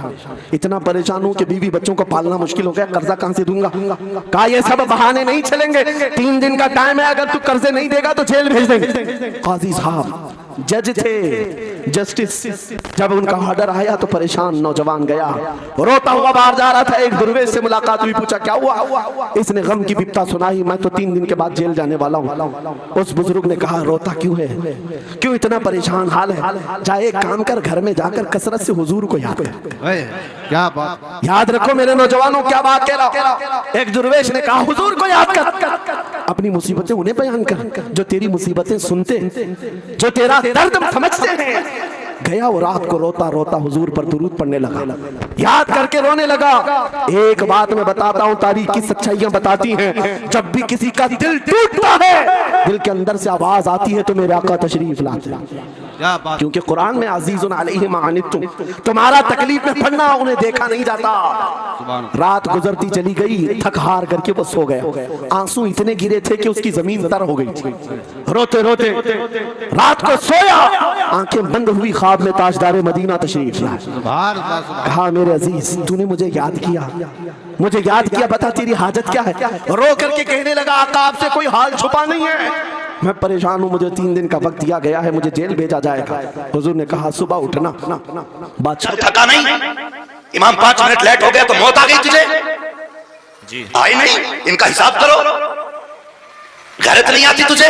इतना परेशान हूं कि बीवी बच्चों को पालना मुश्किल हो गया, कर्जा कहां से दूंगा? कहा ये सब बहाने नहीं चलेंगे, 3 दिन का टाइम है, अगर तू कर्जे नहीं देगा तो जेल भेज देंगे। काजी साहब जज थे, जस्टिस, जब उनका ऑर्डर आया तो परेशान नौजवान गया, रोता हुआ बाहर जा रहा था। एक दुर्वेश से मुलाकात हुई, पूछा क्या हुआ? इसने गम की बिपता सुनाई, मैं तो 3 दिन के बाद जेल जाने वाला हूँ। उस बुजुर्ग ने कहा, रोता क्यों है, क्यों इतना परेशान हाल है? जाए एक काम कर, घर में जाकर कसरत से हुजूर को याद कर। क्या बात, याद रखो मेरे नौजवानों, क्या बात कह रहा हूं। एक दुर्वेश ने कहा, हुजूर को याद कर, अपनी मुसीबतें उन्हें बयान कर जो तेरी मुसीबतें सुनते, जो तेरा दर्द समझते हैं। गया वो रात को रोता रोता हुजूर पर दुरूद पढ़ने लगा, याद करके रोने लगा। एक बात मैं बताता हूँ, तारीख की सच्चाइयां बताती हैं, जब भी किसी का दिल टूटता है, दिल के अंदर से आवाज आती है तो मेरे आका तशरीफ लाते हैं। क्योंकि कुरान में अजीजुन अलैहि मा अनित्तुम, तुम्हारा तकलीफ में पड़ना उन्हें देखा नहीं जाता। रात गुजरती चली गई, थक हार करके वो सो गया, आंसू इतने गिरे थे कि उसकी जमीन तर हो गई। रोते रोते रात को सोया, आंखें बंद हुई, ख्वाब में ताजदार मदीना तशरीफ लाए। कहा मेरे अजीज, तूने मुझे याद किया, मुझे याद किया, बता तेरी हाजत क्या है? रो करके कहने लगा, आका आपसे कोई हाल छुपा नहीं है, मैं परेशान हूं, मुझे 3 दिन का वक्त दिया गया है, मुझे जेल भेजा जाएगा। हुजूर ने कहा, सुबह उठना, बादशाह थका नहीं, इमाम 5 मिनट लेट हो गया तो मौत आ गई तुझे? जी आई नहीं, इनका हिसाब करो, गैरत नहीं आती तुझे?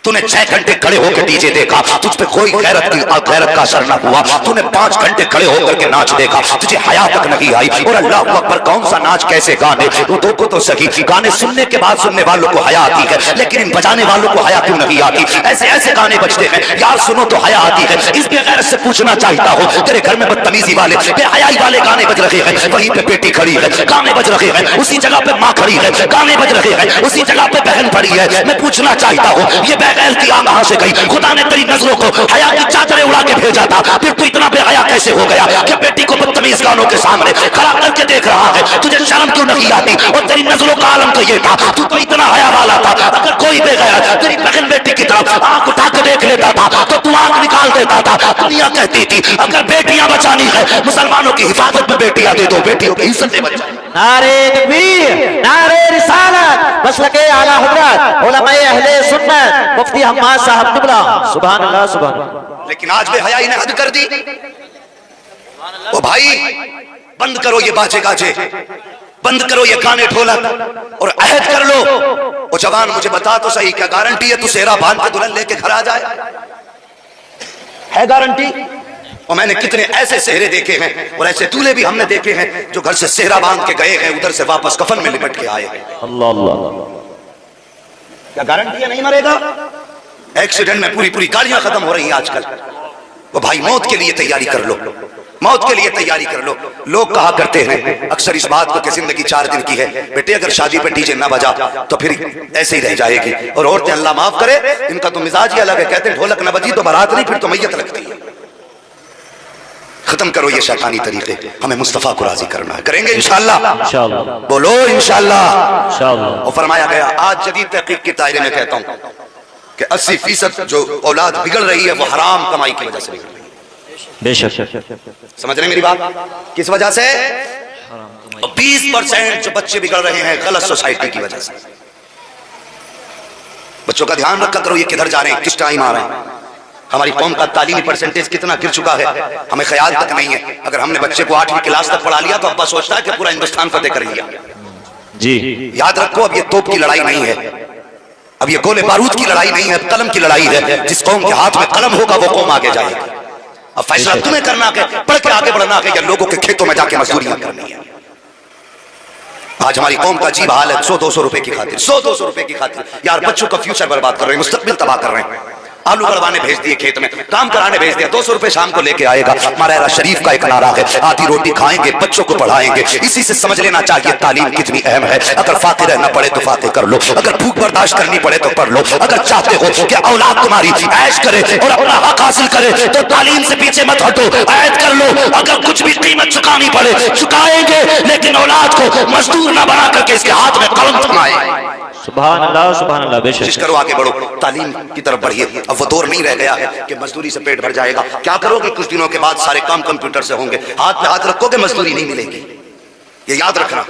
तूने 6 घंटे खड़े होकर डीजे देखा, तुझ पे कोई गैरत का असर न हुआ। तूने 5 घंटे खड़े होकर के नाच देखा, तुझे हया तक नहीं आई। और अल्लाह अकबर, कौन सा नाच, कैसे गाने, वो देखो तो सही। गाने सुनने के बाद सुनने वालों को हया आती है, लेकिन इन बजाने वालों को हया क्यों नहीं आती? ऐसे ऐसे गाने बजते हैं यार, सुनो तो हया आती है। इस बेगैरत से पूछना चाहता हूँ, तेरे घर में बदतमीजी वाले, बेहयाई वाले गाने बज रहे हैं, वहीं पे बेटी खड़ी है, गाने बज रहे हैं, उसी जगह पे माँ खड़ी है, गाने बज रहे हैं, उसी जगह पे बहन खड़ी है। मैं पूछना चाहता हूँ, ये बेगैरती आ कहां से गई? खुदा ने तेरी नजरों को हया की चादरें उड़ा के भेजा था, फिर तू इतना बेहया कैसे हो गया कि बेटी को बदतमीज गानों के सामने खड़ा करके देख रहा है? तुझे शर्म क्यों नहीं आती? और तेरी नजरों का आलम तो ये था, तू तो इतना हया वाला था, अगर कोई बेगैरत तेरी बहन बेटी की तरफ आंख उठा के देख लेता था तो तू आंख निकाल देता था। दुनिया कहती थी अगर बेटियां बचानी है, मुसलमानों की हिफाजत में बेटियां दे दो, बेटियों की इज्जत बच जाए। नारे तकबीर, नारे रिसालत, मसलके आला हज़रत, उलमाए अहले सुन्नत, मुफ्ती हम्माद साहब किबला, सुभान अल्लाह सुभान अल्लाह। लेकिन आज बेहयाई ने हद कर दी। ओ भाई, बंद करो ये बाजे गाजे, बंद करो ये गाने ढोलक और अहद कर लो। ओ जवान, मुझे बता तो सही, क्या गारंटी है तू सेहरा बांध के दुल्हन लेके घर आ जाए? है गारंटी? और मैंने कितने ऐसे सेहरे देखे हैं और ऐसे दूल्हे भी हमने देखे हैं जो घर से सेहरा बांध के गए हैं, उधर से वापस कफन में लिपट के आए हैं। अल्लाह अल्लाह, क्या गारंटी है नहीं मरेगा? एक्सीडेंट में पूरी पूरी गाड़ियां खत्म हो रही हैं आजकल। वो भाई, मौत के लिए तैयारी कर लो, मौत के लिए तैयारी कर लो। लोग कहा करते हैं अक्सर इस बात को कि जिंदगी 4 दिन की है, बेटे अगर शादी पे डीजे ना बजा तो फिर ऐसे ही रह जाएगी। और औरतें, अल्लाह माफ करे, इनका तो मिजाज ही अलग है, कहते हैं ढोलक न बजी तो बारात नहीं, फिर तो मैयत लगती है। खत्म करो ये शैतानी तरीके, हमें मुस्तफा को राजी करना है, करेंगे इंशाअल्लाह, इंशाअल्लाह, बोलो इंशाअल्लाह, इंशाअल्लाह। और फरमाया गया, आज जदीद तहकीक के दायरे में कहता हूं कि 80% जो औलाद बिगड़ रही है वो हराम कमाई की वजह से बिगड़ रही है। बेशक, समझ रहे मेरी बात? किस वजह से? 20% जो बच्चे बिगड़ रहे हैं गलत सोसाइटी की वजह से। बच्चों का ध्यान रखा करो, ये किधर जा रहे हैं, किस टाइम आ रहे हैं। हमारी कौम का तालीमी परसेंटेज कितना गिर चुका है, हमें ख्याल तक नहीं है। अगर हमने बच्चे को 8वीं क्लास तक पढ़ा लिया तो अब्बा सोचता है कि पूरा हिंदुस्तान फतेह कर लिया। जी याद रखो, अब ये तोप की लड़ाई नहीं है, अब ये गोले बारूद की लड़ाई नहीं है, अब कलम की लड़ाई है। जिस कौम के हाथ में कलम होगा वो कौम आगे जाएगी। अब फैसला तुम्हें करना है, पढ़ के आगे बढ़ना है या लोगों के खेतों में जाके मजदूरियां करनी है। आज हमारी कौम का अजीब हाल है, 100-200 रुपए की खातिर, 100-200 रुपए की खातिर यार बच्चों का फ्यूचर बर्बाद कर रहे हैं, मुस्तकबिल तबाह कर रहे हैं। आलू गड़वाने भेज दिए खेत में, काम कराने भेज दिया, 200 रुपए शाम को लेके आएगा। हमारा शरीफ का एक नारा है, आधी रोटी खाएंगे बच्चों को पढ़ाएंगे। इसी से समझ लेना चाहिए तालीम कितनी अहम है। अगर फाते रहना पड़े तो फाते कर लो, अगर भूख बर्दाश्त करनी पड़े तो पढ़ लो। अगर चाहते हो कि औलाद तुम्हारी ऐश करे और अपना हक हासिल करे तो तालीम से पीछे मत हटो, ऐद कर लो। अगर कुछ भी कीमत चुकानी पड़े चुकाएंगे, लेकिन औलाद को मजदूर ना बना करके इसके हाथ में कलम थमाए। सुभान अल्लाह बेशक। कोशिश करो आगे बढ़ो, तालीम की तरफ बढ़िए। अब वो दौर नहीं रह गया है कि मजदूरी से पेट भर जाएगा। क्या करोगे, कुछ दिनों के बाद सारे काम कंप्यूटर से होंगे, हाथ पे हाथ रखोगे मजदूरी नहीं मिलेगी, ये याद रखना।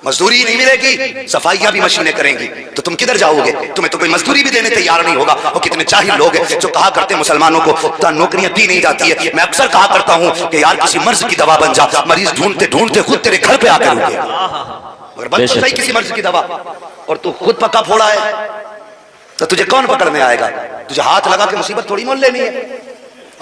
मजदूरी नहीं मिलेगी, सफाइयां भी मशीनें करेंगी, तो तुम किधर जाओगे? तुम्हें तो कोई मजदूरी भी देने तैयार नहीं होगा। और कितने जाहिल लोग हैं जो कहा करते हैं मुसलमानों को नौकरियां दी नहीं जाती है। मैं अक्सर कहा करता हूं कि यार किसी मर्ज की दवा बन जा, मरीज ढूंढते ढूंढते खुद तेरे घर पे आकर रुके। बन तो सही किसी मर्ज की दवा, और तू खुद पक्का फोड़ा है तो तुझे कौन पकड़ने आएगा? तुझे हाथ लगा के मुसीबत थोड़ी मोल लेनी है।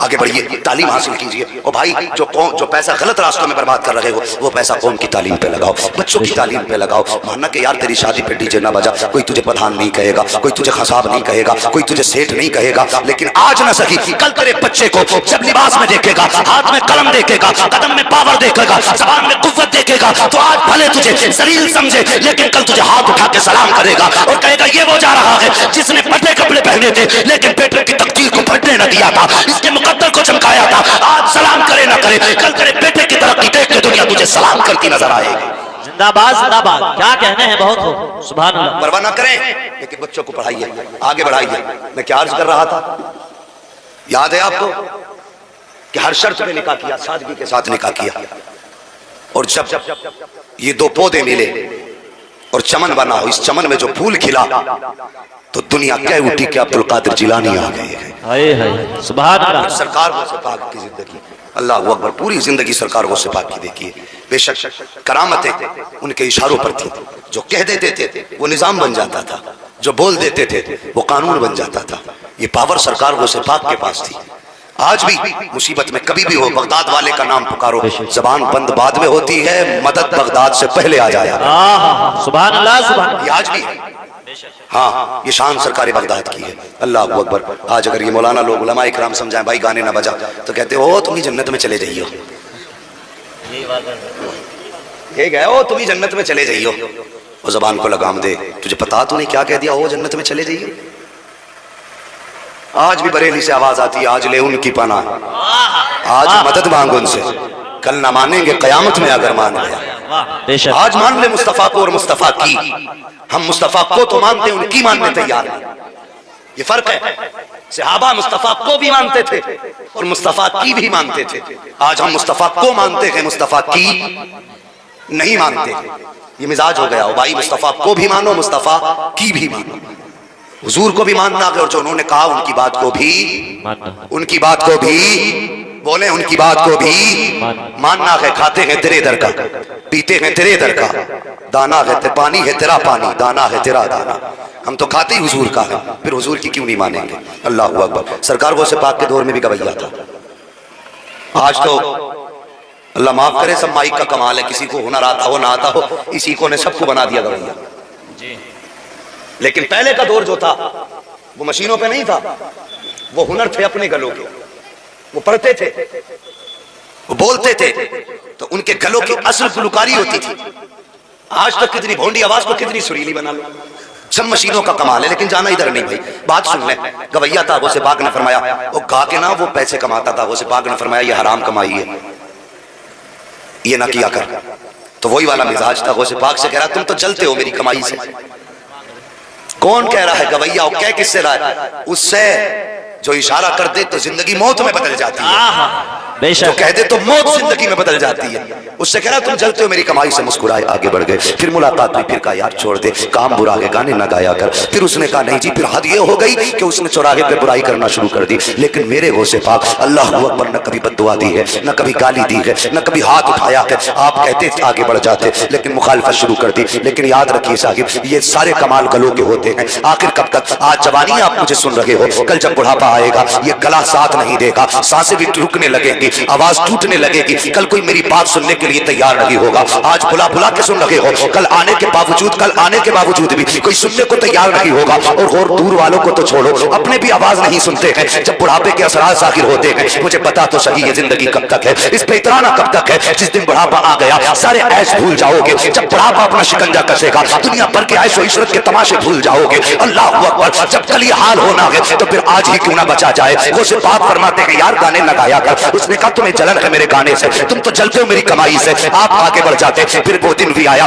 आगे बढ़िए, तालीम हासिल कीजिए। और भाई जो पैसा गलत रास्तों में बर्बाद कर रहे हो वो पैसा कौम की तालीम पे लगाओ, बच्चों की तालीम पे लगाओ। मानना कि यार तेरी शादी पे डीजे ना बजा, कोई तुझे प्रधान नहीं कहेगा, कोई तुझे खसाब नहीं कहेगा, कोई तुझे सेठ नहीं कहेगा, लेकिन आज ना सही कल तेरे बच्चे को जब लिबास में देखेगा, हाथ में कलम देखेगा, कदम में पावर देखेगा, जबान में कुव्वत देखेगा, तो आज भले तुझे जलील समझे, लेकिन कल तुझे हाथ उठा के सलाम करेगा और कहेगा ये वो जा रहा है जिसने फटे कपड़े पहने थे लेकिन बेटे की तकदीर को फटने न दिया था, इसके मुकद्दर को चमकाया था। आज सलाम करे ना करे, कल तेरे बेटे की तरक्की देख के दुनिया तुझे सलाम करती नजर आएगी। जिंदाबाद जिंदाबाद, क्या कहने हैं, बहुत हो। सुभान अल्लाह। परवाह ना करें, लेकिन बच्चों को पढ़ाइए, आगे बढ़ाइए। मैं क्या अर्ज कर रहा था, याद है आपको कि हर शर्त पे निकाह किया, सादगी के साथ निकाह किया, और जब ये दो पौधे मिले और चमन बना हो, इस चमन में जो फूल खिला तो दुनिया कह उठी कि अब्दुल कादिर जिलानी आ गए हैं। हाय हाय, सुभान अल्लाह। सरकार वो से पाक की जिंदगी, अल्लाह अकबर, पूरी जिंदगी सरकार वो से पाक की देखिए। बेशक करामतें उनके इशारों पर थी, जो कह देते थे वो निजाम बन जाता था, जो बोल देते थे वो कानून बन जाता था। ये पावर सरकार वो से पाक के पास थी। आज भी मुसीबत में कभी भी हो बगदाद वाले का नाम पुकारो, जबान बंद बाद में होती है, मदद बगदाद से पहले आ जाया। सुभान अल्लाह सुभान। ये आज भी है, हाँ, ये शान सरकार बगदाद की है। अल्लाह अकबर। आज अगर ये मौलाना लोग उलमा इकराम समझाएं भाई गाने ना बजा, तो कहते हो तुम ही जन्नत में चले जाइयो, ये गए हो तुम ही जन्नत में चले जाइयो। वो जबान को लगाम दे, तुझे पता तूने क्या कह दिया, हो जन्नत में चले जाइयो। आज भी बरेली से आवाज आती है, आज ले उनकी पनाह, आज मदद मांग उनसे, कल ना मानेंगे कयामत में अगर मान गया। आज मान ले मुस्तफा को और मुस्तफा की, हम मुस्तफा को तो मानते उनकी मानने तैयार हैं। ये फर्क है, सहाबा मुस्तफा को भी मानते थे और मुस्तफा की भी मानते थे। आज हम मुस्तफा को मानते हैं, मुस्तफा की नहीं मानते। ये मिजाज हो गया हो भाई, मुस्तफा को भी मानो मुस्तफा की भी मानो। हुजूर को भी मानना है और जो उन्होंने कहा उनकी बात को भी, उनकी बात को भी बोले, उनकी बात को भी मानना है। खाते हैं तेरे दर का, पीते हैं तेरे दर का, दाना है पानी है तेरा पानी, दाना है तेरा दाना। हम तो खाते ही हुजूर का है, फिर हुजूर की क्यों नहीं मानेंगे? अल्लाह अकबर। सरकार वो से पाक के दौर में भी गवैया था। आज तो अल्लाह माफ करे, सब माइक का कमाल है, किसी को हुनर आता हो ना आता हो, इसी को ने सबको बना दिया गवैया। लेकिन पहले का दौर जो था वो मशीनों पे नहीं था, वो हुनर थे अपने गलों के, वो पढ़ते थे, वो बोलते थे, तो उनके गलों की असल गुलकारी होती थी। आज तक कितनी भोंडी आवाज को कितनी सुरीली बना लो, सब मशीनों का कमाल है। लेकिन जाना इधर नहीं भाई, बात सुन ले। गवैया था, वो से पाक ने फरमाया, वो गा के ना वो पैसे कमाता था, वो से पाक ने फरमाया ये हराम कमाई है, ये ना किया कर। तो वही वाला मिजाज था, वो से पाक से कह रहा तुम तो जलते हो मेरी कमाई से। कौन कह रहा है? गवैया। और कह किससे रहा है? उससे जो इशारा कर दे तो जिंदगी मौत में बदल जाती है। बेशक। जो कह दे तो मौत जिंदगी में बदल जाती है। उससे कह रहा तुम जलते हो मेरी कमाई से, मुस्कुराए आगे बढ़ गए। फिर मुलाकात हुई, फिर कहा यार छोड़ दे, काम बुरा है, गाने ना गाया कर। फिर उसने कहा नहीं जी, फिर हद ये हो गई कि उसने चौराहे पे बुराई करना शुरू कर दी। लेकिन मेरे गौसे पाक अल्लाह अकबर न कभी बद्दुआ दी है, न कभी गाली दी है, न कभी हाथ उठाया है। आप कहते आगे बढ़ जाते, लेकिन मुखालफत शुरू कर दी। लेकिन याद रखिए साहिब, ये सारे कमाल गलों के होते हैं। आखिर कब तक? आज जवानी आप मुझे सुन रहे हो, कल जब बुढ़ापा आएगा ये गला साथ नहीं देगा, सांसें भी रुकने लगेंगी, आवाज टूटने लगेगी। कल कोई मेरी बात सुनने के लिए तैयार नहीं होगा। आज बुला बुला के सुन रहे हो, कल आने के बावजूद भी कोई सुनने को तैयार नहीं होगा। और दूर वालों को तो छोड़ो, अपने भी आवाज नहीं सुनते हैं। जब बुढ़ापे के असरात जाहिर होते हैं, मुझे पता तो सही ये जिंदगी कब तक है, इस पे इतराना कब तक है। जिस दिन बुढ़ापा आ गया सारे ऐश भूल जाओगे। जब बुढ़ापा अपना शिकंजा कसेगा, दुनिया भर के ऐश व इशरत के तमाशे भूल जाओगे। अल्लाह अकबर। जब कल ये हाल होना है तो फिर आज ही क्यों ना बचा जाए। वो से बात फरमाते हैं यार गाने न गाया कर। उसने कहा तुम्हें जलन है मेरे गाने से, तुम तो जलते हो मेरी कमाई से। आप आगे बढ़ जाते। फिर वो दिन भी आया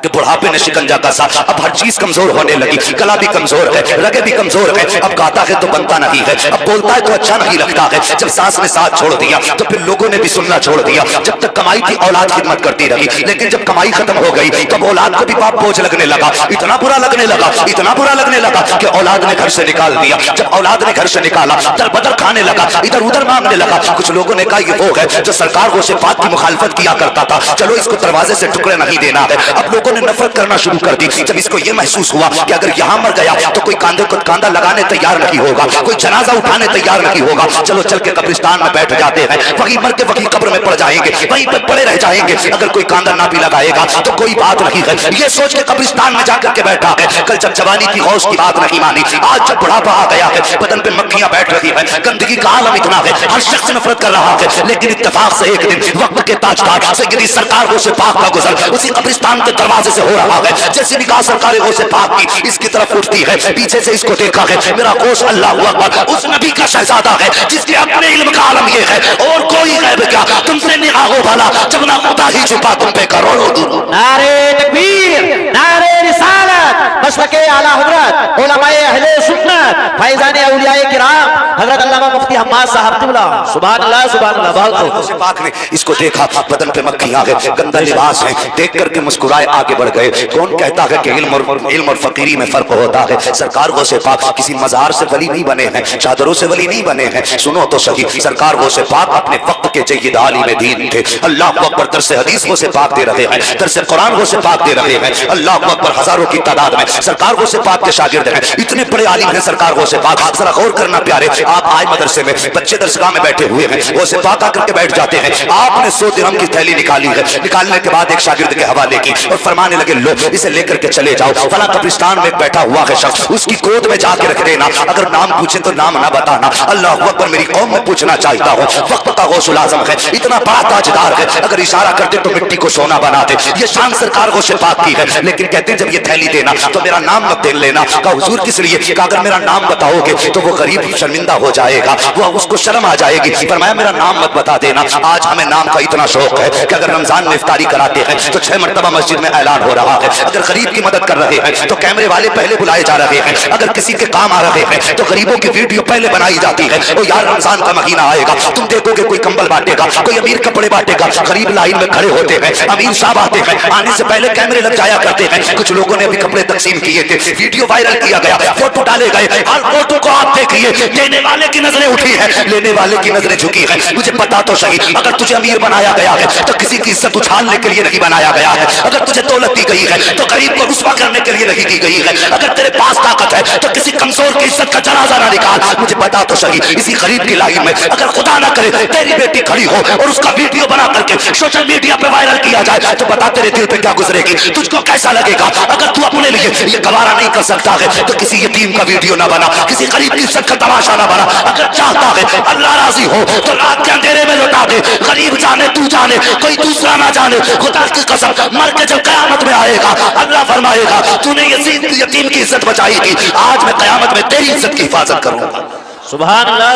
कि बुढ़ापे ने शिकंजा कसा। अब हर चीज कमजोर होने लगी, गला भी कमजोर है, रगे भी कमजोर है। अब गाता है तो बनता नहीं है, अब बोलता है तो अच्छा नहीं लगता है। जब सास ने साथ छोड़ दिया तो फिर लोगों ने भी सुनना छोड़ दिया। जब तक कमाई थी औलाद खिदमत करती रही, लेकिन जब कमाई खत्म हो गई तब औलाद को भी बाप बोझ लगने लगा। इतना बुरा लगने लगा, इतना बुरा लगने लगा कि औलाद ने घर से निकाल दिया। जब औलाद ने घर से निकाला, दर बदर खाने लगा, इधर उधर मांगने लगा। कुछ लोगों ने कहा ये वो है जो सरकार गौसे पाक की मुखालफत किया करता था, चलो इसको दरवाजे से टुकड़े नहीं देना है। अब लोगों ने नफरत करना शुरू कर दी। जब इसको ये महसूस हुआ कि अगर यहाँ मर गया तो कोई कांधे को कांधा लगाने तैयार नहीं होगा, कोई जनाजा उठाने तैयार नहीं होगा, चलो चल के कब्रिस्तान में बैठ जाते हैं, वहीं मर के वहीं कब्र में पड़ जाएंगे, वहीं पे पड़े रह जाएंगे। अगर कोई कांधा ना भी लगाएगा तो कोई बात नहीं है। ये सोच के कब्रिस्तान में जाकर के बैठा है। कल जब जवानी की गौस की बात नहीं मानी, आज जब बुढ़ापा आ गया है, बदन पे मक्खियां बैठ रही है, गंदगी का आलम इतना है, हर शख्स नफरत कर रहा है। लेकिन इत्तेफाक से एक दिन वक्त के ताजदार सैयदी सरकार गौसे पाक का गुजर उसी कब्रिस्तान के दरवाजे से हो रहा है। जैसे निगाह सरकार गौसे पाक की इसकी तरफ उठती है, पीछे से इसको देखा है, मेरा गौस अल्लाह अकबर उस नबी का शहजादा है जिसके अपने इल्म का आलम ये है, और कोई गैब क्या तुमसे निगाहों भला, जब ना खुदा ही छुपा तुम पे करोड़ों दूर। नारे तकबीर, नारे रिसालत, मसलके आला हजरत उलमाए अहले सुन्नत फैजान औलियाए किराम हजरत अल्लामा मुफ्ती हम्माद साहब किबला सुभान अल्लाह सुभान अल्लाह। बहुत पाक ने इसको देखा, बदन पे मक्खियां है, गंदा लिबास है, देख करके मुस्कुराए आगे बढ़ गए। कौन कहता है कि इल्म और फकीरी में फर्क होता है? सरकार गौसे पाक किसी मजार से वली नहीं बने हैं, चादरों से वली नहीं बने हैं। सुनो तो सही, सरकार गौसे पाक अपने वक्त के जय्यद आलिम दीन थे। अल्लाह अकबर दरस हदीस गौसे पाक दे रहे हैं, दरस कुरान गौसे पाक दे रहे हैं। अल्लाह अकबर हजारों की तादाद में सरकार गौसे पाक के शागिर्द हैं। इतने बड़े आलिम हैं सरकार गौसे पाक। जरा गौर करना प्यारे, आप आए मदरसे में, बच्चे दरसगाह में बैठे हुए हैं, गौसे पाक आकर के बैठ जाते हैं। आपने 100 दिरहम की थैली निकाली है, निकालने के बाद एक शागिर्द के हवाले की और फरमाने लगे लो इसे लेकर के चले जाओ, फला कब्रिस्तान में बैठा हुआ है शख्स, उसकी गोद में जाके रख देना, अगर नाम पूछे तो नाम ना बताना। अल्लाह अकबर, मेरी कौम में पूछना चाहता हूँ, वक्त का गौसुल आजम है, इतना बड़ा ताजदार है, अगर इशारा करते तो मिट्टी को सोना बना दे। ये शान सरकार गौसे पाक की है। लेकिन कहते हैं जब ये थैली देना तो मेरा नाम मत दे लेना। कहा हुजूर किस लिए? कहा अगर मेरा नाम बताओगे तो वो गरीब शर्मिंदा हो जाएगा, वो उसको शर्म आ जाएगी। फरमाया मेरा नाम मत बता देना। आज हमें नाम का इतना शौक है कि अगर रमजान में इफ्तारी कराते हैं तो 6 मरतबा मस्जिद में ऐलान हो रहा है। अगर गरीब की मदद कर रहे हैं तो कैमरे वाले पहले बुलाए जा रहे हैं। अगर किसी के काम आ रहे हैं तो गरीबों की वीडियो पहले बनाई जाती है। ओ यार रमजान का महीना आएगा, तुम देखोगे कोई कंबल बांटेगा, कोई अमीर कपड़े बांटेगा, गरीब लाइन में खड़े होते हैं, अमीर साहब आते हैं, आने से पहले कैमरे लग जाया करते हैं। कुछ लोगों ने भी कपड़े तकसीम किए थे, वीडियो वायरल किया गया, फोटो डाले गए, हर फोटो को आप देखिए, देने वाले की नजरें उठी है, लेने वाले की नजरें झुकी है। मुझे पता तो सही, अगर तुझे अमीर बनाया गया है तो किसी की इज्जत उछालने के लिए नहीं बनाया गया है। अगर तुझे दौलत दी गई है तो गरीब को रुस्वा करने के लिए नहीं दी गई है। अगर तेरे पास ताकत है तो किसी कमजोर की इज्जत का जनाजा ना निकाल। मुझे पता तो सही, इसी गरीब की लाइन में अगर खुदा ना करे तेरी बेटी खड़ी हो और उसका वीडियो बना करके सोशल मीडिया पे वायरल किया जाए तो बता तेरे दिल पे क्या गुजरेगी, तुझको कैसा लगेगा। अगर तू अपने लिए ये गवारा नहीं कर सकता है तो किसी यतीम का वीडियो ना बना, किसी गरीब की इज्जत का तमाशा ना बना। अगर चाहता है अल्लाह राजी हो तो रात के अंधेरे में लौटा दे, गरीब जाने तू जाने कोई दूसरा ना जाने। खुदा की कसम, मर के जब कयामत में आएगा अल्लाह फरमाएगा तूने यतीम की इज्जत बचाई थी, आज मैं कयामत में तेरी इज्जत की हिफाजत करूंगा। सुभान अल्लाह,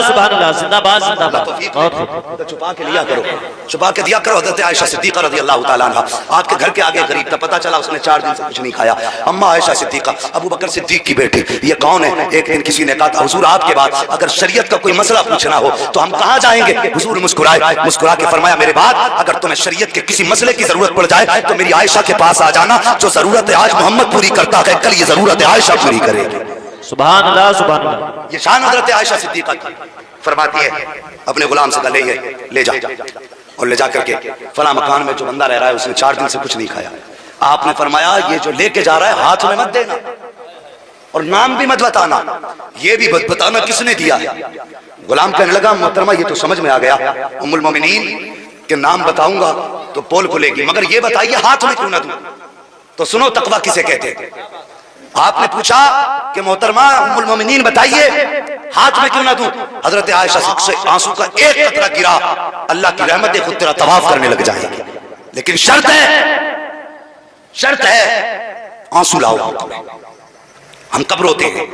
जिंदाबाद जिंदाबाद। बहुत खूब। तो छुपा के लिया करो, छुपा के दिया करो। हज़रत आयशा सिद्दीक़ा रज़ी अल्लाह तआला अन्हा आपके घर के आगे गरीब था, पता चला उसने 4 दिन से कुछ नहीं खाया। अम्मा आयशा सिद्दीक़ा, अबू बकर सिद्दीक की बेटी, ये कौन है? एक दिन किसी ने कहा, हुजूर आपके बाद अगर शरीयत का कोई मसला पूछना हो तो हम कहाँ जाएंगे? हुजूर मुस्कुराए, मुस्कुरा के फरमाया, मेरे बाद अगर तुम्हें शरीयत के किसी मसले की जरूरत पड़ जाए तो मेरी आयशा के पास आ जाना। जो जरूरत आज मोहम्मद पूरी करता है, कल ये जरूरत आयशा पूरी करेगी। सुभान अल्लाह, सुभान अल्लाह। ये शान हज़रत आयशा सिद्दीक़ा की। फरमाती है अपने गुलाम से ले जा और ले जा करके फला मकान में जो बंदा रह रहा है उसने 4 दिन से कुछ नहीं खाया। आपने फरमाया ये जो लेके जा रहा है हाथ में मत देना और नाम भी मत बताना। ये भी बताना किसने दिया है। गुलाम कहने लगा, मोहतरमा ये तो समझ में आ गया, उम्मुल मोमिनीन के नाम बताऊंगा तो पोल खुलेगी, मगर ये बताइए हाथ में क्यों ना दूं? तो सुनो तकवा किसे कहते हैं। आपने पूछा कि मोहतरमा उम्मुल मोमिनीन बताइए हाथ में क्यों ना दूं? हजरत आयशा से आंसू का एक कतरा गिरा, अल्लाह की रहमत खुद तेरा तवाफ करने लग जाएगी, लेकिन शर्त है आंसू लाओ। हम कब रोते हैं?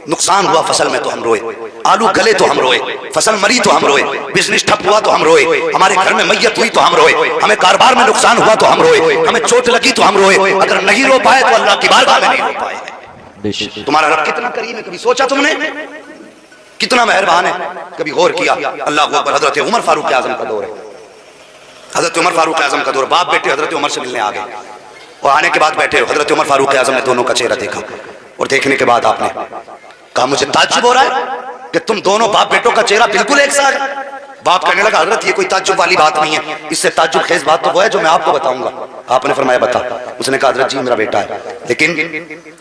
नुकसान हुआ फसल में तो हम रोए, आलू गले तो हम रोए, फसल मरी तो हम रोए, बिजनेस ठप हुआ तो हम रोए, हमारे घर में मैयत हुई तो हम रोए, हमें कारोबार में नुकसान हुआ तो हम रोए, हमें चोट लगी तो हम रोए। अगर नहीं रो पाए तो अल्लाह की बारगाह में नहीं रो पाए। तुम्हारा रब कितना करीम है, कभी सोचा तुमने? कितना मेहरबान है, कभी गौर किया? अल्लाह अकबर। हजरत उमर फारूक आजम का दौर है, हजरत उमर फारूक आजम का दौर। बाप बेटे हजरत उमर से मिलने आ गए और आने के बाद बैठे हजरत उमर फारूक आजम ने दोनों का चेहरा देखा और देखने के बाद आपने कहा, मुझे ताज्जुब हो रहा है कि तुम दोनों बाप बेटों का चेहरा बिल्कुल एक सा है। बाप कहने लगा, हजरत ये कोई ताज्जुब वाली बात नहीं है, इससे ताज्जुब खेज बात तो वो है जो मैं आपको बताऊंगा। आपने फरमाया बता। उसने कहा, हजरत जी मेरा बेटा है, लेकिन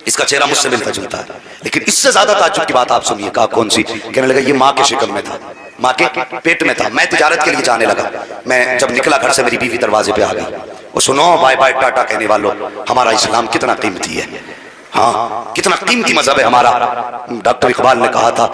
इसका चेहरा मुझसे मिलता जुलता है, लेकिन इससे ज्यादा ताज्जुब की बात आप सुनिए। कहा कौन सी? कहने लगा, ये माँ के शिकल में था, माँ के पेट में था। मैं तिजारत के लिए जाने लगा, मैं जब निकला घर से मेरी बीवी दरवाजे पे आ गई। और सुनो बाय बाय टाटा कहने वालों, हमारा इस्लाम कितना कीमती है। हाँ, कितना कीमती मजहब है हमारा। डॉक्टर इकबाल ने कहा था,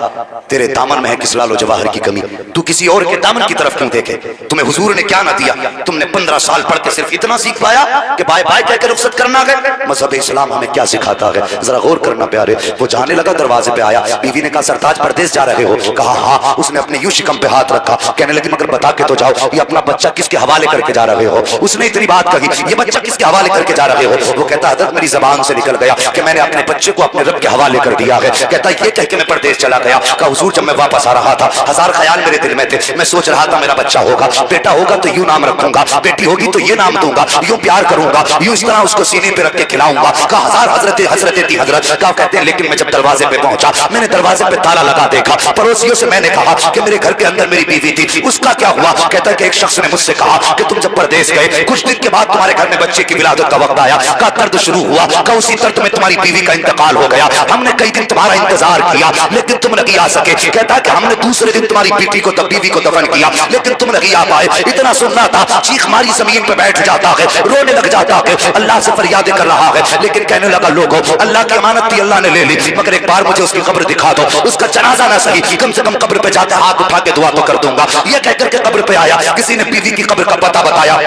तेरे दामन में है किसलालो जवाहर की कमी, तू किसी और के दामन की तरफ क्यों देखे? तुम्हें हुजूर ने क्या ना दिया? तुमने 15 साल पढ़ के सिर्फ इतना सीख पाया कि बाय बाय कहकर रुखसत करना गए। मजहब इस्लाम हमें क्या सिखाता है, जरा गौर करना प्यारे। वो जाने लगा, दरवाजे पे आया, बीवी ने कहा, सरताज परदेश जा रहे हो? कहा हाँ। उसने अपने यूं शिकम पे हाथ रखा, कहने लगी, मगर बता के तो जाओ, ये अपना बच्चा किसके हवाले करके जा रहे हो? उसने इतनी बात कही, ये बच्चा किसके हवाले करके जा रहे हो? वो कहता, हज़रत मेरी जबान से निकल गया कि मैंने अपने बच्चे को अपने रब के हवाले कर दिया है। कहता ये कह के मैं परदेश चला गया। कहा हुजूर जब मैं वापस आ रहा था, 1000 ख्याल मेरे दिल में थे। मैं सोच रहा था मेरा बच्चा होगा, बेटा होगा तो यूं नाम रखूंगा, बेटी होगी तो ये नाम दूंगा, यूं प्यार करूंगा, यूं इस तरह उसको सीने पे रख के खिलाऊंगा। कहा 1000 हजरत थी हजरत। कहा कहते हैं, लेकिन मैं जब दरवाजे पे पहुंचा, मैंने दरवाजे पे ताला लगा देखा। पड़ोसियों से मैंने कहा कि मेरे घर के अंदर मेरी बीवी थी, उसका क्या हुआ? कहता है कि एक शख्स ने मुझसे कहा कि तुम जब परदेश गए, कुछ दिन के बाद तुम्हारे घर में बच्चे की विलादत का वक्त आया। कहा दर्द शुरू हुआ, कहा उसी दर्द में तुम्हारी बीवी का इंतकाल हो गया। हमने कई दिन तुम्हारा इंतजार किया लेकिन तुम नहीं आ सके। कहता है कि हमने दूसरे दिन तुम्हारी बेटी को, बीवी को दफन किया, लेकिन तुम नहीं आ पाए। इतना सुनना था, चीख मारी जमीन पे बैठ जाता है, रोने लग जाता है, अल्लाह से फरियादें कर रहा है। लेकिन कहने लगा, लोगों अल्लाह की अमानत थी, अल्लाह ने ले ली, मगर एक बार मुझे उसकी कब्र दिखा दो, उसका जनाजा ना सही, कम से कम कब्र पे जाकर हाथ उठा के दुआ तो कर दूंगा। यह कहकर के कब्र पे आया, किसी ने बीवी की कब्र का पता बताया,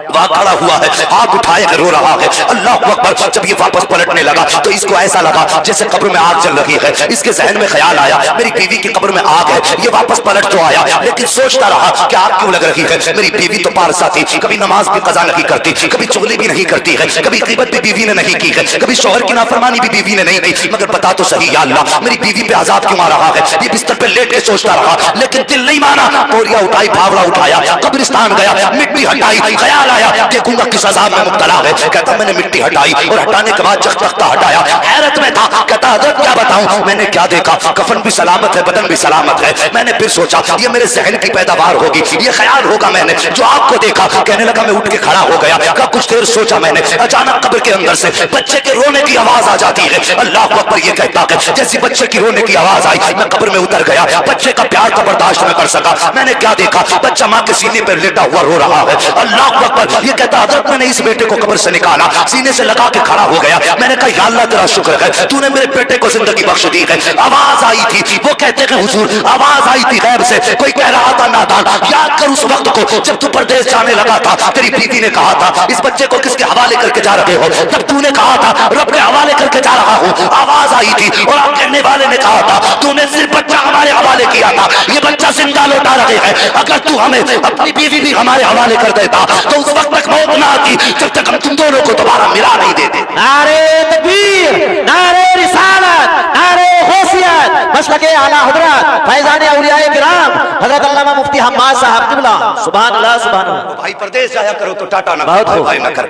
वहां खड़ा हुआ है, हाथ उठाए रो रहा है, अल्लाह अकबर। जब ये वापस पलटने लगा तो इसको ऐसा लगा जैसे कब्र में आग जल रही है। इसके जहन में ख्याल आया, मेरी बीवी की कब्र में आग है। ये वापस पलट तो आया, लेकिन सोचता रहा कि आग क्यों लग रही है? मेरी बीवी तो पारसा थी, कभी नमाज भी कज़ा नहीं करती, कभी चुगली भी नहीं करती है, कभी ग़ीबत भी बीवी ने नहीं की है, कभी शौहर की नाफरमानी भी बीवी ने नहीं की। मगर बता तो सही या अल्लाह, मेरी बीवी पे आजाद क्यों आ रहा है? ये बिस्तर पे लेट के सोचता रहा, लेकिन दिल नहीं माना। बोरिया उठाई, फावड़ा उठाया, कब्रिस्तान गया, मिट्टी हटाई, ख्याल आया देखूंगा किस अज़ाब में मुब्तला है। कहता मैंने मिट्टी हटाई और हटाने के बाद तख्ता हटाया, हैरत में था। कहता हज़रत क्या बताऊं, मैंने क्या देखा? कफन भी सलामत है, बदन भी सलामत है। मैंने फिर सोचा ये मेरे जहन की पैदावार होगी, ये ख्याल होगा मैंने जो आपको देखा। कहने लगा, मैं उठ के खड़ा हो गया। का कुछ देर सोचा मैंने, अचानक कब्र के अंदर से बच्चे के रोने की आवाज आ जाती है। अल्लाह अकबर ये कहता है, जैसी बच्चे की रोने की आवाज आई, मैं कब्र में उतर गया। बच्चे का प्यार का बर्दाश्त न कर सका। मैंने क्या देखा? बच्चा माँ के सीने पर लेटा हुआ रो रहा है। अल्लाह अकबर ये कहता, हज़रत मैंने इस बेटे को कब्र से निकाला, सीने से लगा के खड़ा हो गया। मैंने कहा, या अल्लाह तेरा शुक्र है, तूने मेरे बेटे को जिंदगी बख्श दी है। आवाज आई थी, वो कहते हैं हुजूर आवाज आई थी गैब से, कोई कह रहा था नादान, याद कर उस वक्त को जब तू परदेश जाने लगा था। तेरी बीवी ने कहा था, इस बच्चे को किसके हवाले करके जा रहे हो? तब तूने कहा था, रब के हवाले करके जा रहा हूं। आवाज आई थी और आप कहने वाले ने कहा था, तूने सिर्फ बच्चा हमारे हवाले किया था, ये बच्चा जिंदा लौटा रहे हैं। अगर तू हमें अपनी बीवी भी हमारे हवाले कर देता तो उस वक्त तक मौत ना आती जब तक हम तुम दोनों को दोबारा मिला नहीं देते। नारे तकबीर, नारे रिसालत, नारे गौसियत, मसलके आला हजरत फैजान औलियाए किराम हजरत अल्लामा मुफ्ती हम्माद साहब किबला। सुभान अल्लाह, सुभान अल्लाह। भाई परदेश जाया करो तो टाटा ना बहुत खूब। भाई ना कर।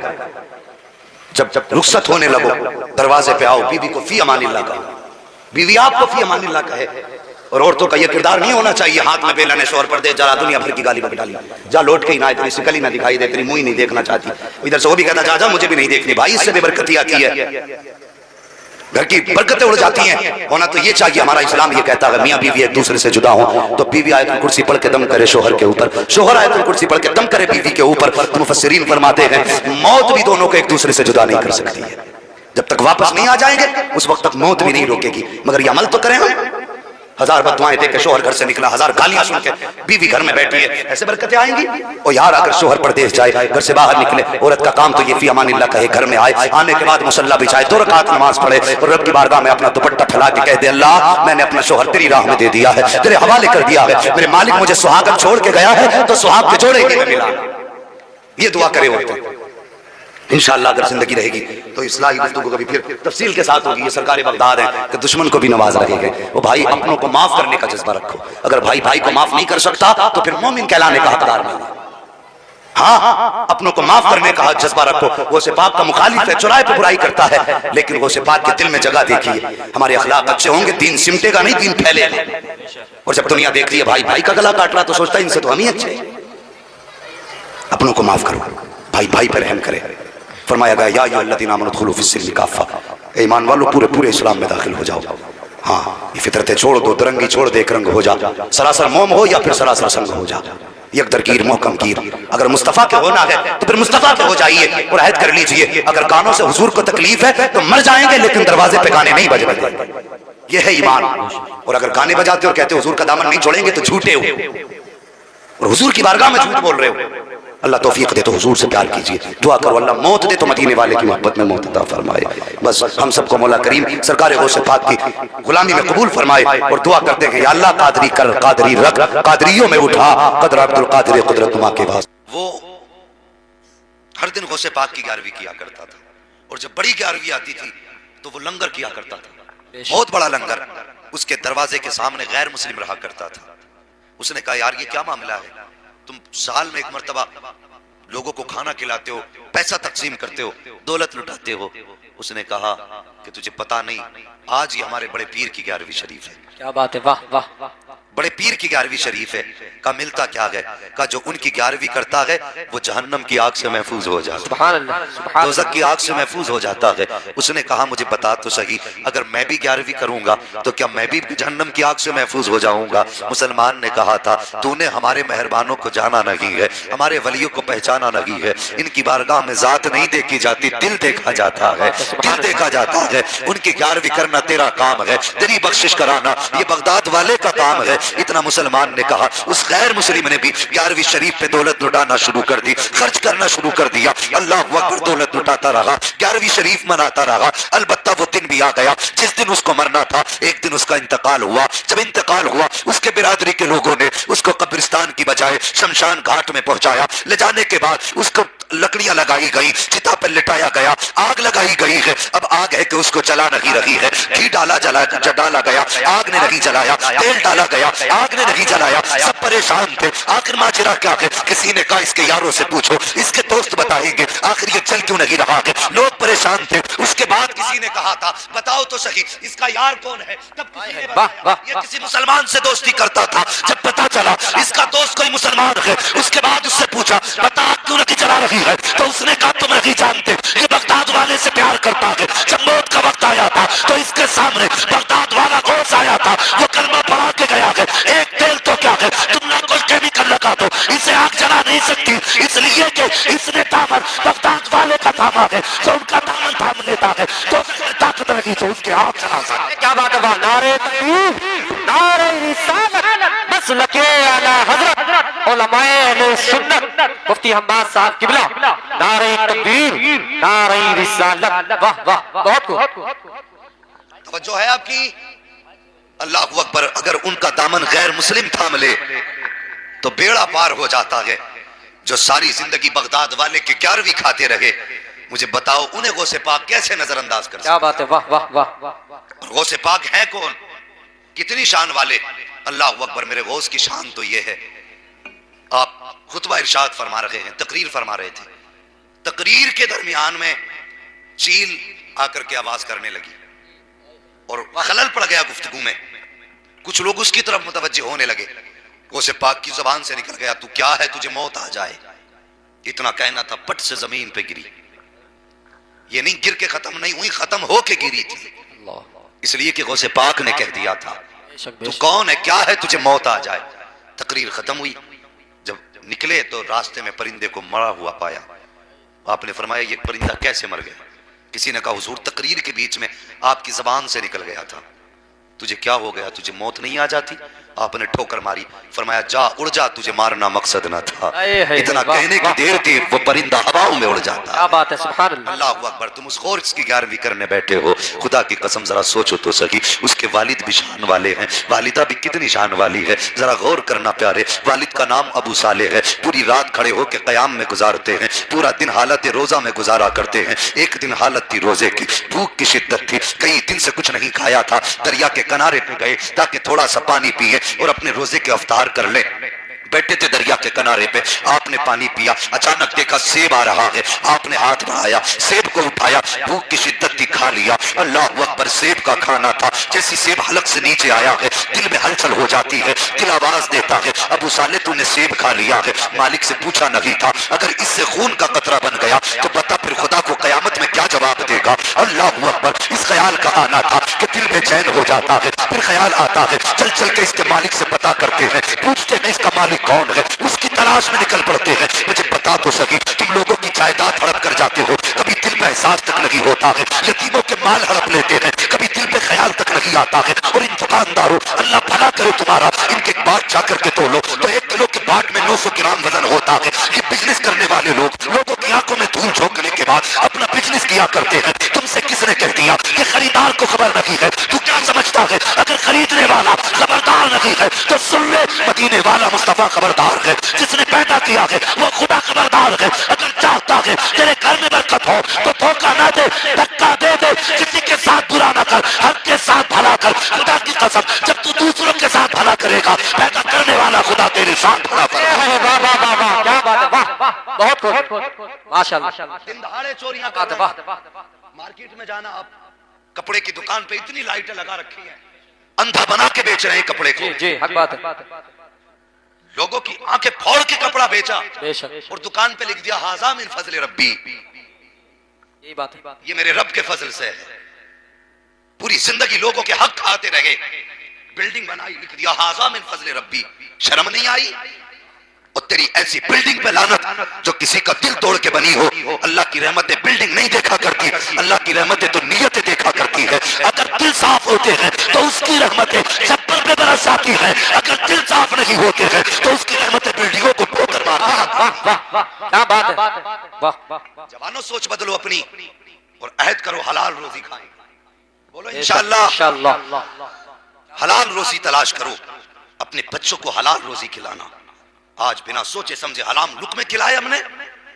जब जब रुखसत होने लगो दरवाजे पे आओ, बीवी को फी अमानिल्लाह कहो, बीवी आपको फी अमानिल्लाह कहे। और औरतों का ये किरदार नहीं होना चाहिए हाथ में बेला ने शोहर परदेश जा रहा, दुनिया भर की गाली में डाली, जा लौट के ही ना, इतनी शिकल ही ना दिखाई दे, तेरी मुंह ही नहीं देखना चाहती। इधर से वो भी कहता जा जा मुझे भी नहीं देखनी। भाई इससे बेबरकती आती है, घर की बरकतें उड़ जाती हैं। होना तो ये चाहिए, हमारा इस्लाम ये कहता है मियां बीवी एक दूसरे से जुदा हो तो बीवी आयतुल कुर्सी पढ़ के दम करे शोहर के ऊपर, शोहर आयतुल कुर्सी पढ़ के दम करे बीवी के ऊपर। तो मुफस्सिरीन फरमाते हैं मौत भी दोनों को एक दूसरे से जुदा नहीं कर सकती है। जब तक वापस नहीं आ जाएंगे उस वक्त तक मौत भी नहीं रोकेगी। मगर ये अमल तो करें हम। हजार बदुआएं दे के शोहर घर से निकला, हजार गालियां सुन के बीवी घर में बैठी है, ऐसे बरकतें आएंगी। और यार अगर शोहर परदेश जाए, घर से बाहर निकले, औरत का काम तो ये फी अमानिल्लाह कहे, घर में आए, आने के बाद मुसल्ला बिछाए, 2 रकात नमाज पढ़े और रब की बारगाह में अपना दुपट्टा फैला के कह दे अल्लाह मैंने अपना शोहर तेरी राह में दे दिया है, तेरे हवाले कर दिया है, मेरे मालिक मुझे सुहागन छोड़ के गया है तो सुहाग के जोड़े में मिला। ये दुआ करे औरतें। इंशाअल्लाह अगर जिंदगी रहेगी तो इस्लाही गुफ्तगू कभी फिर तफसील के साथ होगी। ये सरकार बगदाद है कि दुश्मन को भी नवाज रखेंगे। वो भाई अपनों को माफ करने का जज्बा रखो। अगर भाई भाई को माफ नहीं कर सकता तो फिर मोमिन कहलाने का हकदार नहीं। हाँ, अपनों को माफ करने का जज्बा रखो। वो सिपाक का मुखालिफ है, चौराहे पे बुराई करता है, लेकिन वो सिपाक के दिल में जगह देखिए। हमारे अखलाक अच्छे होंगे, दीन सिमटेगा नहीं, दीन फैलेगा। और जब दुनिया देख रही है भाई भाई का गला काट रहा तो सोचता है इनसे तो हम ही अच्छे। अपनों को माफ करो, भाई भाई पर रहम करे। फरमाया गया या अय्युहल्लज़ीना आमनू उदखुलू फिस्सिल्मी काफ़ा, ईमान वालों पूरे पूरे इस्लाम में दाखिल हो जाओ। हाँ, ये फितरतें छोड़ दो, दरंगी छोड़ दे, एक रंग हो जा, सरासर मोम हो या फिर सरासर संग हो जा, यकदरकीर मोहकम कीर। अगर मुस्तफ़ा के होना है तो फिर मुस्तफ़ा के हो जाइए और अहद कर लीजिए। अगर कानों से हुजूर को तकलीफ है तो मर जाएंगे, लेकिन दरवाजे पे गाने नहीं बजने देंगे। ये है ईमान। और अगर गाने बजाते और कहते हुजूर का दामन नहीं छोड़ेंगे तो झूठे हो और हुजूर की बारगाह में झूठ बोल रहे हो। अल्लाह तौफीक दे तो हुजूर से प्यार कीजिए, दुआ करो अल्लाह मौत दे तो मदीने वाले की मोहब्बत में मौत अता फरमाए। बस हम सबको मौला करीम सरकार गौसे पाक की गुलामी में कबूल फरमाए। और दुआ करते हैं या अल्लाह कादरी कर, कादरी रख, कादरियों में उठा, कदर अब्दुल कादिर कुदरत मा के पास। वो हर दिन गौसे पाक की 11वीं किया करता था और जब बड़ी 11वीं आती थी तो वो लंगर किया करता था, बहुत बड़ा लंगर। उसके दरवाजे के सामने गैर मुस्लिम रहा करता था। उसने कहा यार ये क्या मामला है, तुम साल में एक मर्तबा लोगों को खाना खिलाते हो, पैसा तकसीम करते हो, दौलत लुटाते हो। उसने कहा कि तुझे पता नहीं आज ये हमारे बड़े पीर की 11वीं शरीफ है। क्या बात है, वाह वाह वाह। बड़े पीर की 11वीं शरीफ है। का मिलता क्या है? का जो उनकी 11वीं करता है वो जहन्नम की आग से महफूज हो जाता है, सुभान अल्लाह, सुभान अल्लाह। दोज़ख की आग से महफूज हो जाता है। उसने कहा मुझे बता तो सही, अगर मैं भी 11वीं करूंगा तो क्या मैं भी जहन्नम की आग से महफूज हो जाऊंगा? मुसलमान ने कहा था तूने हमारे मेहरबानों को जाना नहीं है, हमारे वलियों को पहचाना नहीं है। इनकी बारगाह में जात नहीं देखी जाती, दिल देखा जाता है, दिल देखा जाता है। उनकी 11वीं करना तेरा काम है, तेरी बख्शिश कराना ये बगदाद वाले का काम है। इतना मुसलमान ने कहा। उस गैर मुस्लिम ने भी 11वीं शरीफ पे दौलत लुटाना शुरू कर दी, खर्च करना शुरू कर दिया। अल्लाह अकबर, दौलत लुटाता रहा, 11वीं शरीफ मनाता रहा। अलबत्ता वो दिन भी आ गया जिस दिन उसको मरना था। एक दिन उसका इंतकाल हुआ। जब इंतकाल हुआ उसके बिरादरी के लोगों ने उसको कब्रिस्तान की बजाय शमशान घाट में पहुंचाया। ले जाने के बाद उसको लकड़ियां लगाई गई, चिता पर लिटाया गया, आग लगाई गई है। अब आग है कि उसको जला नहीं रही है। घी डाला गया, आग ने नहीं जलाया। तेल डाला गया, आग ने नहीं जलाया। सब परेशान थे। आखिर माजरा क्या है? किसी ने कहा इसके यारों से पूछो, इसके दोस्त बताएंगे आखिर ये चल क्यों नहीं रहा है। लोग परेशान थे। उसके बाद किसी ने कहा था बताओ तो सही इसका यार कौन है? तब किसी ने बताया ये किसी मुसलमान से दोस्ती करता था। जब पता चला इसका दोस्त कोई मुसलमान है, उसके बाद उससे पूछा बता क्यों नहीं जला रही है? तो उसने कहा तुम नहीं जानते ये बगदाद वाले से प्यार करता है। जब मौत का वक्त आया था तो इसके सामने बगदाद वाला गौस आया था, वो कलमा पढ़ा के गया है। एक तेल तो क्या है, तुम ना कोई केमिकल लगा दो, इसे आग जला नहीं सकती, इसलिए कि इसने दामन बगदाद वाले का थामा है। तो उनका दामन थाम लेता है तो ताकत लगी तो उसके आग जला सकता है। क्या बात है, नारे तकबीर, नारे रिसालत, मसलके आला हजरत उलमाए अहले सुन्नत मुफ्ती हम्माद साहब किबला, नारे तकबीर, नारे रिसालत, वाह वाह, बहुत खूब। तवज्जो है आपकी? अल्लाह अकबर। अगर उनका दामन गैर मुस्लिम थाम ले तो बेड़ा पार हो जाता है। जो सारी जिंदगी बगदाद वाले के 11वीं खाते रहे, मुझे बताओ उन्हें गौसे पाक कैसे नजरअंदाज कर सकते? क्या बात है, वाह वाह वाह वाह। और गौसे पाक है कौन, कितनी शान वाले? अल्लाह अकबर। मेरे गौस की शान तो ये है, आप खुतबा इरशाद फरमा रहे हैं, तकरीर फरमा रहे थे, तकरीर के दरमियान में चील आकर के आवाज करने लगी और खलल पड़ गया गुफ्तगू में। कुछ लोग उसकी तरफ मुतवज्जो होने लगे। गौसे पाक की जुबान से निकल गया, तू क्या है, तुझे मौत आ जाए। इतना कहना था, पट से जमीन पे गिरी। ये नहीं गिर के खत्म नहीं हुई, खत्म हो के गिरी थी, इसलिए कि गौसे पाक ने कह दिया था तू कौन है, क्या है, तुझे मौत आ जाए। तकरीर खत्म हुई, जब निकले तो रास्ते में परिंदे को मरा हुआ पाया। आपने फरमाया ये परिंदा कैसे मर गया? किसी ने कहा हुजूर तकरीर के बीच में आपकी जबान से निकल गया था। तुझे क्या हो गया, तुझे मौत नहीं आ जाती? आपने ठोकर मारी, फरमाया जा उड़ जा, तुझे मारना मकसद ना था। इतना कहने की देर थी वो परिंदा हवाओं में उड़ जाता। क्या बात है, सुभान अल्लाह। अल्लाह अकबर। तुम उस कोर्स की 11वीं करने बैठे हो, खुदा की कसम जरा सोचो तो सही, उसके वालिद भी शान वाले हैं, वालिदा भी कितनी शान वाली है, जरा गौर करना प्यारे। वालिद का नाम अबू साले है, पूरी रात खड़े होकर कयाम में गुजारते हैं, पूरा दिन हालत रोजा में गुजारा करते हैं। एक दिन हालत थी रोजे की, भूख की शिद्दत थी, कई दिन से कुछ नहीं खाया था, दरिया के किनारे पे गए ताकि थोड़ा सा पानी पिए और अपने रोजे के अफ्तार कर ले। बैठे थे दरिया के किनारे पे, आपने पानी पिया, अचानक देखा सेब आ रहा है, आपने हाथ बढ़ाया, सेब को उठाया, भूख की शिद्दत थी, खा लिया। अल्लाह अकबर। सेब का खाना था, जैसी सेब हलक से नीचे आया है दिल में हलचल हो जाती है, दिल आवाज देता है अबू साले तूने सेब खा लिया है। मालिक से पूछा नहीं था, अगर इससे खून का कतरा बन गया तो बता फिर खुदा को कयामत में क्या जवाब देगा? अल्लाह अकबर। इस ख्याल का आना था कि दिल में चैन हो जाता है, फिर ख्याल आता है चल चल के इसके मालिक से पता करते हैं, पूछते हैं इसका मालिक कौन है, उसकी तलाश में निकल पड़ते हैं। मुझे बता तो सकी, तुम लोगों की जायदाद हड़प कर जाते हो, कभी दिल में एहसास तक नहीं होता है, यतीमों के माल हड़प लेते हैं, कभी दिल में ख्याल तक नहीं आता है। और इन दुकानदारों, अल्लाह भला करे तुम्हारा, इनके बाट जाकर के तोलो तो 1 किलो के बाट में 900 ग्राम वजन होता है। ये बिजनेस करने वाले लोग लोगों की आंखों में धूल झोंकने के बाद अपना बिजनेस किया करते हैं। तुमसे किसने कह दिया कि खरीदार को खबर नहीं है? तू क्या समझता है, अगर खरीदने वाला खबरदार नहीं है तो सुन ले, मदीने वाला मुस्तफा खबरदार है, जिसने पैदा किया है वो खुदा खबरदार है। अगर चाहता है तेरे घर में बरकत हो तो धोखा ना दे, धक्का दे दे, किसी के साथ बुरा ना कर, हक के साथ भला कर। खुदा की कसम, जब तू दूसरों के साथ भला करेगा, पैदा करने वाला खुदा तेरे साथ भला करेगा। वाह वाह वाह वाह, क्या बात है, वाह वाह, बहुत खूब, माशाअल्लाह। दिन दहाड़े चोरियां बात है, वाह। मार्केट में जाना, आप कपड़े की दुकान पे इतनी लाइटें लगा रखी हैं, अंधा बना के बेच रहे हैं कपड़े को। जी जी, हक बात है। लोगों की आंखें फोड़ के कपड़ा बेचा बेशक। और दुकान पे लिख दिया हाजा मिन फजल रब्बी, यही बात है। ये मेरे रब के फजल से है। पूरी जिंदगी लोगों के हक खाते रहे, बिल्डिंग बनाई, लिख दिया हाजा मिन फजल रब्बी। शर्म नहीं आई? और तेरी ऐसी बिल्डिंग पे लानत जो किसी का दिल तोड़ के बनी हो। अल्लाह की रहमतें बिल्डिंग नहीं देखा करती, अल्लाह की रहमतें तो नियतें देखा करती है। अगर दिल साफ होते हैं तो उसकी रहमतें छप्पर पे बरस आती हैं, अगर दिल साफ नहीं होते हैं तो उसकी रहमतें बिल्डिंगों को ठोकर मारती हैं। क्या बात है, वाह वाह। जवानों सोच बदलो अपनी और अहद करो हलाल रोजी खाएं। बोलो इंशाअल्लाह। इंशाअल्लाह। हलाल रोजी तलाश करो, अपने बच्चों को हलाल रोजी खिलाना। आज बिना सोचे समझे हलाल लुकमे खिलाए हमने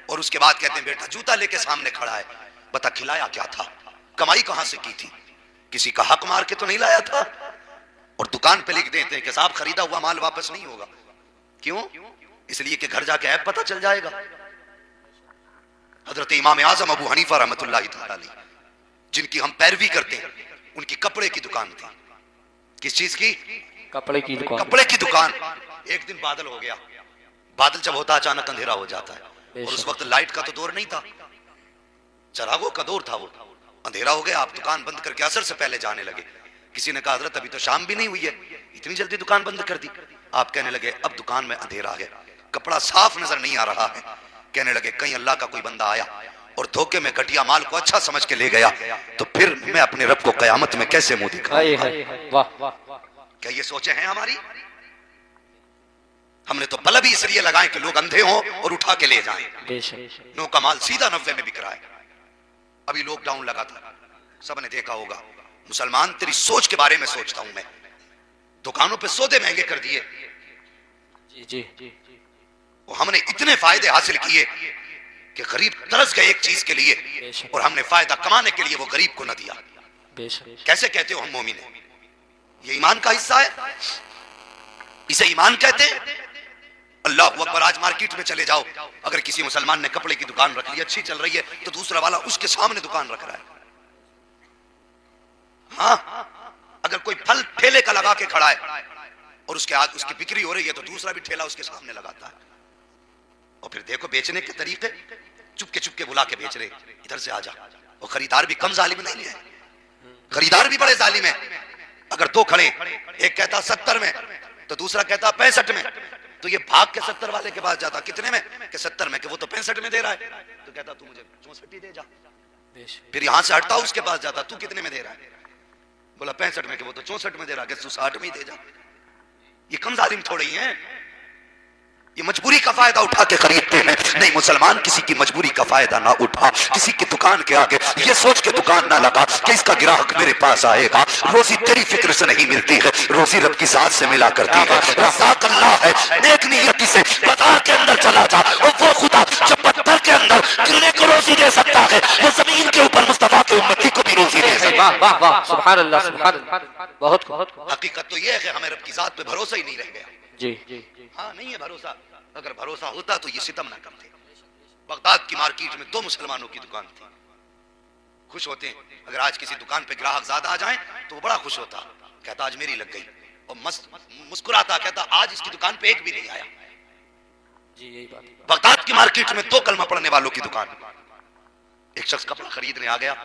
और उसके बाद कहते हैं बेटा जूता लेके सामने खड़ा है, बता खिलाया क्या था, कमाई कहां से की थी, किसी का हक मार के तो नहीं लाया था। और दुकान पे लिख देते हैं कि साहब खरीदा हुआ माल वापस नहीं होगा। क्यों? इसलिए कि घर जाके ऐप पता चल जाएगा। हजरत इमाम आजम अबू हनीफा रहमतुल्लाहि तआला अलैह, जिनकी हम पैरवी करते हैं, उनकी कपड़े की दुकान थी। किस चीज की? कपड़े की दुकान। कपड़े की दुकान। एक दिन बादल हो गया, बादल जब होता अचानक अंधेरा हो जाता है, और उस वक्त लाइट का तो दौर नहीं था, चरागों का दौर था। वो अंधेरा हो गया, आप दुकान बंद करके असर से पहले जाने लगे। किसी ने कहा हजरत अभी तो शाम भी नहीं हुई है, इतनी जल्दी दुकान बंद कर दी? आप कहने लगे अब दुकान में अंधेरा है, कपड़ा साफ नजर नहीं आ रहा है। कहने लगे कहीं अल्लाह का कोई बंदा आया और धोखे में घटिया माल को अच्छा समझ के ले गया, तो फिर मैं अपने रब को कयामत में कैसे मुंह दिखाऊं? वाह। क्या ये सोचे हैं हमारी? हमने तो बल्ब ही इसलिए लगाए कि लोग अंधे हों और उठा के ले जाएं। नो का माल सीधा 90 में बिक रहा है। अभी लॉकडाउन लगा था, सबने देखा होगा। मुसलमान तेरी सोच के बारे में सोचता हूं मैं, दुकानों पे सौदे महंगे कर दिए, जी जी जी वो हमने इतने फायदे हासिल किए कि गरीब तरस गए एक चीज के लिए, और हमने फायदा कमाने के लिए वो गरीब को न दिया। बेशक कैसे कहते हो हम मोमिन हैं? ये ईमान का हिस्सा है, इसे ईमान कहते हैं। अल्लाह अकबर। आज मार्केट में चले जाओ, अगर किसी मुसलमान ने कपड़े की दुकान रख ली, अच्छी चल रही है, तो दूसरा वाला उसके सामने दुकान रख रहा है। हाँ, अगर कोई फल ठेले का लगा के खड़ा है और उसके आगे उसकी बिक्री हो रही है, तो दूसरा भी ठेला उसके सामने लगाता है। और फिर देखो बेचने के तरीके, चुपके बुला के बेच रहे, इधर से आजा। और खरीदार भी कम जालिम नहीं है, खरीदार भी बड़े जालिम है। अगर दो खड़े, एक कहता 70 में तो दूसरा कहता 65 में, तो ये भाग के 70 वाले के पास जाता, कितने में? कि 70 में, कि वो तो 65 में दे रहा है, तो कहता तू मुझे 64 दे जा। फिर यहां से हटता उसके पास जाता, तू कितने में दे रहा है? बोला 65 में, कि वो तो 64 में दे रहा है, तू 60 में ही दे जा। ये कम जालिम थोड़े ही हैं, ये मजबूरी का फायदा उठा के खरीदते हैं। नहीं, मुसलमान किसी की मजबूरी का फायदा ना उठा, किसी की दुकान के आगे ये सोच के दुकान ना लगा कि इसका ग्राहक मेरे पास आएगा। रोजी तेरी फिक्र से नहीं मिलती है, रोजी रब की जात से मिला करती है। रज़ाक अल्लाह है, नेक नियति से बाजार के अंदर चला जा, और वो खुदा जो पत्थर के अंदर गिरने को रोजी दे सकता है, वो जमीन के ऊपर मुस्तफा की उम्मती को भी रोजी दे सकता है। वाह वाह वाह, सुभान अल्लाह सुभान अल्लाह। बहुत हकीकत तो ये है कि हमें रब की जात पे भरोसा ही नहीं रह गया। जी जी हाँ, नहीं है भरोसा। अगर भरोसा होता तो ये सितम ना करते। बगदाद की मार्केट में 2 मुसलमानों की दुकान थी, खुश होते हैं अगर आज किसी दुकान पे ग्राहक ज्यादा आ जाए तो वो बड़ा खुश होता, कहता आज मेरी लग गई, और मुस्कुराता, कहता आज इसकी दुकान पे एक भी नहीं आया। जी यही बात। बगदाद की मार्केट में 2 कलमा पढ़ने वालों की दुकान, एक शख्स कपड़ा खरीदने आ गया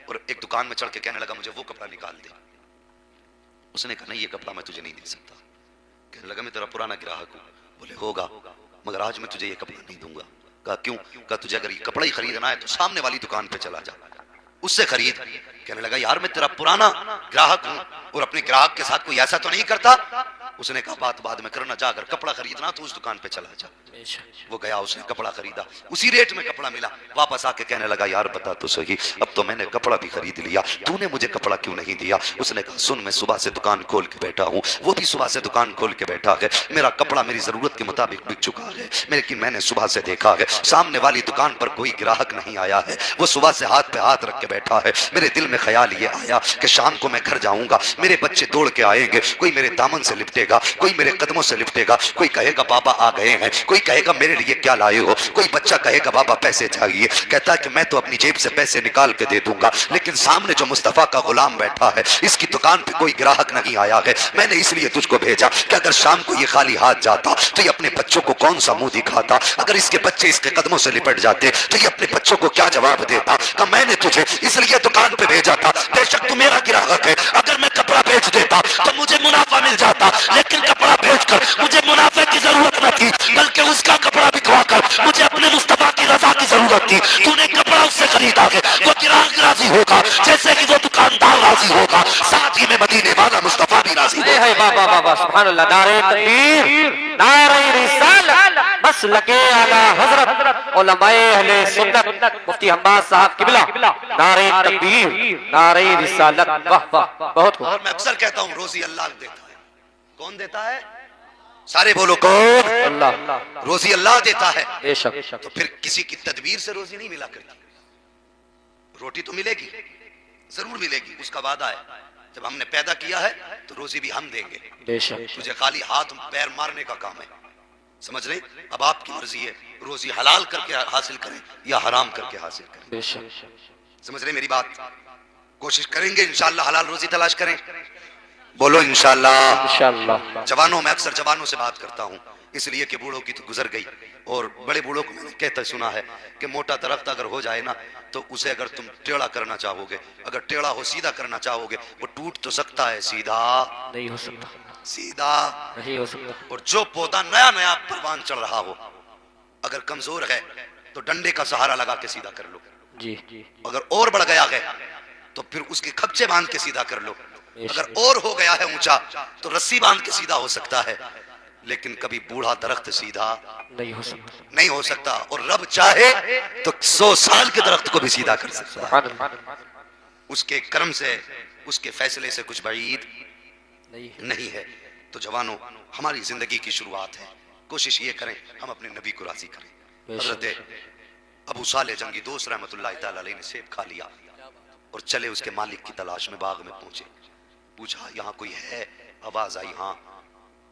और एक दुकान में चढ़ के कहने लगा मुझे वो कपड़ा निकाल दे। उसने कहा नहीं, ये कपड़ा मैं तुझे नहीं दे सकता। कहने लगा मैं तेरा पुराना ग्राहक हूं। बोले होगा, मगर आज मैं तुझे ये कपड़ा नहीं दूंगा। कहा क्यों? कहा तुझे अगर ये कपड़ा ही खरीदना है तो सामने वाली दुकान पे चला जा, उससे खरीद। कहने लगा यार मैं तेरा पुराना ग्राहक हूं और अपने ग्राहक के साथ कोई ऐसा तो नहीं करता। उसने कहा बात बाद में करना, जा अगर कपड़ा खरीदना तो उस दुकान पे चला जा। वो गया, उसने कपड़ा खरीदा, उसी रेट में कपड़ा मिला। वापस आके कहने लगा यार बता तो सही, अब तो मैंने कपड़ा भी खरीद लिया, तूने मुझे कपड़ा क्यों नहीं दिया? उसने कहा सुन, मैं सुबह से दुकान खोल के बैठा हूँ, वो भी सुबह से दुकान खोल के बैठा है, मेरा कपड़ा मेरी जरूरत के मुताबिक बिक चुका है, लेकिन मैंने सुबह से देखा है सामने वाली दुकान पर कोई ग्राहक नहीं आया है। वो सुबह से हाथ पे हाथ रख के बैठा है। मेरे दिल में ख्याल ये आया कि शाम को मैं घर जाऊंगा, मेरे बच्चे दौड़ के आएंगे, कोई मेरे दामन से लिपटेगा, कोई मेरे कदमों से लिपटेगा, कोई कहेगा बाबा आ गए हैं, कोई कहेगा मेरे लिए क्या लाए हो, कोई बच्चा कहेगा बाबा पैसे चाहिए। कहता है कि मैं तो अपनी जेब से पैसे निकाल के दे दूंगा, लेकिन सामने जो मुस्तफा का गुलाम बैठा है, इसकी दुकान पे कोई ग्राहक नहीं आया है, मैंने इसलिए तुझको भेजा कि अगर शाम को ये खाली हाथ जाता तो ये अपने बच्चों को कौन सा मुंह दिखाता, अगर इसके बच्चे इसके कदमों से लिपट जाते तो ये अपने बच्चों को क्या जवाब देता। कि मैंने तुझे इसलिए दुकान पे भेजा था, बेशक तू मेरा ग्राहक है, अगर मैं कपड़ा बेच देता तो मुझे मुनाफा मिल जाता, लेकिन कपड़ा बेचकर मुझे मुनाफे की जरूरत न थी, बल्कि उसका कपड़ा बिकवाकर मुझे अपने मुस्तफा की रजा की जरूरत थी। तूने कपड़ा उससे खरीदा है, वो ग्राहक राजी होगा जैसे कि वो दुकानदार राजी होगा, साथ ही में मदीने वाला मुस्तफा भी राजी होगा। सुभान अल्लाह। नारे तकबीर, नारे रिसालत, मसलके आला हजरत उलमाए अहले सुन्नत मुफ्ती हम्माद साहब किबला, नारे तकबीर, नारे रिसालत। वाह वाह, बहुत। और मैं अक्सर कहता हूँ रोजी अल्लाह देता है। कौन देता है? सारे बोलो कौन? अल्लाह। रोजी अल्लाह देता है। बेशक। तो फिर किसी की तदबीर से रोजी नहीं मिला करती। रोटी तो मिलेगी, जरूर मिलेगी, उसका वादा है। जब हमने पैदा किया है तो रोजी भी हम देंगे। बेशक। तुझे खाली हाथ पैर मारने का काम है, समझ रहे? अब आपकी मर्जी है, रोजी हलाल करके हासिल करें या हराम करके हासिल करें। बेशक। समझ रहे मेरी बात? कोशिश करेंगे इंशाअल्लाह हलाल रोजी तलाश करें। बोलो इंशाअल्लाह। इंशाअल्लाह। जवानों में अक्सर जवानों से बात करता हूँ, इसलिए कि बूढ़ों की तो गुजर गई, और बड़े बूढ़ों को मैंने कहता सुना है कि मोटा दरख्त अगर हो जाए ना तो उसे अगर तुम टेढ़ा करना चाहोगे, अगर टेढ़ा हो सीधा करना चाहोगे, वो टूट तो सकता है, सीधा नहीं हो सकता, सीधा नहीं हो सकता। और जो पौधा नया नया परवान चढ़ रहा हो, अगर कमजोर है तो डंडे का सहारा लगा के सीधा कर लो, जी जी। अगर और बढ़ गया है तो फिर उसके खपचे बांध के सीधा कर लो, अगर और हो गया है ऊंचा तो रस्सी बांध के सीधा हो सकता है, लेकिन कभी बूढ़ा दरख्त सीधा नहीं हो सकता, नहीं हो सकता। और रब चाहे तो 100 साल के दरख्त को भी सीधा कर सकता है, उसके कर्म से, उसके फैसले से कुछ बईद नहीं है। तो जवानों, हमारी जिंदगी की शुरुआत है, कोशिश ये करें हम अपने नबी को राजी करें। हजरत अबू साले जंगी दोस्त रहमतुल्लाह तआला अलैह ने सेब खा लिया और चले उसके मालिक की तलाश में बाग में पहुंचे। पूछा यहाँ कोई है? आवाज आई हाँ।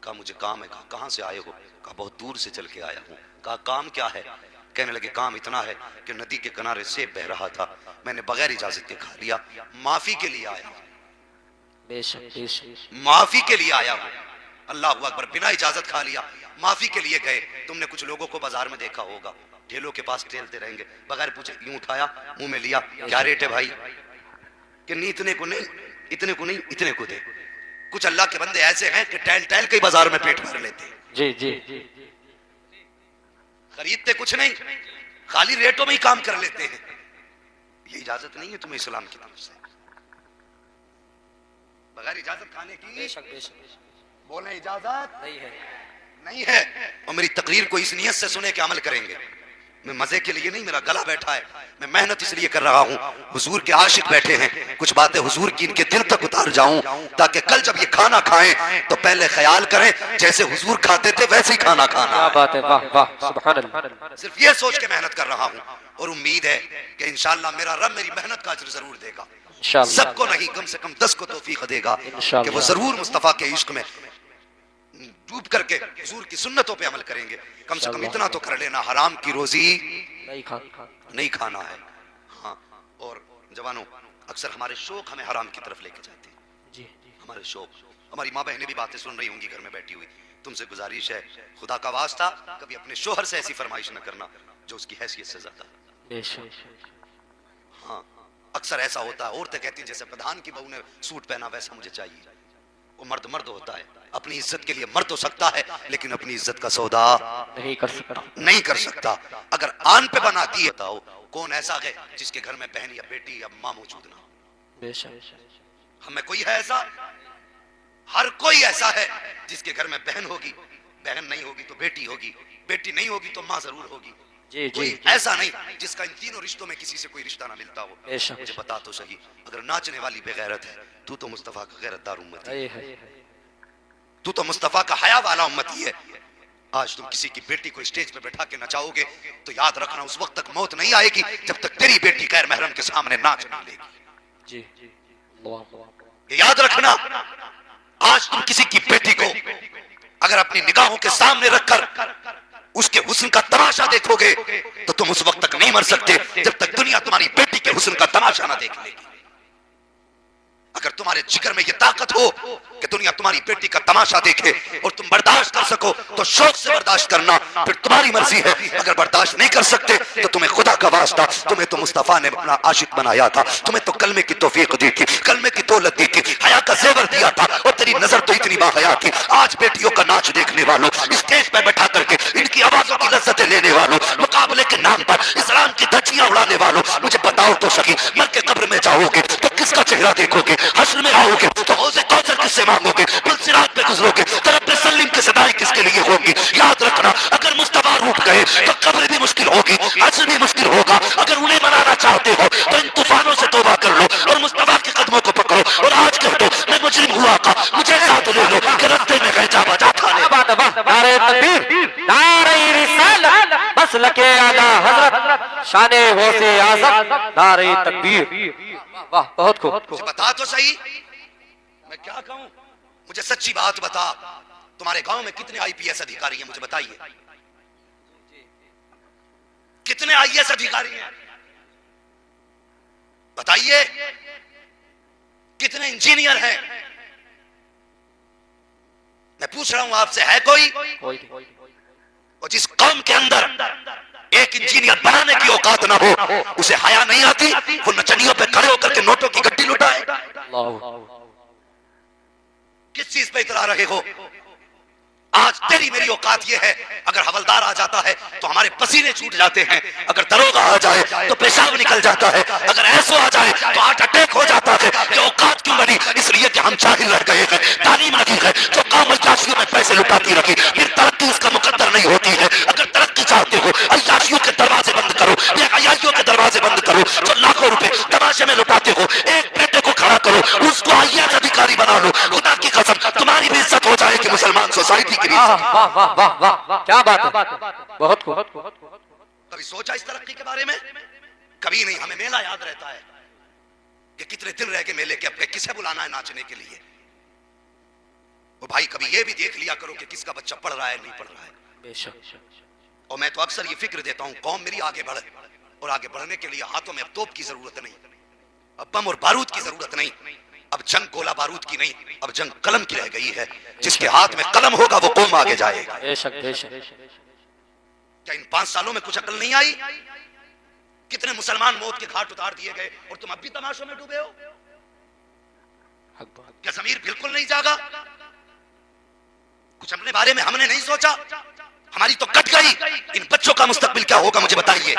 कहा मुझे काम है। कहा कहाँ से आए हो? कहा बहुत दूर से चल के आया हूँ। कहा काम क्या है? कहने लगे काम इतना है कि नदी के किनारे सेब बह रहा था, मैंने बगैर इजाजत के खा लिया, माफी के लिए आया हूँ, माफी के लिए आया हूँ। अल्लाह अकबर, बिना इजाजत खा लिया, माफी के लिए गए। तुमने कुछ लोगों को बाजार में देखा होगा, ठेलों के पास टहलते रहेंगे, बगैर पूछे यूं उठाया, मुंह में लिया, क्या रेट है भाई? कि नहीं इतने को नहीं, इतने को नहीं, इतने को दे। कुछ अल्लाह के बंदे ऐसे हैं कि टहल टहल के बाजार में पेट भर लेते, जी जी, खरीदते कुछ नहीं, खाली रेटों में ही काम कर लेते हैं। ये इजाजत नहीं है तुम्हें इस्लाम की तरफ से, बगैर इजाजत खाने की। बेशक बेशक बोले इजाजत नहीं है, नहीं है। और मेरी तकरीर को इस नियत से सुने कि अमल करेंगे। मैं मजे के लिए नहीं, मेरा गला बैठा है, मैं मेहनत इसलिए कर रहा हूँ। हुजूर के आशिक बैठे हैं, कुछ बातें हुजूर की इनके दिल तक उतार जाऊं, ताकि कल जब ये खाना खाएं तो पहले ख्याल करें जैसे हुजूर खाते थे वैसे ही खाना खाना। क्या बात है, वाह वाह, सुभान अल्लाह। सिर्फ ये सोच के मेहनत कर रहा हूँ और उम्मीद है कि इंशाअल्लाह मेरा रब मेरी मेहनत का अजर जरूर देगा। सबको नहीं, कम से कम 10 को तौफीक देगा कि वो जरूर मुस्तफा के इश्क में डूब करके हुजूर की सुन्नतों पे अमल करेंगे। कम से कम इतना तो कर लेना, हराम की रोजी नहीं खाना है। हाँ, और जवानों, अक्सर हमारे शौक हमें हराम की तरफ लेके जाते हैं जी। हमारे शौक, हमारी माँ बहनें भी बातें सुन रही होंगी घर में बैठी हुई, तुमसे गुजारिश है खुदा का वास्ता कभी अपने शोहर से ऐसी फरमाइश न करना जो उसकी हैसियत से ज्यादा। हाँ, अक्सर ऐसा होता है, औरतें कहती हैं जैसे प्रधान की बहू ने सूट पहना वैसा मुझे चाहिए। वो मर्द मर्द होता है, अपनी इज्जत के लिए मर्द हो सकता है लेकिन अपनी इज्जत का सौदा नहीं कर सकता। अगर आन पे बनाती है, बताओ कौन ऐसा है जिसके घर में बहन या बेटी या माँ मौजूद ना हो? हमें कोई है ऐसा? हर कोई ऐसा है जिसके घर में बहन होगी, बहन नहीं होगी तो बेटी होगी, बेटी नहीं होगी तो माँ जरूर होगी। कोई ऐसा नहीं जिसका इन तीनों रिश्तों में किसी से कोई रिश्ता ना मिलता हो। मुझे बता तो सही, अगर नाचने वाली बेगैरत है, तू तो मुस्तफा का गैरतदार उम्मती है, तू तो मुस्तफा का हया वाला उम्मती है। आज तुम किसी की बेटी को स्टेज पे बैठा के नचाओगे तो याद रखना उस वक्त तक मौत नहीं आएगी जब तक तेरी बेटी गैर महरम के सामने नाच नहीं लेगी। ये याद रखना। आज तुम किसी की बेटी को अगर अपनी निगाहों के सामने रखकर उसके हुस्न का तमाशा देखोगे तो तुम उस वक्त तक नहीं मर सकते जब तक दुनिया तुम्हारी बेटी के हुस्न का तमाशा ना देख लेगी। अगर तुम्हारे जिगर में ये ताकत हो कि दुनिया तुम्हारी बेटी का तमाशा देखे और तुम बर्दाश्त कर सको तो शौक से बर्दाश्त करना, फिर तुम्हारी मर्जी है। अगर बर्दाश्त नहीं कर सकते तो तुम्हें खुदा का वास्ता, तुम्हें तो मुस्तफा ने अपना आशिक बनाया था, तुम्हें तो कलमे की तौफीक दी थी, कलमे की दौलत दी थी, हया का जेवर दिया था और तेरी नजर तो इतनी बाहया थी। आज बेटियों का नाच देखने वालों, स्टेज पे बैठा करके इनकी आवाजों की लज्जतें लेने वालों, मुकाबले के नाम पर इस्लाम की धज्जियां उड़ाने वालों, मुझे बताओ तो सही, मर के कब्र में जाओगे तो किसका चेहरा देखोगे? हश्र में आओगे तो हौज़े कौसर किससे मांगोगे? पुलसिरात पे गुजरोगे तो रब्बे सल्लीम की सदाएं किसके लिए होंगी? याद रखना, अगर मुस्तफा रूठ गए तो कब्र भी मुश्किल होगी, हश्र भी मुश्किल होगा। अगर उन्हें मनाना चाहते हो तो इन तूफानों से तौबा कर लो और मुस्तफा के कदमों को पकड़ो और आज कह दो मैं मुजरिम हुआ का, मुझे साथ ले लो कि रास्ते में गए जा बजा खाने। नारे तकबीर, नारे रिसालत, मसलके आला हजरत, शाने गौसे आज़म, नारे तकबीर। वाह, बहुत खूब। मुझे बता तो सही, मैं क्या कहूं? मुझे सच्ची बात बता, तुम्हारे गांव में कितने आईपीएस अधिकारी हैं? मुझे बताइए, कितने आईएएस अधिकारी हैं? बताइए, कितने इंजीनियर हैं? मैं पूछ रहा हूं आपसे, है कोई? और जिस कौम के अंदर एक इंजीनियर बनाने की औकात ना हो, उसे हया नहीं आती, वो नचनियों पे खड़े होकर के नोटों की गड्डी लुटाए। किस चीज पे इतरा रहे हो? आज तेरी मेरी औकात ये है, अगर हवलदार आ जाता है तो हमारे पसीने छूट जाते हैं, अगर दरोगा आ जाए तो पेशाब निकल जाता है, अगर ऐसो आ जाए तो हार्ट अटैक हो जाता है। ये औकात क्यों बनी? इसलिए कि हम जाहिल रह गए हैं, तालीम नहीं है, जो काम अय्याशियों में पैसे लुटाती रखी, फिर तरक्की उसका मुकद्दर नहीं होती है। अगर तरक्की चाहते हो, अय्याशियों के दरवाजे बंद करो, या अय्याशियों के दरवाजे बंद करो, जो लाखों रुपए तमाशे में लुटाते हो, एक बेटे को खड़ा करो, उसको आईएएस अधिकारी बना लो। खुदा की कसम तुम्हारी भी इज्जत हो जाएगी, मुसलमान सोसाइटी की वाह रीत। वाह वाह वाह वाह वाह, क्या बात है, बहुत खूब। कभी सोचा इस तरक्की के बारे में? कभी नहीं। हमें मेला याद रहता है कि कितने दिन रह गए मेले के, अब किसे बुलाना है नाचने के लिए। वो भाई कभी ये भी देख लिया करो कि किसका बच्चा पढ़ रहा है नहीं पढ़ रहा है। बेशक। और मैं तो अक्सर ये फिक्र देता हूं कौम मेरी आगे बढ़े, और आगे बढ़ने के लिए हाथों में अब तोप की जरूरत नहीं, अब बम और बारूद की जरूरत नहीं, अब जंग गोला बारूद की नहीं, अब जंग कलम की रह गई है। जिसके हाथ में कलम होगा वो कौम आगे जाएगा। बेशक बेशक। क्या इन 5 सालों में कुछ अकल नहीं आई? कितने मुसलमान मौत के घाट उतार दिए गए और तुम अब भी तमाशों में डूबे हो? क्या ज़मीर बिल्कुल नहीं जागा? कुछ अपने बारे में हमने नहीं सोचा? हमारी तो कट गई। इन बच्चों का मुस्तकबिल क्या होगा मुझे बताइए।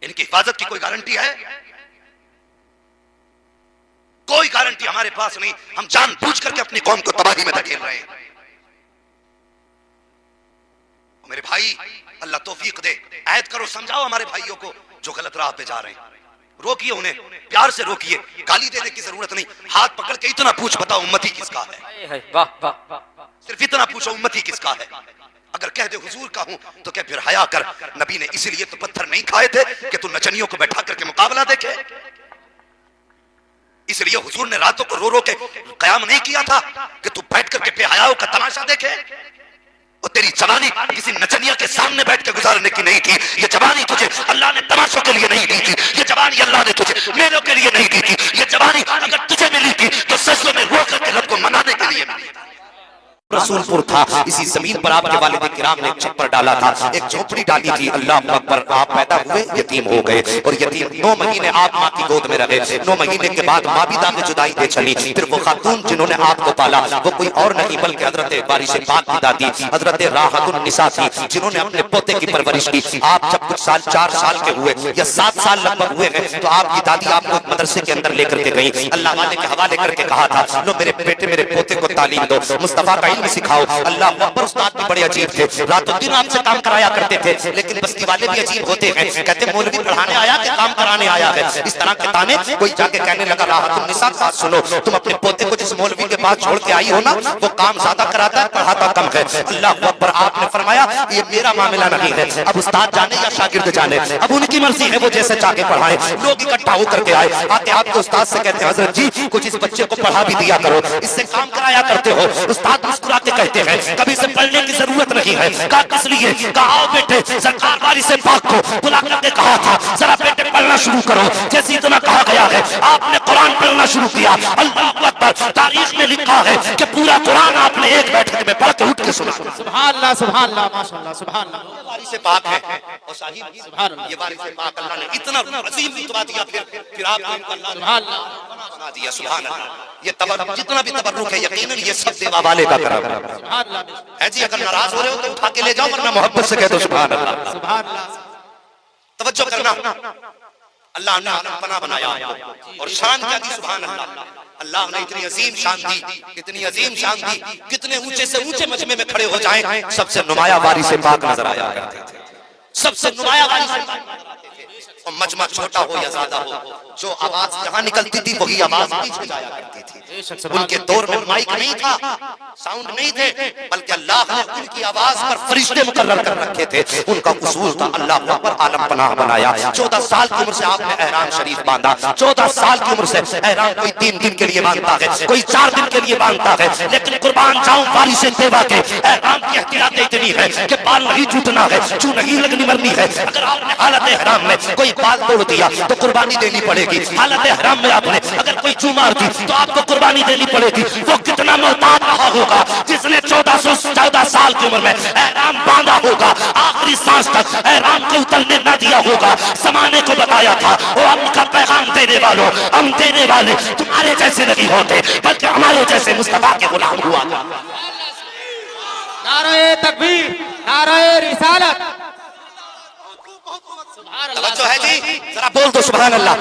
इनकी हिफाजत की कोई गारंटी है? कोई गारंटी हमारे पास नहीं। हम जानबूझ करके अपनी कौम को तबाही में धकेल रहे हैं। मेरे भाई अल्लाह तौफीक दे, ऐद करो, समझाओ हमारे भाइयों को जो गलत राह पे जा रहे हैं। रोकिए उन्हें, प्यार से रोकिए, गाली देने की जरूरत नहीं। हाथ पकड़ के इतना पूछ बताओ उम्मती किसका है। वाह वाह वाह, सिर्फ इतना पूछो उम्मती किसका है। अगर कह दे हुजूर का हूं तो क्या फिर हया कर। नबी ने इसीलिए तो पत्थर नहीं खाए थे कि तू नचनियों को बैठा करके मुकाबला देखे। इसलिए हुजूर ने रातों को रो रो के कयाम नहीं किया था कि तू बैठ करके बेहयाओं का तमाशा देखे। और तेरी जवानी किसी नचनिया के सामने बैठ के गुजारने की नहीं थी। ये जवानी तुझे अल्लाह ने तमाशों के लिए नहीं दी थी। ये जवानी अल्लाह ने तुझे मेलों के लिए नहीं दी थी। ये जवानी अगर तुझे मिली थी तो सजदों में रो करके रब को मनाने के लिए मिली थी। रसूलपुर था, इसी जमीन पर आपके वालिद किराम ने एक छप्पर डाला था, एक झोपड़ी डाली थी। अल्लाह अकबर, आप पैदा हुए, यतीम हो गए, और यतीम 9 महीने आप माँ की गोद में रहे। 9 महीने के बाद माँ भी दाग जुदाई दे चली। फिर वो खातून जिन्होंने आपको पाला वो कोई और नहीं बल्कि हजरत बारिश पाक की दादी हजरत राहतुन निसा थी, जिन्होंने अपने पोते की परवरिश की। आप जब कुछ साल 4 साल के हुए या 7 साल लगभग हुए हैं तो आपकी दादी आपको मदरसे के अंदर लेकर के गई, अल्लाह वाले के हवाले करके कहा था, लो मेरे बेटे मेरे पोते को तालीम दो, मुस्तफा का इल्म सिखाओ। अल्लाह अकबर, उस्ताद भी बड़े अजीब थे, रातों दिन आपसे काम कराया करते थे। लेकिन बस्ती वाले भी अजीब होते हैं, कहते मौलवी पढ़ाने आया कि काम कराने आया है। इस तरह के ताने। कोई जाके कहने लगा, राहतुन निसा बात सुनो, तुम अपने पोते को जिस मौलवी के पास छोड़ के आई हो ना वो काम ज्यादा कराता है, पढ़ाता कम है। अल्लाह अकबर, आपने फरमाया ये मेरा मामला नहीं है, अब उस्ताद जाने या शागिर्द जाने, अब उनकी मर्जी है, वो जैसे चाहे पढ़ाए। लोग इकट्ठा होकर के आए, आके आपके उस्ताद से कहते हैं, हजरत जी कुछ इस बच्चे को पढ़ा भी दिया करो, इससे काम कराया करते हो। उस्ताद मुस्कुरा के कहते हैं, कभी से पढ़ने की जरूरत नहीं है। कहा किस लिए? कहा आओ बेटे, सरकार वाली से पाक को बुला करके कहा था जरा बेटे पढ़ना शुरू करो। जैसे इतना कहा गया है आपने कुरान पढ़ना शुरू किया। अल्लाह अकबर, तारीख में लिखा है कि पूरा कुरान आपने एक बैठक में पढ़ के उठ के सुना। सुभान अल्लाह, सुभान अल्लाह, माशाअल्लाह, सुभान अल्लाह। वारिस से पाक है और साहिब सुभान अल्लाह, ये वारिस से पाक अल्लाह ने इतना अजीम रुतबा दिया, फिर आपने इनको अल्लाह सुभान अल्लाह बना दिया। सुभान अल्लाह, ये तबर्रुक जितना भी तबर्रुक है यकीनन ये सब देवा वाले का करम है। सुभान अल्लाह। है जी, अगर नाराज हो रहे हो तो उठा के ले जाओ, वरना मोहब्बत से कह दो सुभान अल्लाह। सुभान अल्लाह। तवज्जो करना, अल्लाह ने आलम पना बनाया और शान क्या दी। सुभान अल्लाह, अल्लाह ने इतनी अजीम शान दी, इतनी अजीम शान दी, कितने ऊंचे से ऊंचे मजमे में खड़े हो जाएं सबसे नुमाया वारिस से पाक नजर आया करते थे। सबसे नुमाया वारिस से पाक नजर आते थे। और मजमा छोटा हो या ज्यादा हो, जो आवाज जहां निकलती थी वही आवाज पीछे जाया करती थी। उनके दौर में माइक नहीं था, साउंड नहीं थे, बल्कि अल्लाह ने उनकी आवाज पर फरिश्ते मुकर्रर कर रखे थे। उनका उसूल था अल्लाह पर आलम पनाह बनाया। 14 साल की उम्र से आपने एहराम शरीफ बांधा। 14 साल की उम्र से एहराम कोई 3 दिन के लिए बांधता है, कोई 4 दिन के लिए बांधता है, लेकिन कुर्बान जाऊं वारिस देवा के एहराम की एहतियात इतनी है कि बाल नहीं टूटना है, चू नहीं लगनी मरनी है। अगर आपने हालत एहराम में कोई बाल तोड़ दिया तो कुर्बानी देनी पड़ेगी। हालत एहराम में आपने अगर कोई चू मार दी तो आपको कुर्बानी देनी पड़ेगी। वो कितना मोहताज रहा होगा जिसने 14 साल की उम्र में एहराम बांधा होगा, आखिरी सांस तक एहराम को उतरने न दिया होगा। जमाने को बताया था वो आपका पैगाम देने वालों, हम देने वाले तुम्हारे जैसे नहीं होते बल्कि हमारे जैसे मुस्तफा के गुलाम हुआ। नारे तकबीर, नारे रिसालत। तवज्जो है जी, जरा बोल दो सुभान अल्लाह।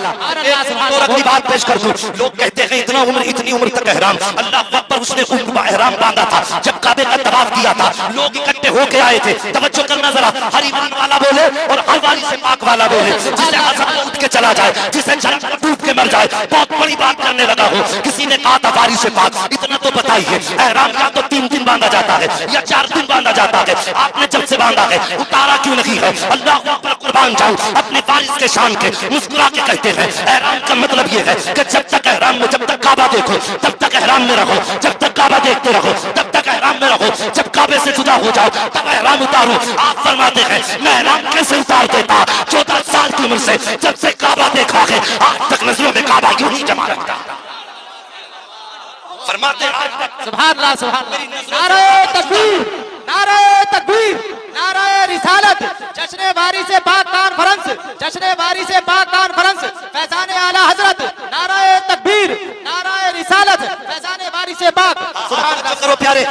और अगली बात पेश कर दूं, लोग कहते हैं इतना उम्र इतनी उम्र तक एहराम, अल्लाह अकबर, उसने उम्र का एहराम बांधा था जब काबे का तवाफ किया था, लोग इकट्ठे होके आए थे। तवज्जो करना जरा, हर ईमान वाला बोले और हर वाली से पाक वाला बोले, जिसे हज़म उठ के चला जाए, जिसे जन्नत में डूब के मर जाए, बहुत बड़ी बात करने लगा हो। किसी ने कहा था वारी से पाक, इतना तो बताइए, एहराम या तो 3 दिन बांधा जाता है या 4 दिन बांधा जाता है, आपने जब से बांधा है उतारा क्यों नहीं है? अल्लाह अकबर, कुर्बान जाऊं अपने वारिस के शान के। मुस्कुरा के कहते हैं एहराम का मतलब ये है कि जब तक एहराम में, जब तक काबा देखो तब तक एहराम में रहो, जब तक काबा देखते रहो तब तक एहराम में रहो, जब काबे से जुदा हो जाओ तब एहराम उतारो। आप फरमाते हैं मैं एहराम कैसे उतार देता? 14 साल की उम्र से जब से काबा देखा है आज तक नजरों में काबा यूं ही जमा रखता। फरमाते हैं आज तक सुभान अल्लाह, सुभान अल्लाह। नारे तकबीर, नारे तकबीर, नारे रिसालत, जश्न बारी से पाक कॉन्फ्रेंस, जश्न बारी से पाक कॉन्फ्रेंस, फैजान आला हजरत, नारे तकबीर, नारे रिसालत, फैजान बारी से पाक। सुभान अल्लाह करो प्यारे।